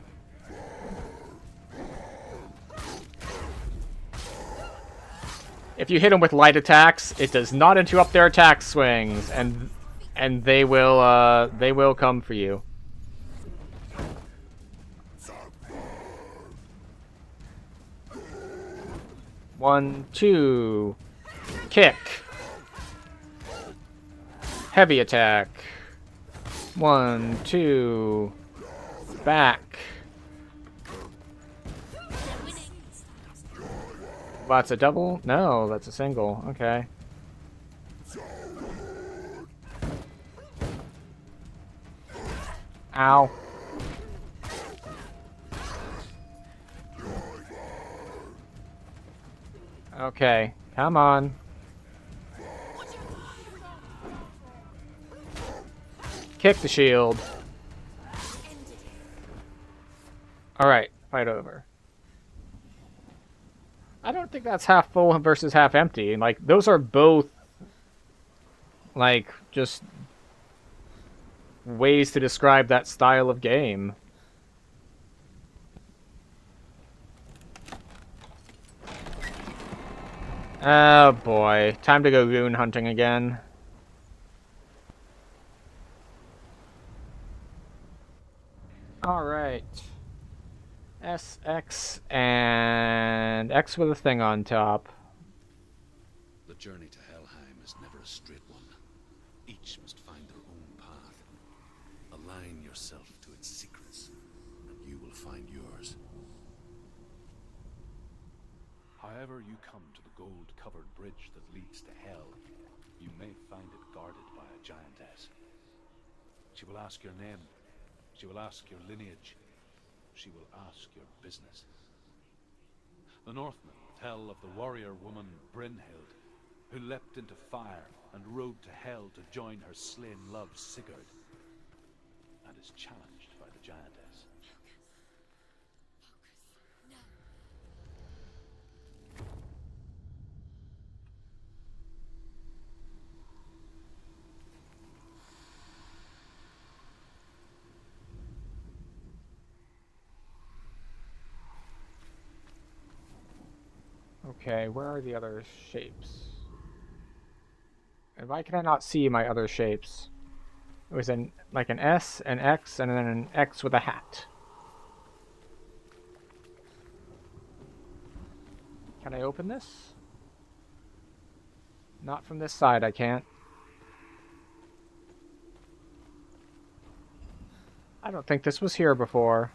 If you hit them with light attacks, it does not interrupt their attack swings, and they will come for you. One, two, kick. Heavy attack. 1, 2, back. That's a double? No, that's a single. Okay. Ow. Okay, come on. Kick the shield. Alright, fight over. I don't think that's half full versus half empty. Like, those are both, like, just ways to describe that style of game. Oh boy, time to go goon hunting again. Alright. S, X, and X with a thing on top. The journey to Helheim is never a straight one. Each must find their own path. Align yourself to its secrets, and you will find yours. However you come to the gold-covered bridge that leads to Hell, you may find it guarded by a giantess. She will ask your name. She will ask your lineage. She will ask your business. The Northmen tell of the warrior woman Brynhild, who leapt into fire and rode to Hell to join her slain love Sigurd, and is challenged by the giantess. Okay, where are the other shapes? And why can I not see my other shapes? It was like an S, an X, and then an X with a hat. Can I open this? Not from this side, I can't. I don't think this was here before.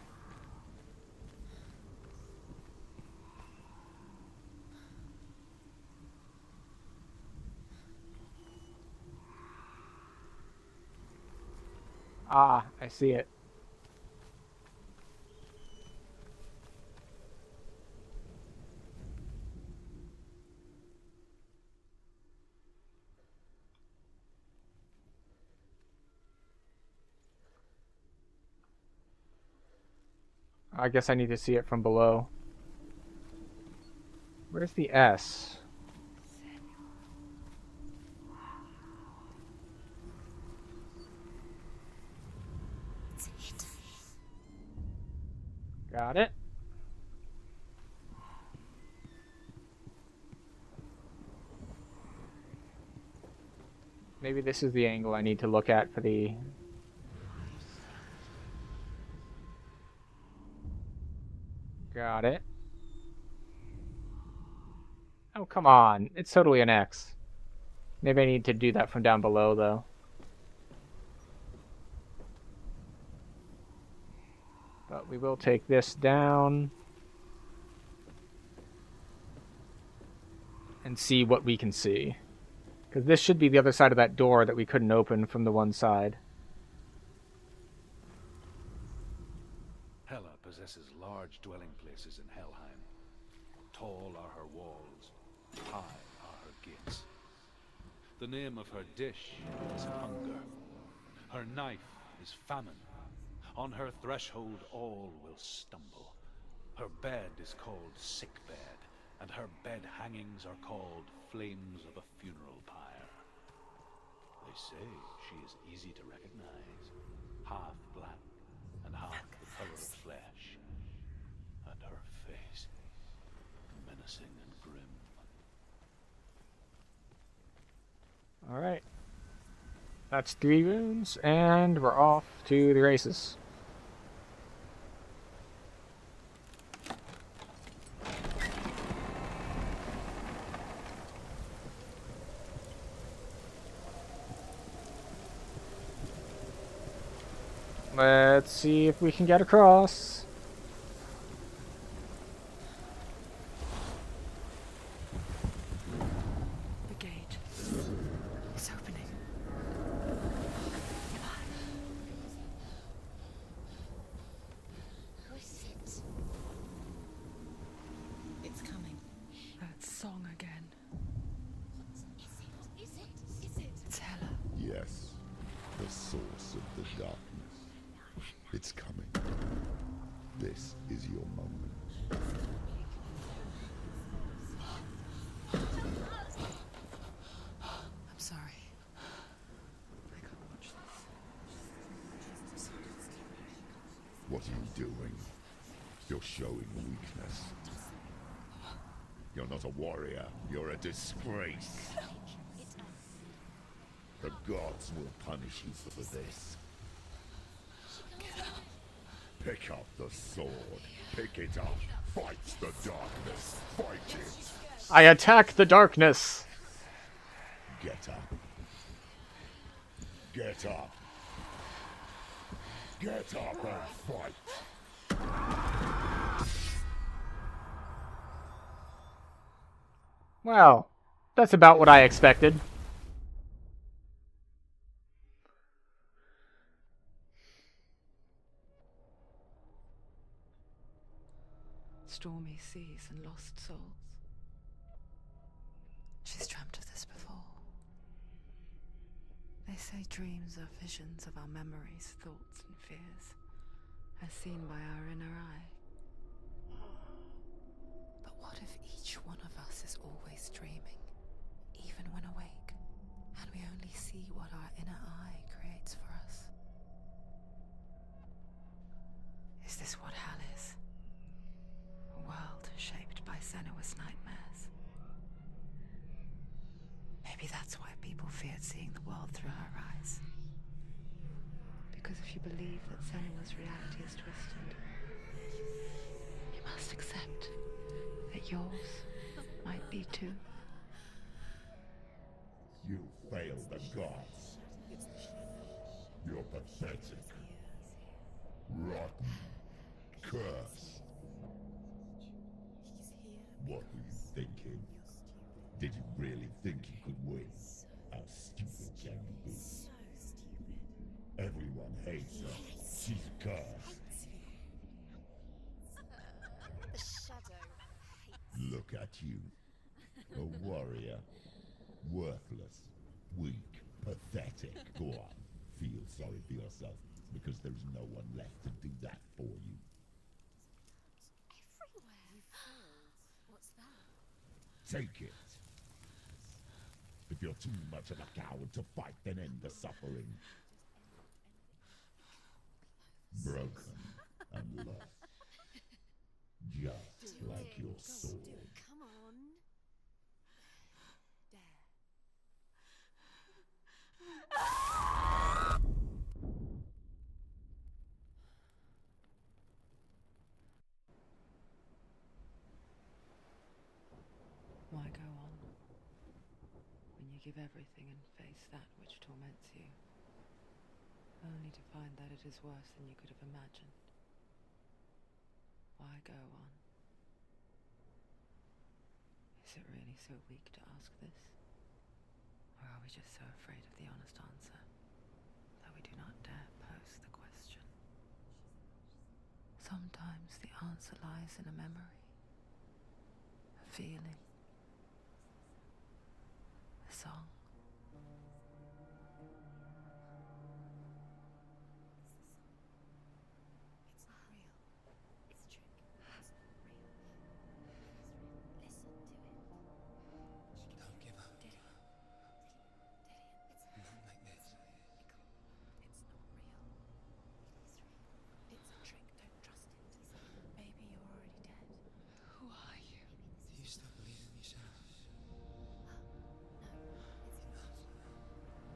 Ah, I see it. I guess I need to see it from below. Where's the S? Got it. Maybe this is the angle I need to look at for the... Got it. Oh, come on. It's totally an X. Maybe I need to do that from down below, though. But we will take this down and see what we can see. Because this should be the other side of that door that we couldn't open from the one side. Hela possesses large dwelling places in Helheim. Tall are her walls, high are her gates. The name of her dish is hunger. Her knife is famine. On her threshold all will stumble. Her bed is called sick bed, and her bed hangings are called flames of a funeral pyre. They say she is easy to recognize, half black and half the color of flesh, and her face menacing and grim. Alright. That's 3 rooms, and we're off to the races. Let's see if we can get across. The gate. It's opening. It's coming. That song again. Is it? It's Hela. Yes, the source of the darkness. It's coming. This is your moment. I'm sorry. I can't watch this. What are you doing? You're showing weakness. You're not a warrior. You're a disgrace. The gods will punish you for this. Pick up the sword. Pick it up. Fight the darkness. Fight it. I attack the darkness. Get up. Get up. Get up and fight. Well, that's about what I expected. Stormy seas and lost souls. She's dreamt of this before. They say dreams are visions of our memories, thoughts and fears, as seen by our inner eye. But what if each one of us is always dreaming, even when awake, and we only see what our inner eye creates for us? Is this what hell is? A world shaped by Senua's nightmares. Maybe that's why people feared seeing the world through her eyes. Because if you believe that Senua's reality is twisted, you must accept that yours might be too. You fail the gods. You're pathetic. Rotten. Cursed. What were you thinking? Did you really think you could win? How stupid can you be? Everyone hates her. She's cursed. The shadow hates. Look at you. A warrior. Worthless. Weak. Pathetic. Go on. Feel sorry for yourself, because there's no one left to do that for you. Everywhere. You failed. What's that? Take it. If you're too much of a coward to fight, then end the suffering. Broken and lost. Just like your sword. Come on. There. forgive everything and face that which torments you, only to find that it is worse than you could have imagined. Why go on? Is it really so weak to ask this? Or are we just so afraid of the honest answer that we do not dare pose the question? Sometimes the answer lies in a memory, a feeling, a song. It's not real. It's a trick. It's not real. Listen to it. Don't give up. Dillian. It's Not like this. It's not real. It's a trick. Don't trust it. Maybe you're already dead. Who are you? Do you still believe in yourself? No, it's not.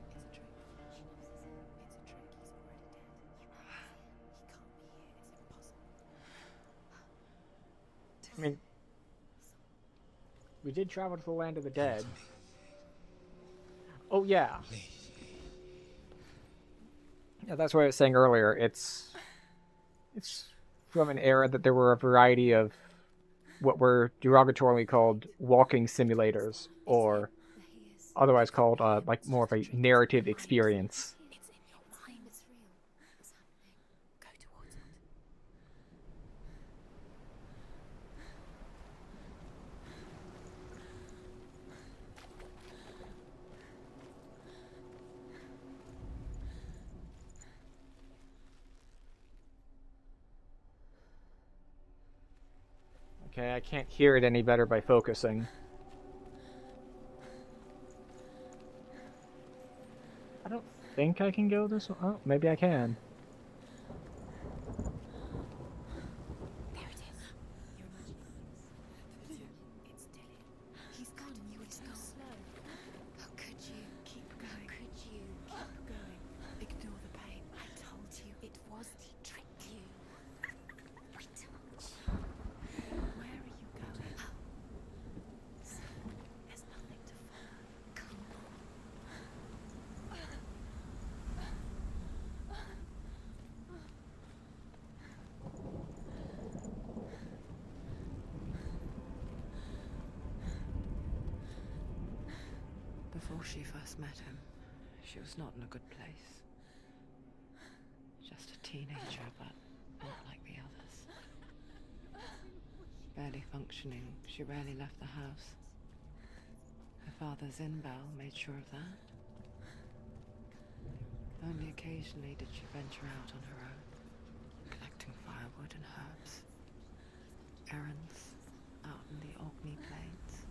It's a trick. She knows it's a trick. He's already dead. He can't be here. It's impossible. I mean, we did travel to the land of the dead. Oh yeah. Please. Yeah, that's what I was saying earlier. It's from an era that there were a variety of what were derogatorily called walking simulators, or He is. otherwise called like more of a narrative experience. It's in your mind. It's real. What's happening? Go towards it. Okay, I can't hear it any better by focusing. I don't think I can go this way. Oh, maybe I can. There it is. You're imagining it. It's Dillian. He's gone. You were so slow. How could you? Keep going. How could you? Keep going. Ignore the pain. I told you it was to trick you. We told you. Where are you going? There's nothing to follow. Come on. Before she first met him, she was not in a good place. Just a teenager, but not like the others. Barely functioning, she rarely left the house. Her father's in-bell made sure of that. Only occasionally did she venture out on her own, collecting firewood and herbs. Errands out in the Orkney Plains.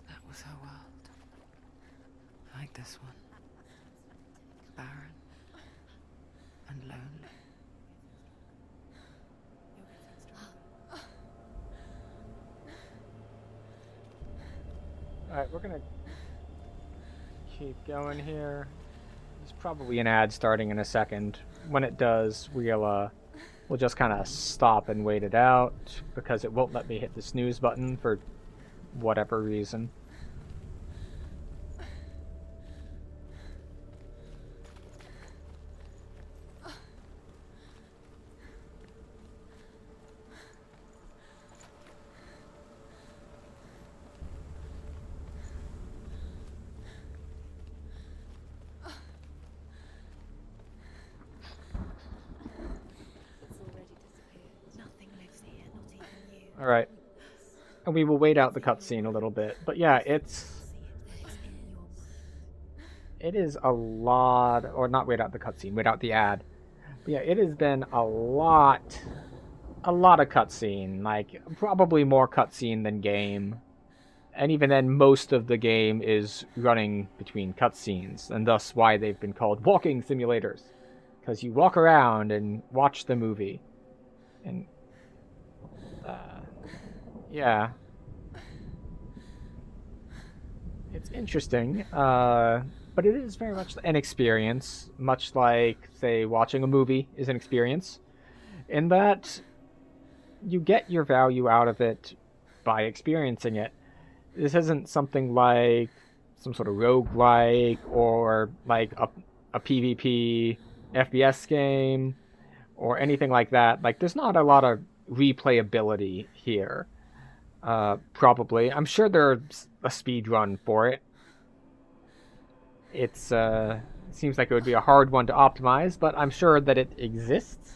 That was her world. Like this one. Barren and lonely. Alright, we're gonna keep going here. There's probably an ad starting in a second. When it does, we'll just kind of stop and wait it out, because it won't let me hit the snooze button for whatever reason. It's already disappeared. Nothing lives here, not even you. Alright. And we will wait out the cutscene a little bit. But yeah, It's in your mind. it is a lot, or not wait out the cutscene, wait out the ad. But yeah, it has been a lot of cutscene, like probably more cutscene than game. And even then, most of the game is running between cutscenes, and thus why they've been called walking simulators. Because you walk around and watch the movie. And, yeah. It's interesting, but it is very much an experience, much like, say, watching a movie is an experience, in that you get your value out of it by experiencing it. this isn't something like some sort of roguelike or like a PvP FPS game or anything like that. Like, there's not a lot of replayability here. Probably. I'm sure there's a speed run for it. It seems like it would be a hard one to optimize, but I'm sure that it exists.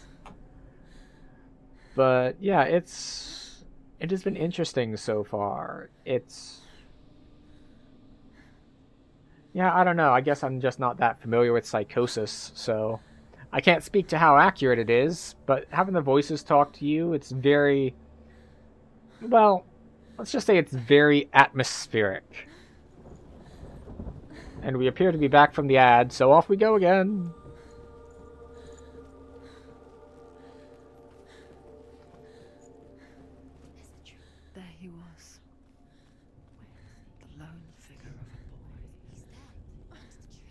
But yeah, it has been interesting so far. Yeah, I don't know. I guess I'm just not that familiar with Psychosis, so I can't speak to how accurate it is, but having the voices talk to you, it's very, well, let's just say it's very atmospheric. And we appear to be back from the ad, so off we go again. There he was. The lone figure of a boy.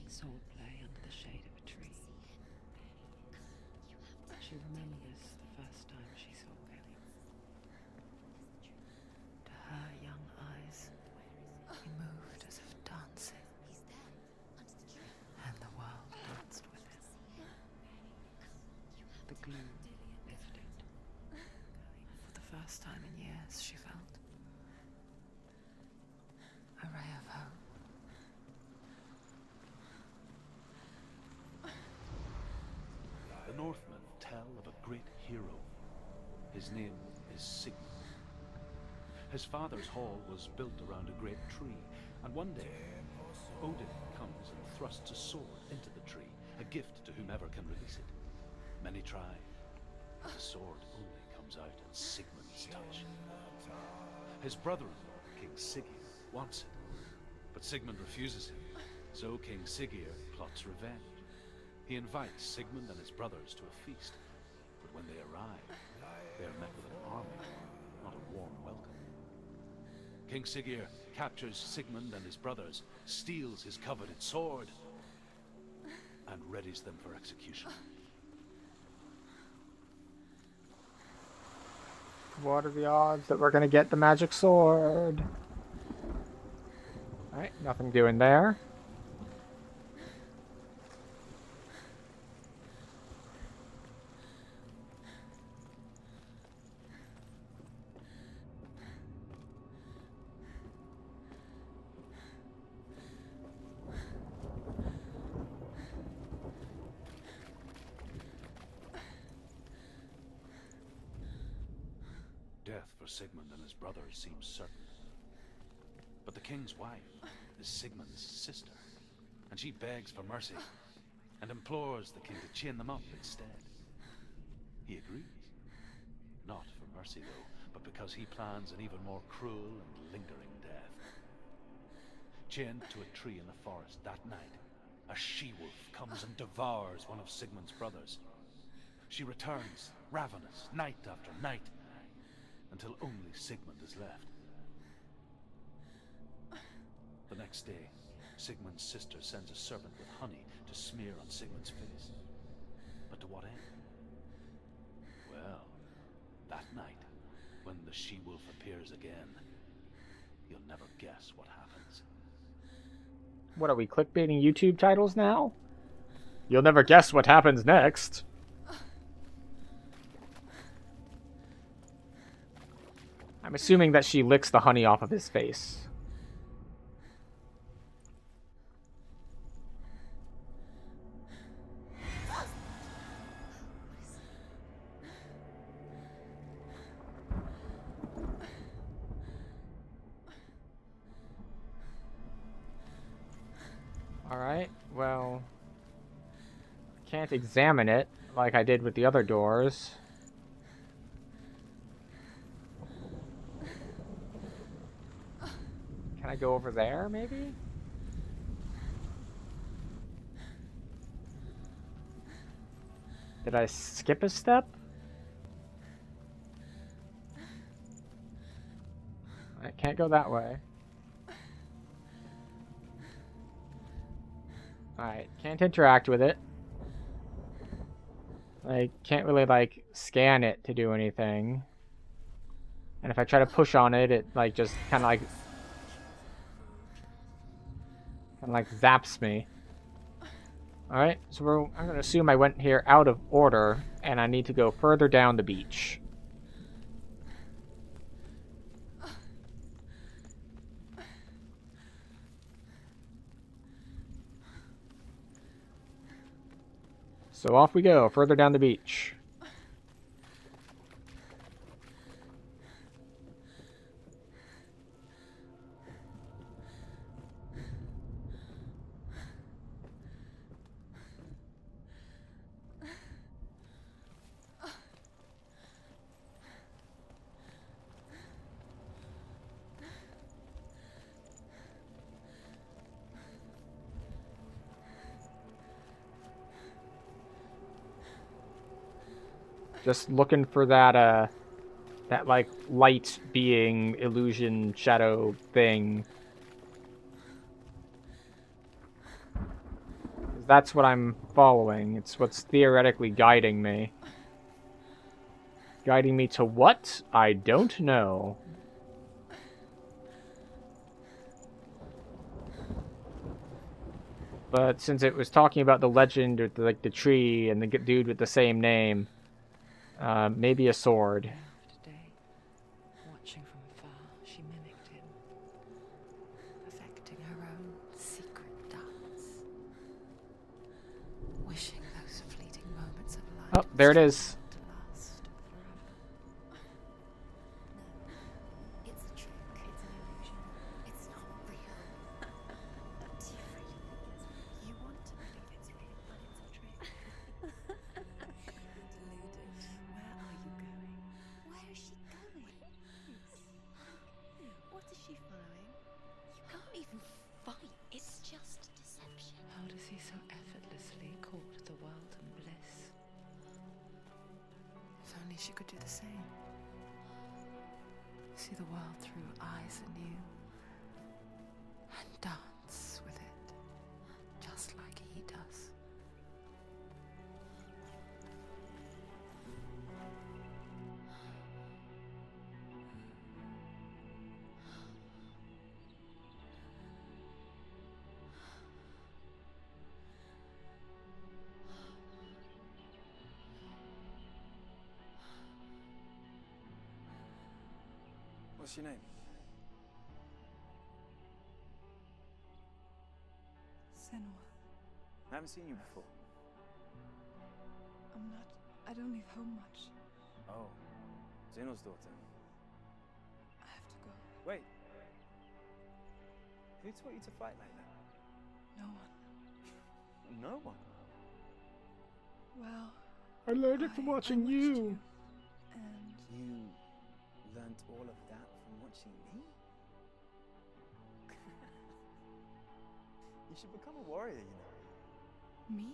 Swordplay under the shade of a tree. She remembers the first time she saw him. To her young eyes, he moved as if dancing. And the world danced with him. The gloom lifted. For the first time in years, she felt a ray of hope. The Northmen tell of a great hero. His name is Sigmund. His father's hall was built around a great tree, and one day Odin comes and thrusts a sword into the tree, a gift to whomever can release it. Many try. The sword only comes out at Sigmund's touch. His brother-in-law, King Siggeir, wants it, but Sigmund refuses him, so King Siggeir plots revenge. He invites Sigmund and his brothers to a feast, but when they arrive, they are met with an army, not a warm welcome. King Siggeir captures Sigmund and his brothers, steals his coveted sword, and readies them for execution. What are the odds that we're gonna get the magic sword? Alright, nothing doing there. Death for Sigmund and his brothers seems certain. But the king's wife is Sigmund's sister, and she begs for mercy and implores the king to chain them up instead. He agrees. Not for mercy, though, but because he plans an even more cruel and lingering death. Chained to a tree in the forest that night, a she-wolf comes and devours one of Sigmund's brothers. She returns, ravenous, night after night, until only Sigmund is left. The next day, Sigmund's sister sends a serpent with honey to smear on Sigmund's face. But to what end? Well, that night, when the she-wolf appears again, you'll never guess what happens. What are we, clickbaiting YouTube titles now? You'll never guess what happens next. I'm assuming that she licks the honey off of his face. Alright, well, can't examine it like I did with the other doors. Can I go over there, maybe? Did I skip a step? I can't go that way. Alright, can't interact with it. I can't really, like, scan it to do anything. And if I try to push on it, it, like, just kind of, like, And like zaps me. Alright, so I'm gonna assume I went here out of order, and I need to go further down the beach. So off we go, further down the beach. Just looking for that, that, like, light being, illusion, shadow thing. That's what I'm following. It's what's theoretically guiding me. Guiding me to what? I don't know. But since it was talking about the legend, or like the tree, and the dude with the same name, maybe a sword. Today, watching from afar, she mimicked him, perfecting her own secret dance, wishing those fleeting moments of light. Oh, there it is. To last forever. No, it's a trick. It's an illusion. It's not real. That's free. You want to believe it's real, but it's a trick. Deluded. Where are you going? Where is she going? What is she following? You can't even fight. It's just deception. How does he so effortlessly court the world and bliss? If only she could do the same. See the world through eyes anew and dance with it, just like he does. What's your name? Senua. I haven't seen you before. I don't leave home much. Oh, Zeno's daughter. I have to go. Wait. Who taught you to fight like that? No one. No one. Well, I learned it from watching watched you. And You learnt all of that from watching me? You should become a warrior, you know. me?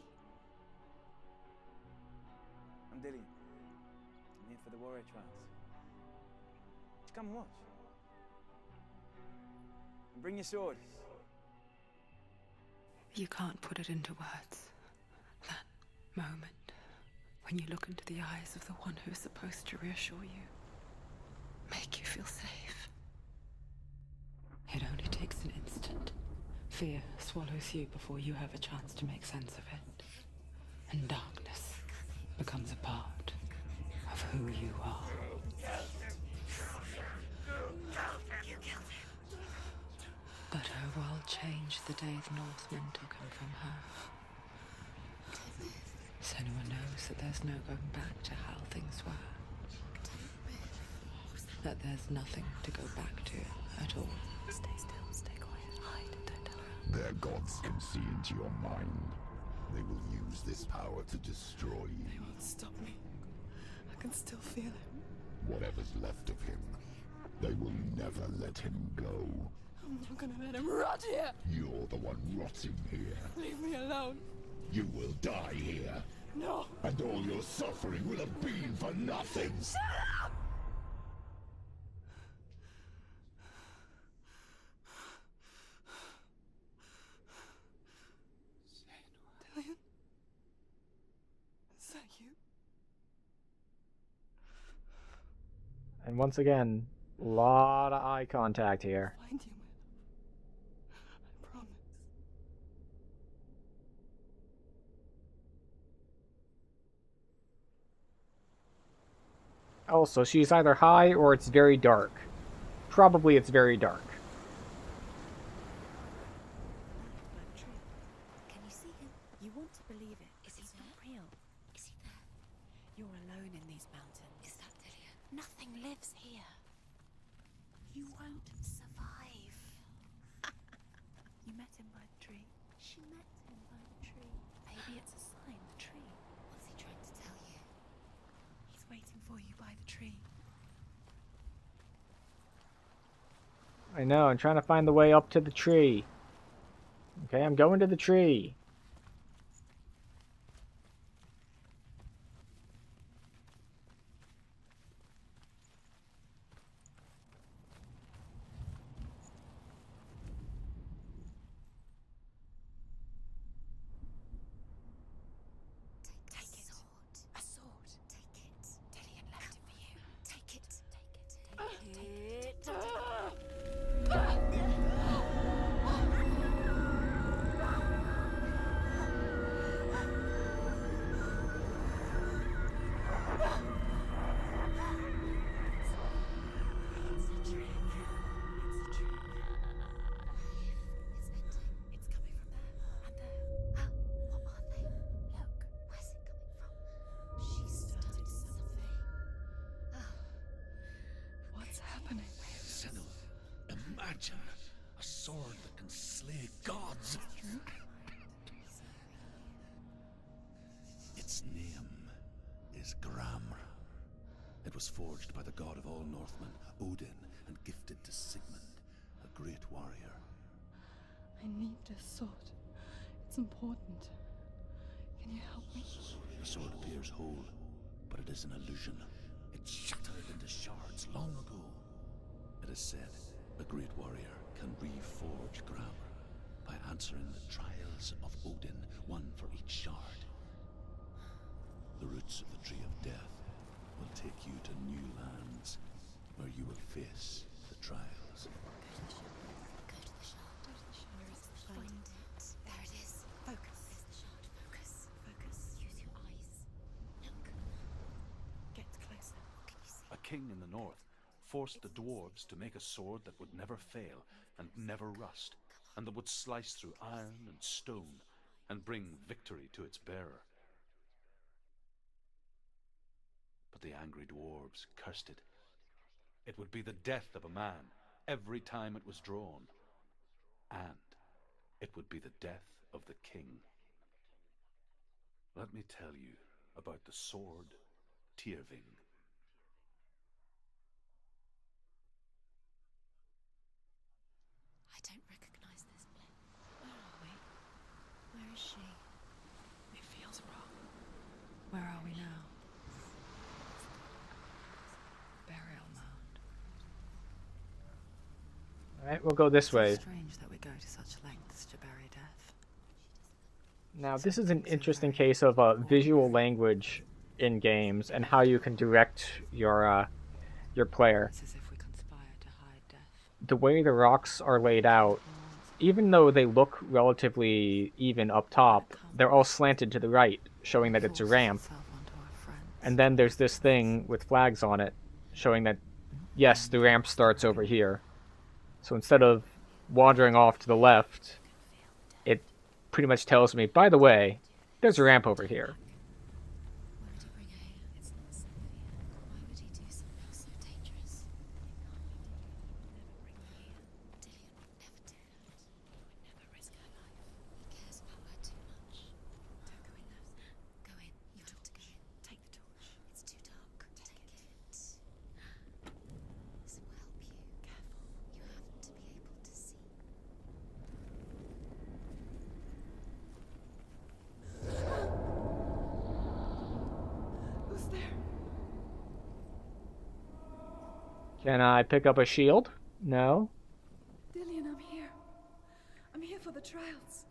I'm Dillian. I'm here for the warrior trials. Just come and watch. And bring your sword. You can't put it into words. That moment when you look into the eyes of the one who's supposed to reassure you, make you feel safe. It only takes an instant. Fear swallows you before you have a chance to make sense of it. And darkness becomes a part of who you are. But her world changed the day the Northmen took him from her. Senua knows that there's no going back to how things were. That there's nothing to go back to at all. Stay still, stay quiet, hide, don't tell her. Their gods can see into your mind. They will use this power to destroy you. They won't stop me. I can still feel him. Whatever's left of him, they will never let him go. I'm not gonna let him rot here. You're the one rotting here. Leave me alone. You will die here. No. And all your suffering will have been for nothing. Dillian? Is that you? And once again, a lot of eye contact here. Find you, man. I promise. Also, she's either high or it's very dark. Probably it's very dark. By the tree. Can you see him? You want to believe it. He's not real. Is he there? You're alone in these mountains. Is that Delia? Nothing lives here. You won't survive. You met him by the tree. She met him by the tree. Maybe it's a sign, the tree. What's he trying to tell you? He's waiting for you by the tree. I know, I'm trying to find the way up to the tree. Okay, I'm going to the tree. Take it. A sword. Take it. Dillian left it for you. Take it. Take it. What's happening? Senua, imagine a sword that can slay gods. Its name is Gramr. It was forged by the god of all Northmen, Odin, and gifted to Sigmund, a great warrior. I need this sword. It's important. Can you help me? The sword appears whole, but it is an illusion. It shattered into shards long ago. It is said a great warrior can reforge Gramr by answering the trials of Odin, one for each shard. The roots of the Tree of Death will take you to new lands where you will face the trials. Go to the shard. Find it. There it is. Focus. There's the shard. Focus. Use your eyes. Look. Get closer. What can you see? A king in the north forced the dwarves to make a sword that would never fail and never rust, and that would slice through iron and stone and bring victory to its bearer. But the angry dwarves cursed it. It would be the death of a man every time it was drawn, and it would be the death of the king. Let me tell you about the sword Tyrving. I don't recognize this place. Where are we? Where is she? It feels wrong. Where are we now? Burial mound. Alright, we'll go this way. It's strange that we go to such lengths to bury death. Now, this is an interesting case of visual language in games and how you can direct your player. It's as if we conspire to hide death. The way the rocks are laid out, even though they look relatively even up top, they're all slanted to the right, showing that it's a ramp. And then there's this thing with flags on it, showing that, yes, the ramp starts over here. So instead of wandering off to the left, it pretty much tells me, by the way, there's a ramp over here. Why would he bring her here? It's not safe here. Why would he do something so dangerous? Never bring her here. Dillian would never do that. He would never risk her life. He cares about her too much. Don't go in there. Go in. You have to go in. Take the torch. It's too dark. Take it. This will help you. Careful. You have to be able to see. Who's there? Can I pick up a shield? No? Dillian, I'm here. I'm here for the trials.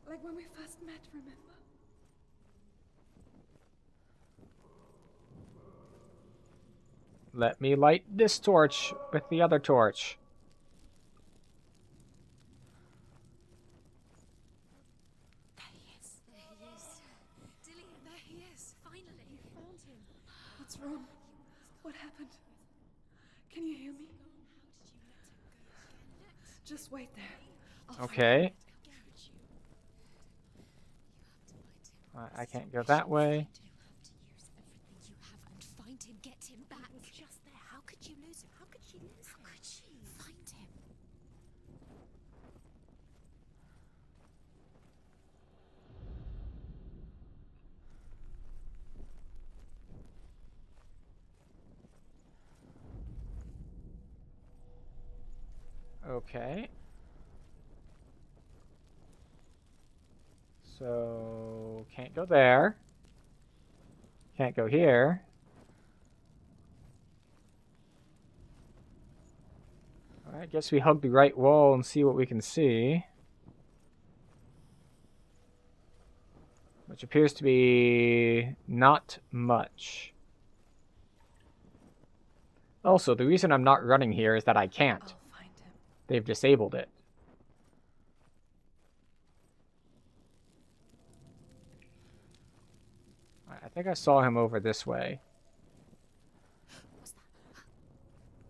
Like when we first met, remember? Let me light this torch with the other torch. There he is. There he is. Dillian, there he is. Finally. You found him. What's wrong? What happened? Can you hear me? Just wait there. I'll find Okay. I can't go that way. You have to use everything you have and find him, get him back. He was just there. How could you lose him? How could she lose him? How could she? Find him. Okay. So, can't go there. Can't go here. Alright, guess we hug the right wall and see what we can see. Which appears to be not much. Also, the reason I'm not running here is that I can't. I'll find him. They've disabled it. I think I saw him over this way. What's that?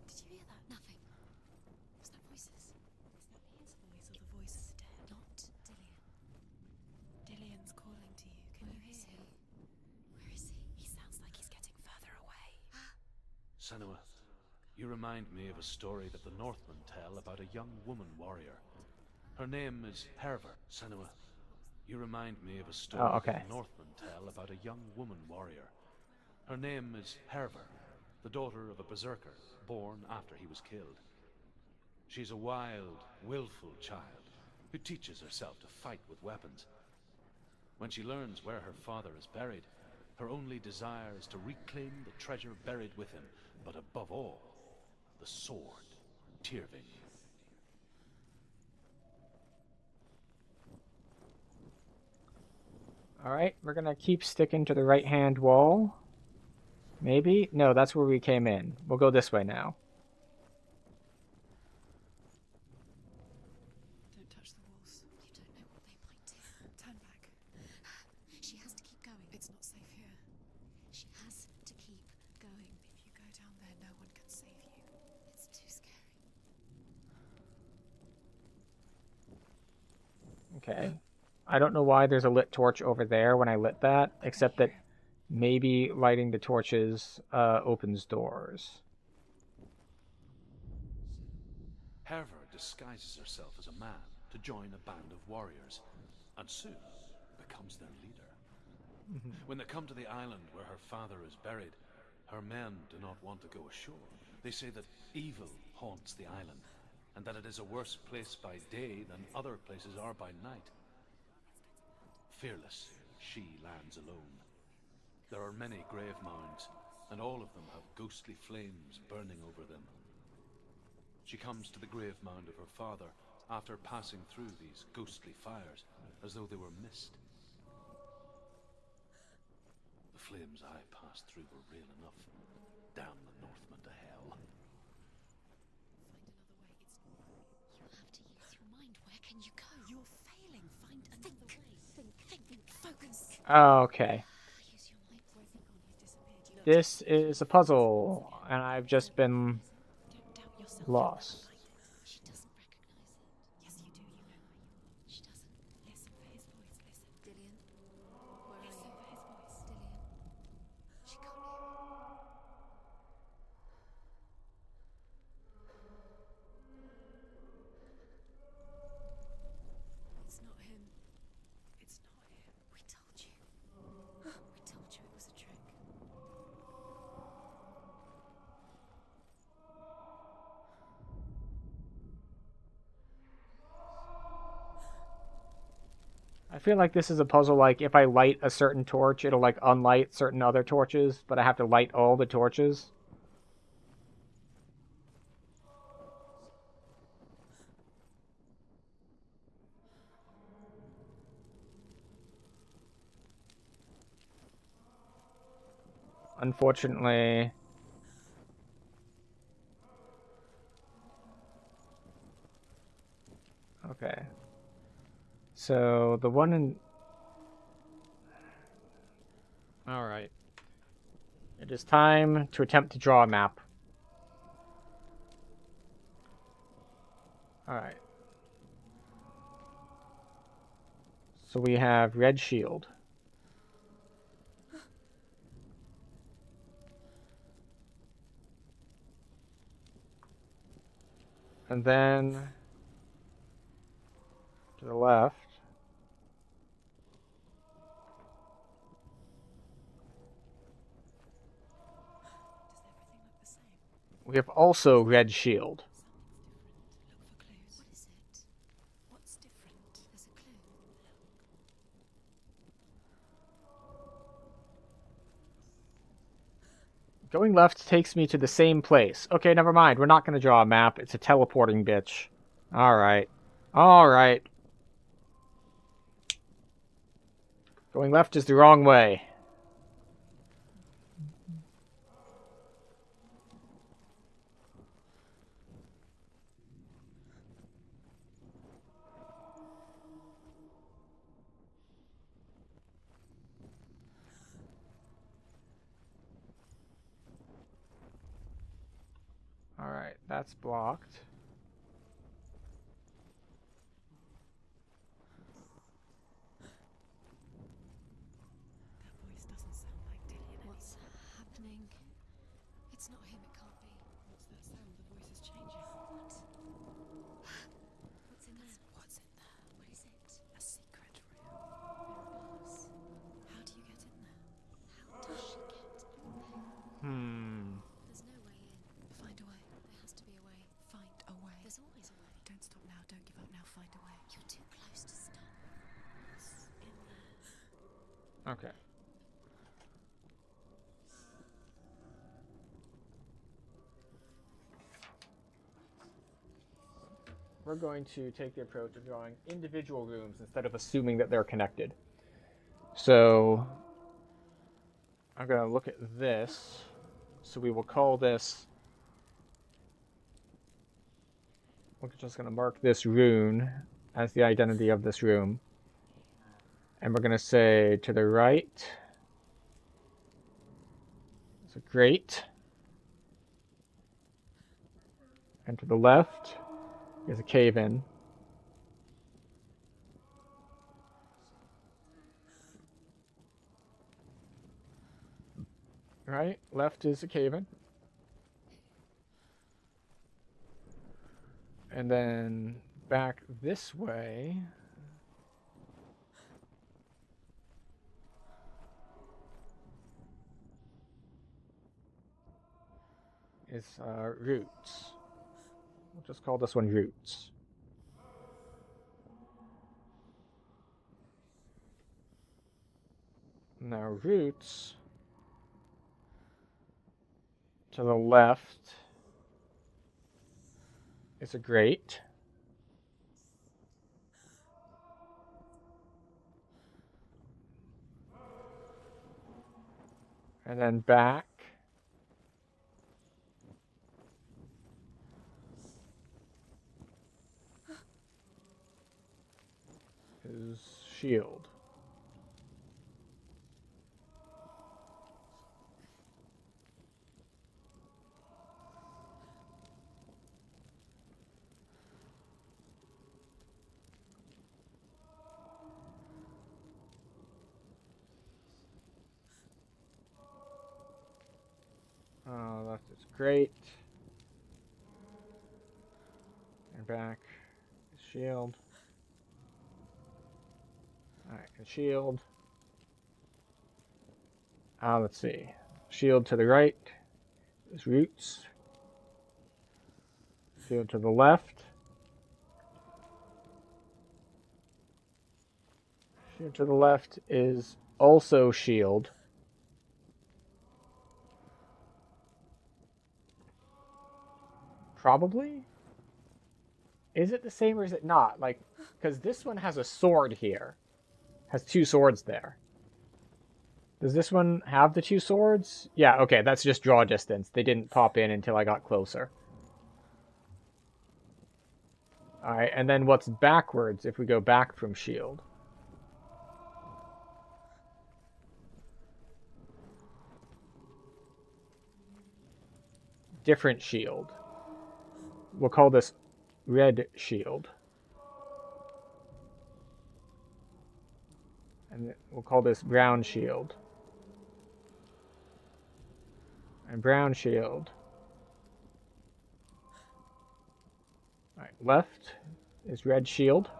Did you hear that? Nothing. Was that voices? Is that his voice or the voice of the dead? Not Dillian. Dillian's calling to you. Can you hear him? Where is he? He sounds like he's getting further away. Senua, you remind me of a story that the Northmen tell about a young woman warrior. Her name is Herver. Senua, you remind me of a story okay. that the Northmen tell about a young woman warrior. Her name is Herver, the daughter of a berserker born after he was killed. She's a wild, willful child who teaches herself to fight with weapons. When she learns where her father is buried, her only desire is to reclaim the treasure buried with him, but above all, the sword, Tyrving. Alright, we're gonna keep sticking to the right-hand wall. Maybe? No, that's where we came in. We'll go this way now. Don't touch the walls. You don't know what they might do. Turn back. She has to keep going. It's not safe here. She has to keep going. If you go down there, no one can save you. It's too scary. Okay. I don't know why there's a lit torch over there when I lit that, except that maybe lighting the torches opens doors. Herver disguises herself as a man to join a band of warriors, and soon becomes their leader. When they come to the island where her father is buried, her men do not want to go ashore. They say that evil haunts the island, and that it is a worse place by day than other places are by night. Fearless, she lands alone. There are many grave mounds, and all of them have ghostly flames burning over them. She comes to the grave mound of her father after passing through these ghostly fires, as though they were mist. The flames I passed through were real enough. Damn the Northmen to hell. Find another way. You have to use your mind. Where can you go? You're failing. Find another way. Think. Focus. Okay. Use your mind. Where's he gone? He's disappeared. This is a puzzle, and I've just been Don't doubt yourself. lost. She doesn't recognize it. Yes, you do. You know why you. She doesn't. Listen for his voice. Listen. Dillian. Where are you? Listen for his voice. Dillian. She can't hear you. It's not him. It's not him. We told you. We told you it was a trick. I feel like this is a puzzle like if I light a certain torch, it'll like unlight certain other torches, but I have to light all the torches. Unfortunately, okay. So the one in... Alright. It is time to attempt to draw a map. Alright. So we have red shield. And then to the left, we have also red shield. Something's different. Look for clues. What is it? What's different? There's a clue. Going left takes me to the same place. Okay, never mind. We're not going to draw a map. It's a teleporting bitch. Alright. Alright. Going left is the wrong way. Alright, that's blocked. That voice doesn't sound like Dillian anymore. What's happening? It's not him, it can't be. What's that sound? The voice is changing. What? What's in there? What's in there? What is it? A secret room. Bars. How do you get in there? How does she get in there? There's no way in. Find a way. There has to be a way. Find a way. There's always a way. Don't stop now. Don't give up now. Find a way. You're too close to stop. What's in there? Okay. We're going to take the approach of drawing individual rooms instead of assuming that they're connected. So I'm going to look at this. So we will call this, we're just going to mark this rune as the identity of this room. And we're going to say to the right is a grate. And to the left is a cave-in. Right? Left is a cave-in. And then back this way is roots. We'll just call this one roots. Now roots to the left is a grate. And then back is shield. Left is great. And back is shield. Alright, and shield. Let's see. Shield to the right is roots. Shield to the left. Shield to the left is also shield. Probably? Is it the same or is it not? Like, because this one has a sword here. Has two swords there. Does this one have the two swords? Yeah, okay, that's just draw distance. They didn't pop in until I got closer. Alright, and then what's backwards if we go back from shield? different shield. We'll call this red shield. And we'll call this brown shield. And brown shield. Alright, left is red shield.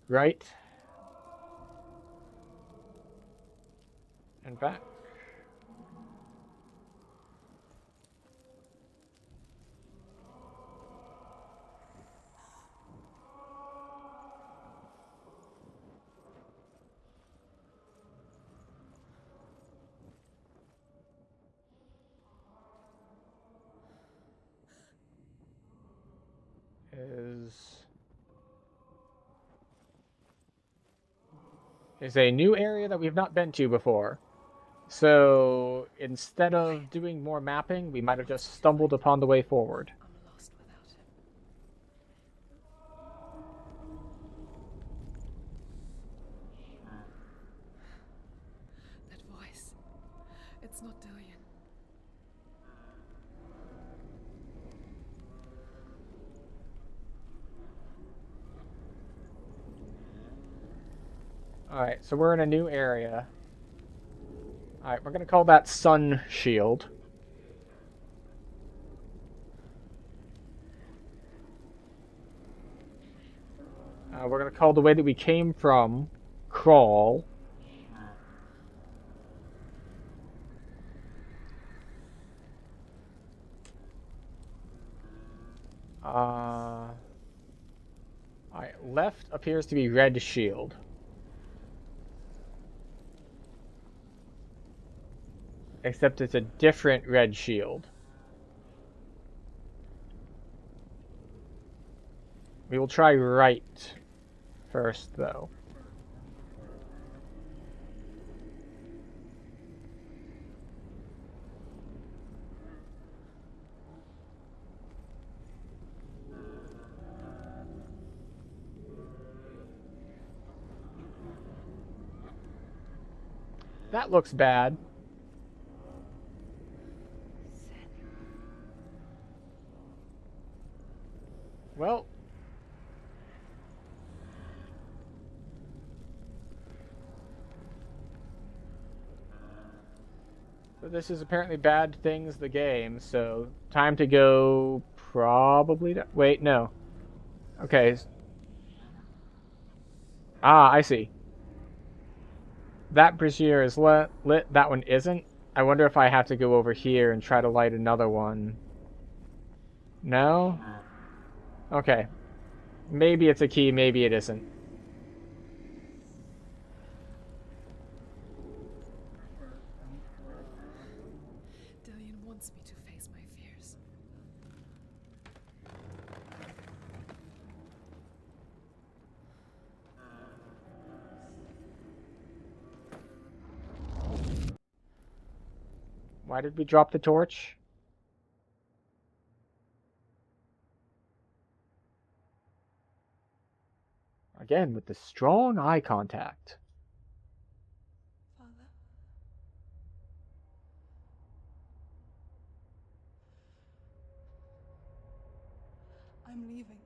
Right. And back. Is a new area that we've not been to before. So instead of doing more mapping, we might have just stumbled upon the way forward. I'm lost without him. That voice. It's not Dillian. Alright, so we're in a new area. Alright, we're gonna call that Sun Shield. We're gonna call the way that we came from Crawl. Alright, left appears to be Red Shield. Except it's a different red shield. We will try right first, though. That looks bad. Well, so this is apparently Bad Things the game, so time to go probably... Wait, no. Okay. Ah, I see. That brazier is lit, that one isn't. I wonder if I have to go over here and try to light another one. No? Okay. Maybe it's a key, maybe it isn't. Dillian wants me to face my fears. Why did we drop the torch? Again, with the strong eye contact. Father? I'm leaving.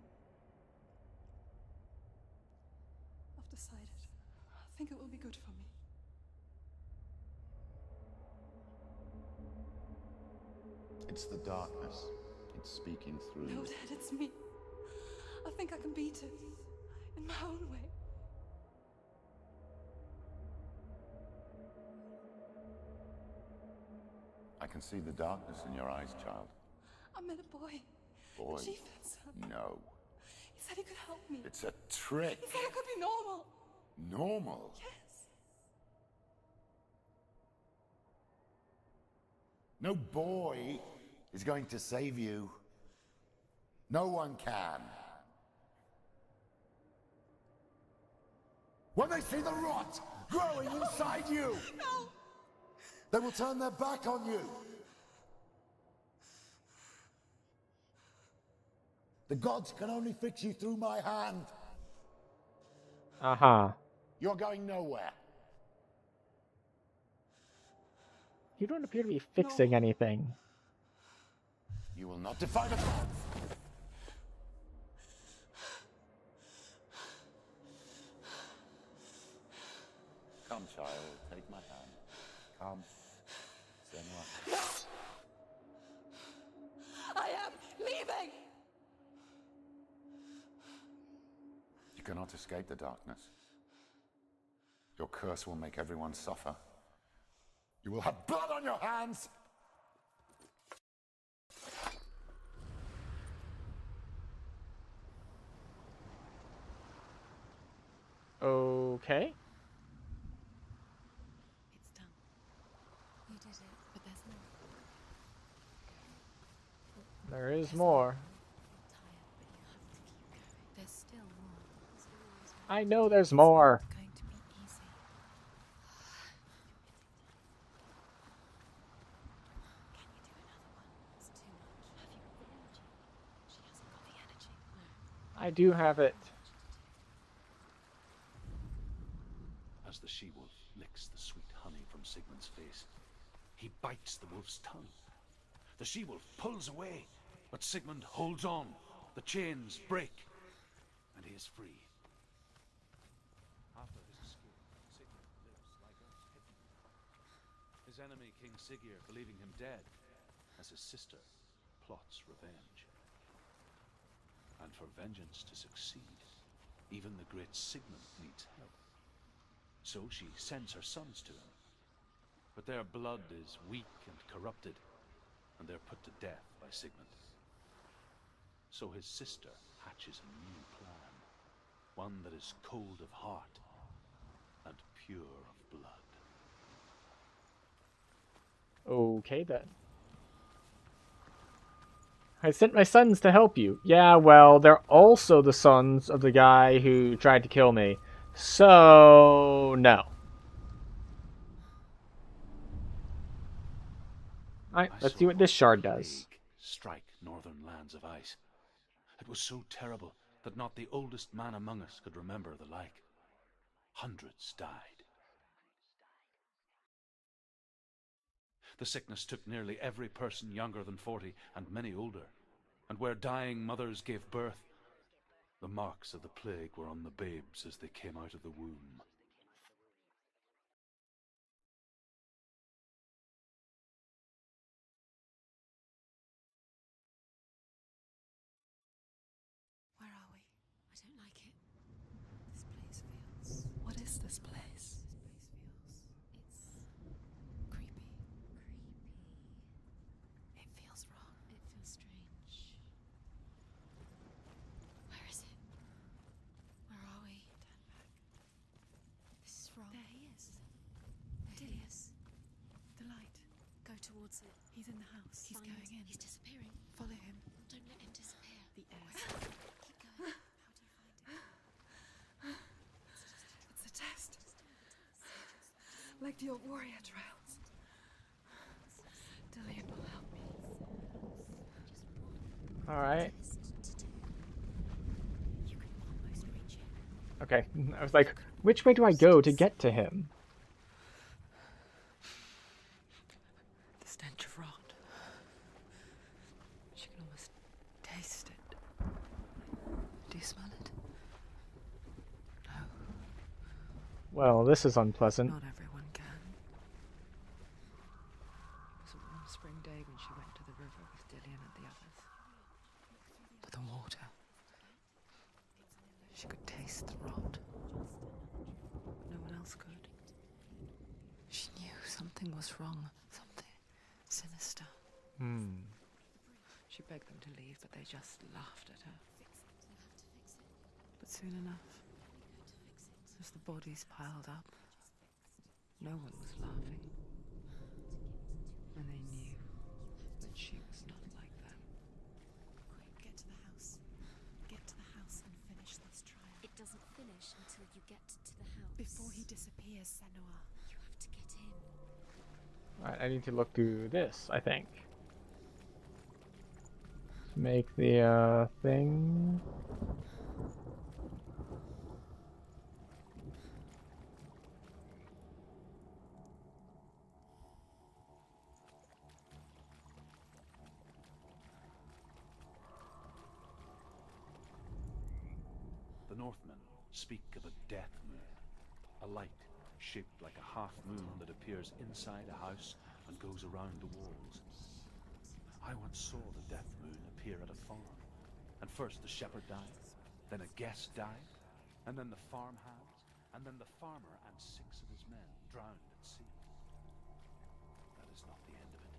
I've decided. I think it will be good for me. It's the darkness. It's speaking through No, you. Dad, it's me. I think I can beat it. In my own way. I can see the darkness in your eyes, child. I met a boy. Boy. The chieftain's son. No. He said he could help me. It's a trick. He said I could be normal. Normal. Yes. No boy is going to save you. No one can. When they see the rot growing inside you, No. they will turn their back on you. The gods can only fix you through my hand. Uh-huh. You're going nowhere. You don't appear to be fixing anything. You will not defy the gods! Come, child, take my hand. Come, Senua. I am leaving! You cannot escape the darkness. Your curse will make everyone suffer. You will have blood on your hands! Okay. It's done. You did it, but there's more. There is more. You're tired, but you have to keep going. There's still more. There's always more. I know there's more. It's going to be easy. Can you do another one? It's too much. Have you got the energy? She hasn't got the energy. No. I do have it. As the she-wolf licks the sweet honey from Sigmund's face, he bites the wolf's tongue. The she-wolf pulls away, but Sigmund holds on. The chains break, and he is free. After his escape, Sigmund lives like unshaken. His enemy, King Siggeir, believing him dead, as his sister plots revenge. And for vengeance to succeed, even the great Sigmund needs help. So she sends her sons to him. But their blood is weak and corrupted, and they're put to death by Sigmund. So his sister hatches a new plan, one that is cold of heart and pure of blood. Okay then. I sent my sons to help you. Yeah, well, they're also the sons of the guy who tried to kill me. So, no. Alright, let's see what this shard does. Plague strike northern lands of ice. It was so terrible that not the oldest man among us could remember the like. Hundreds died. The sickness took nearly every person younger than 40 and many older. And where dying mothers gave birth, the marks of the plague were on the babes as they came out of the womb. Where are we? I don't like it. This place feels... What is this place? This place feels... It's... creepy. It feels wrong. It feels strange. Where is it? Where are we? Turn back. This is wrong. There he is. There he is. The light. Go towards it. He's in the house. He's going in. He's disappearing. Follow him. Don't let him disappear. The air. Keep going. How do you find it? It's a test. Like the old warrior trials. Dillian will help me. Alright. Test to do. You can almost reach it. Okay, I was like, which way do I go to get to him? The stench of rot. She can almost taste it. Do you smell it? No, Well, this is unpleasant. not everyone can. It was a warm spring day when she went to the river with Dillian and the others. But the water. She could taste the rot. No one else could. She knew something was wrong. Something sinister. She begged them to leave, but they just laughed at her. But soon enough, as the bodies piled up, no one was laughing. And they knew that she was not like them. Quick, get to the house. Get to the house and finish this trial. It doesn't finish until you get to the house. Before he disappears, Senua. You have to get in. Alright, I need to look through this, I think. Make the thing. Northmen speak of a death moon, a light shaped like a half moon that appears inside a house and goes around the walls. I once saw the death moon appear at a farm, and first the shepherd died, then a guest died, and then the farmhands, and then the farmer and 6 of his men drowned at sea. That is not the end of it,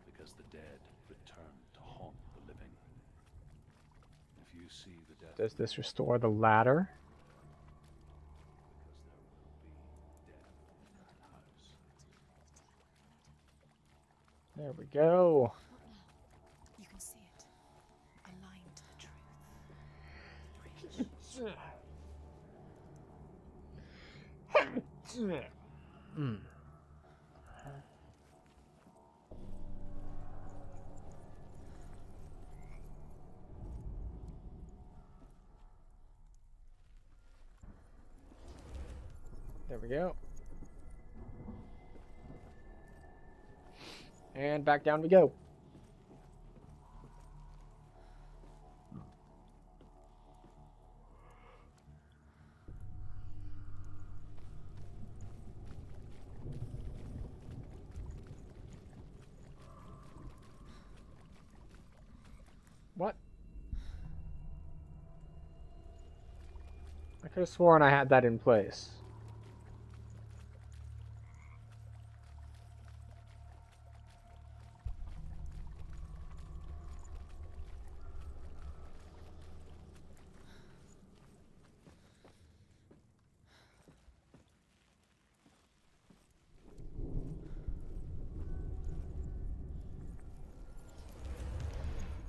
because the dead return to haunt the living. If you see the death, Does this restore the ladder? There we go. What now? You can see it. Aligned to the truth. There we go. And back down we go. What? I could have sworn I had that in place.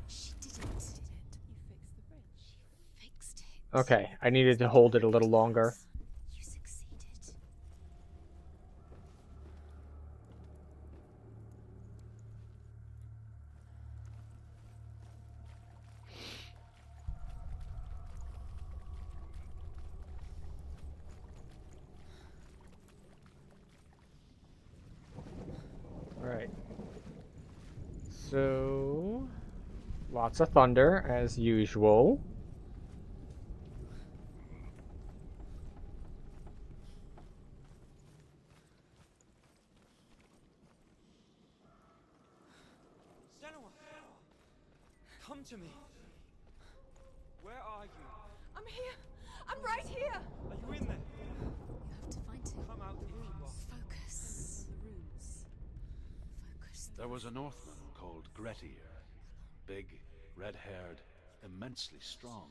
She did it. You fixed the bridge. She fixed it. Okay, I needed to hold it a little longer. You succeeded. Alright. So, lots of thunder, as usual. Senua! Come to me! Where are you? I'm here. I'm right here. Are you in there? You have to find him. Come out if you are. Focus. The runes. Focus. there was a Northman called Grettir. Big, red-haired, immensely strong.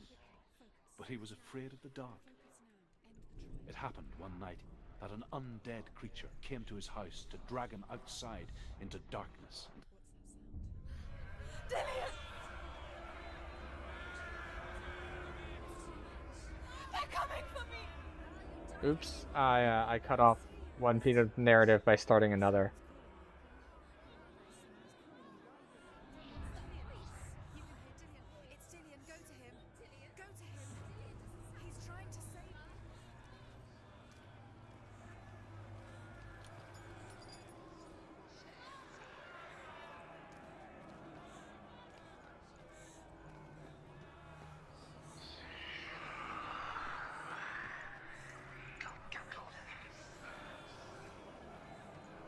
But he was afraid of the dark. It happened one night that an undead creature came to his house to drag him outside into darkness. Dillian! They're coming for me! Oops, I cut off one piece of narrative by starting another. It's Dillian. Go to him. Go to him. He's trying to save me.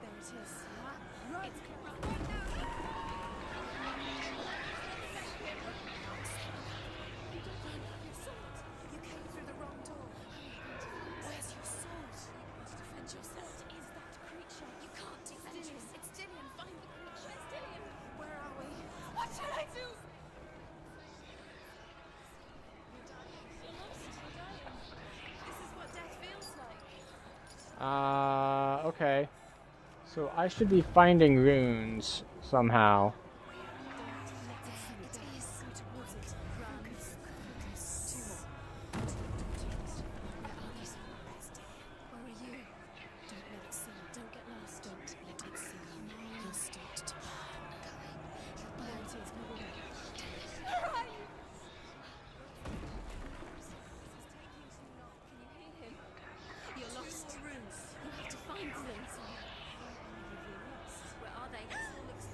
There it is. Run! It's run right now! You don't run. You saw it. You came through the wrong door. Where's your sword? To defend yourself. What is that creature? You can't defend yourself. It's Dillian. Find the creature. Where's Dillian? Where are we? What should I do? You're dying. You're lost. You're dying. This is what death feels like. Okay. So I should be finding runes somehow.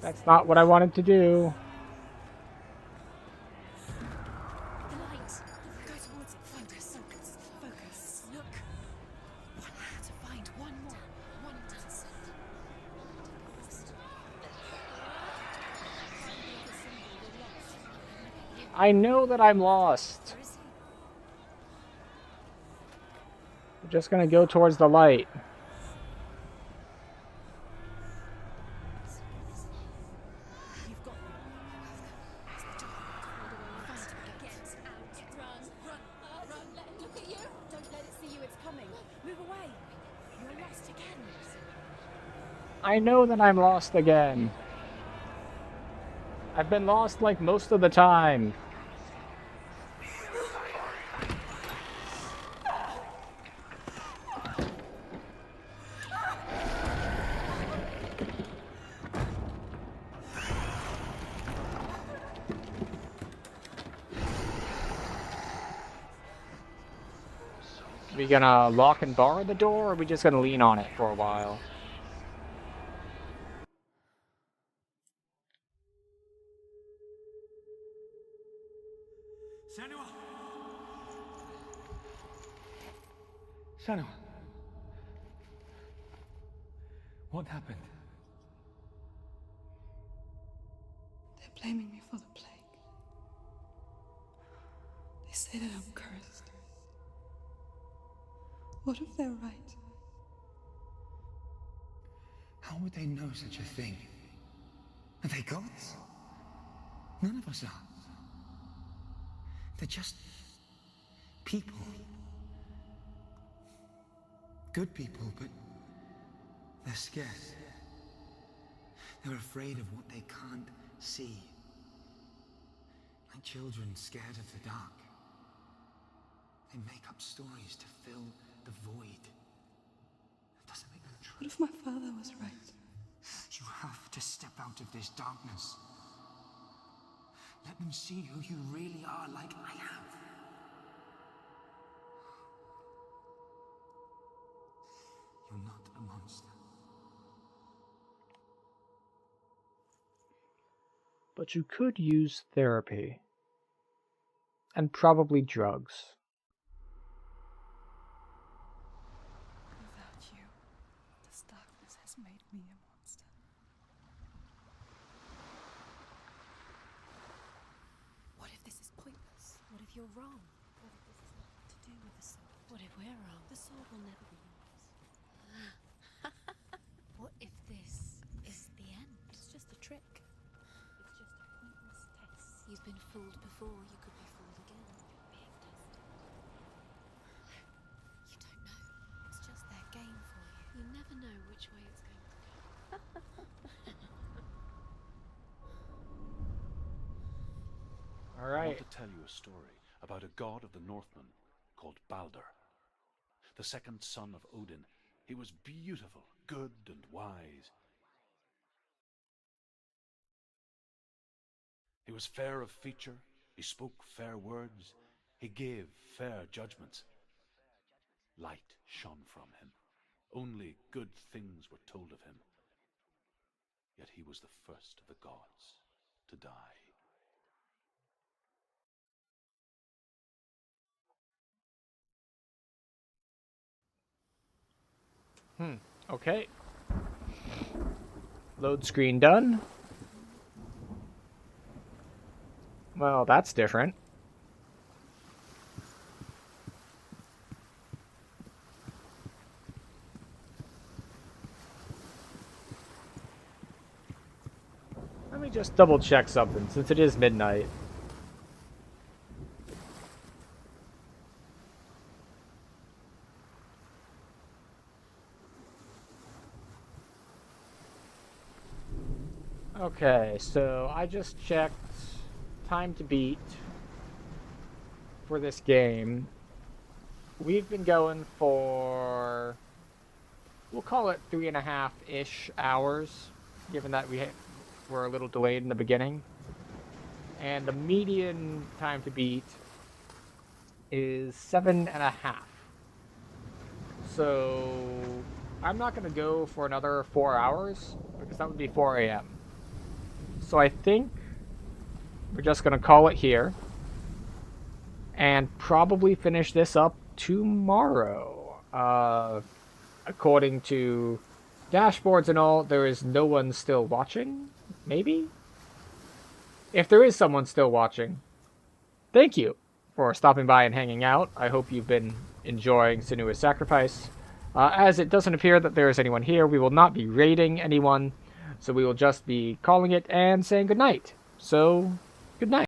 That's not what I wanted to do. The light. Go towards it. Focus. I know that I'm lost. Where is he? I'm just gonna go towards the light. You've got me. It's the door. Find him again. Get out. Run. Run. Run. Look at you. Don't let it see you. It's coming. Move away. You're lost again. I know that I'm lost again. I've been lost like most of the time. We gonna lock and bar the door, or are we just gonna lean on it for a while? Senua! Senua! What happened? They're blaming me for the plague. They say that I'm cursed. What if they're right? How would they know such a thing? Are they gods? None of us are. They're just people. Good people, but they're scared. They're afraid of what they can't see. Like children scared of the dark. They make up stories to fill the void. That doesn't make them true. What if my father was right? You have to step out of this darkness. Let them see who you really are, like I have. You're not a monster. But you could use therapy. And probably drugs. Without you, this darkness has made me a monster. What if this is pointless? What if you're wrong? What if this is nothing to do with the sword? What if we're wrong? The sword will never be yours. What if this is the end? It's just a trick. It's just a pointless test. You've been fooled before. You could be fooled again. You're being tested. You don't know. It's just their game for you. You never know which way it's going to go. I Alright. want to tell you a story about a god of the Northmen called Balder. The second son of Odin. He was beautiful, good and wise. He was fair of feature, he spoke fair words, he gave fair judgments. Light shone from him. Only good things were told of him. Yet he was the first of the gods to die. Okay. Load screen done. Well, that's different. Let me just double check something, since it is midnight. Okay, so I just checked time to beat for this game. We've been going for, we'll call it 3.5-ish hours, given that we were a little delayed in the beginning. And the median time to beat is 7.5. So I'm not going to go for another 4 hours, because that would be 4 a.m. So I think we're just going to call it here and probably finish this up tomorrow. According to dashboards and all, there is no one still watching, maybe? If there is someone still watching, thank you for stopping by and hanging out. I hope you've been enjoying Senua's Sacrifice. As it doesn't appear that there is anyone here, we will not be raiding anyone, so we will just be calling it and saying goodnight. So, good night.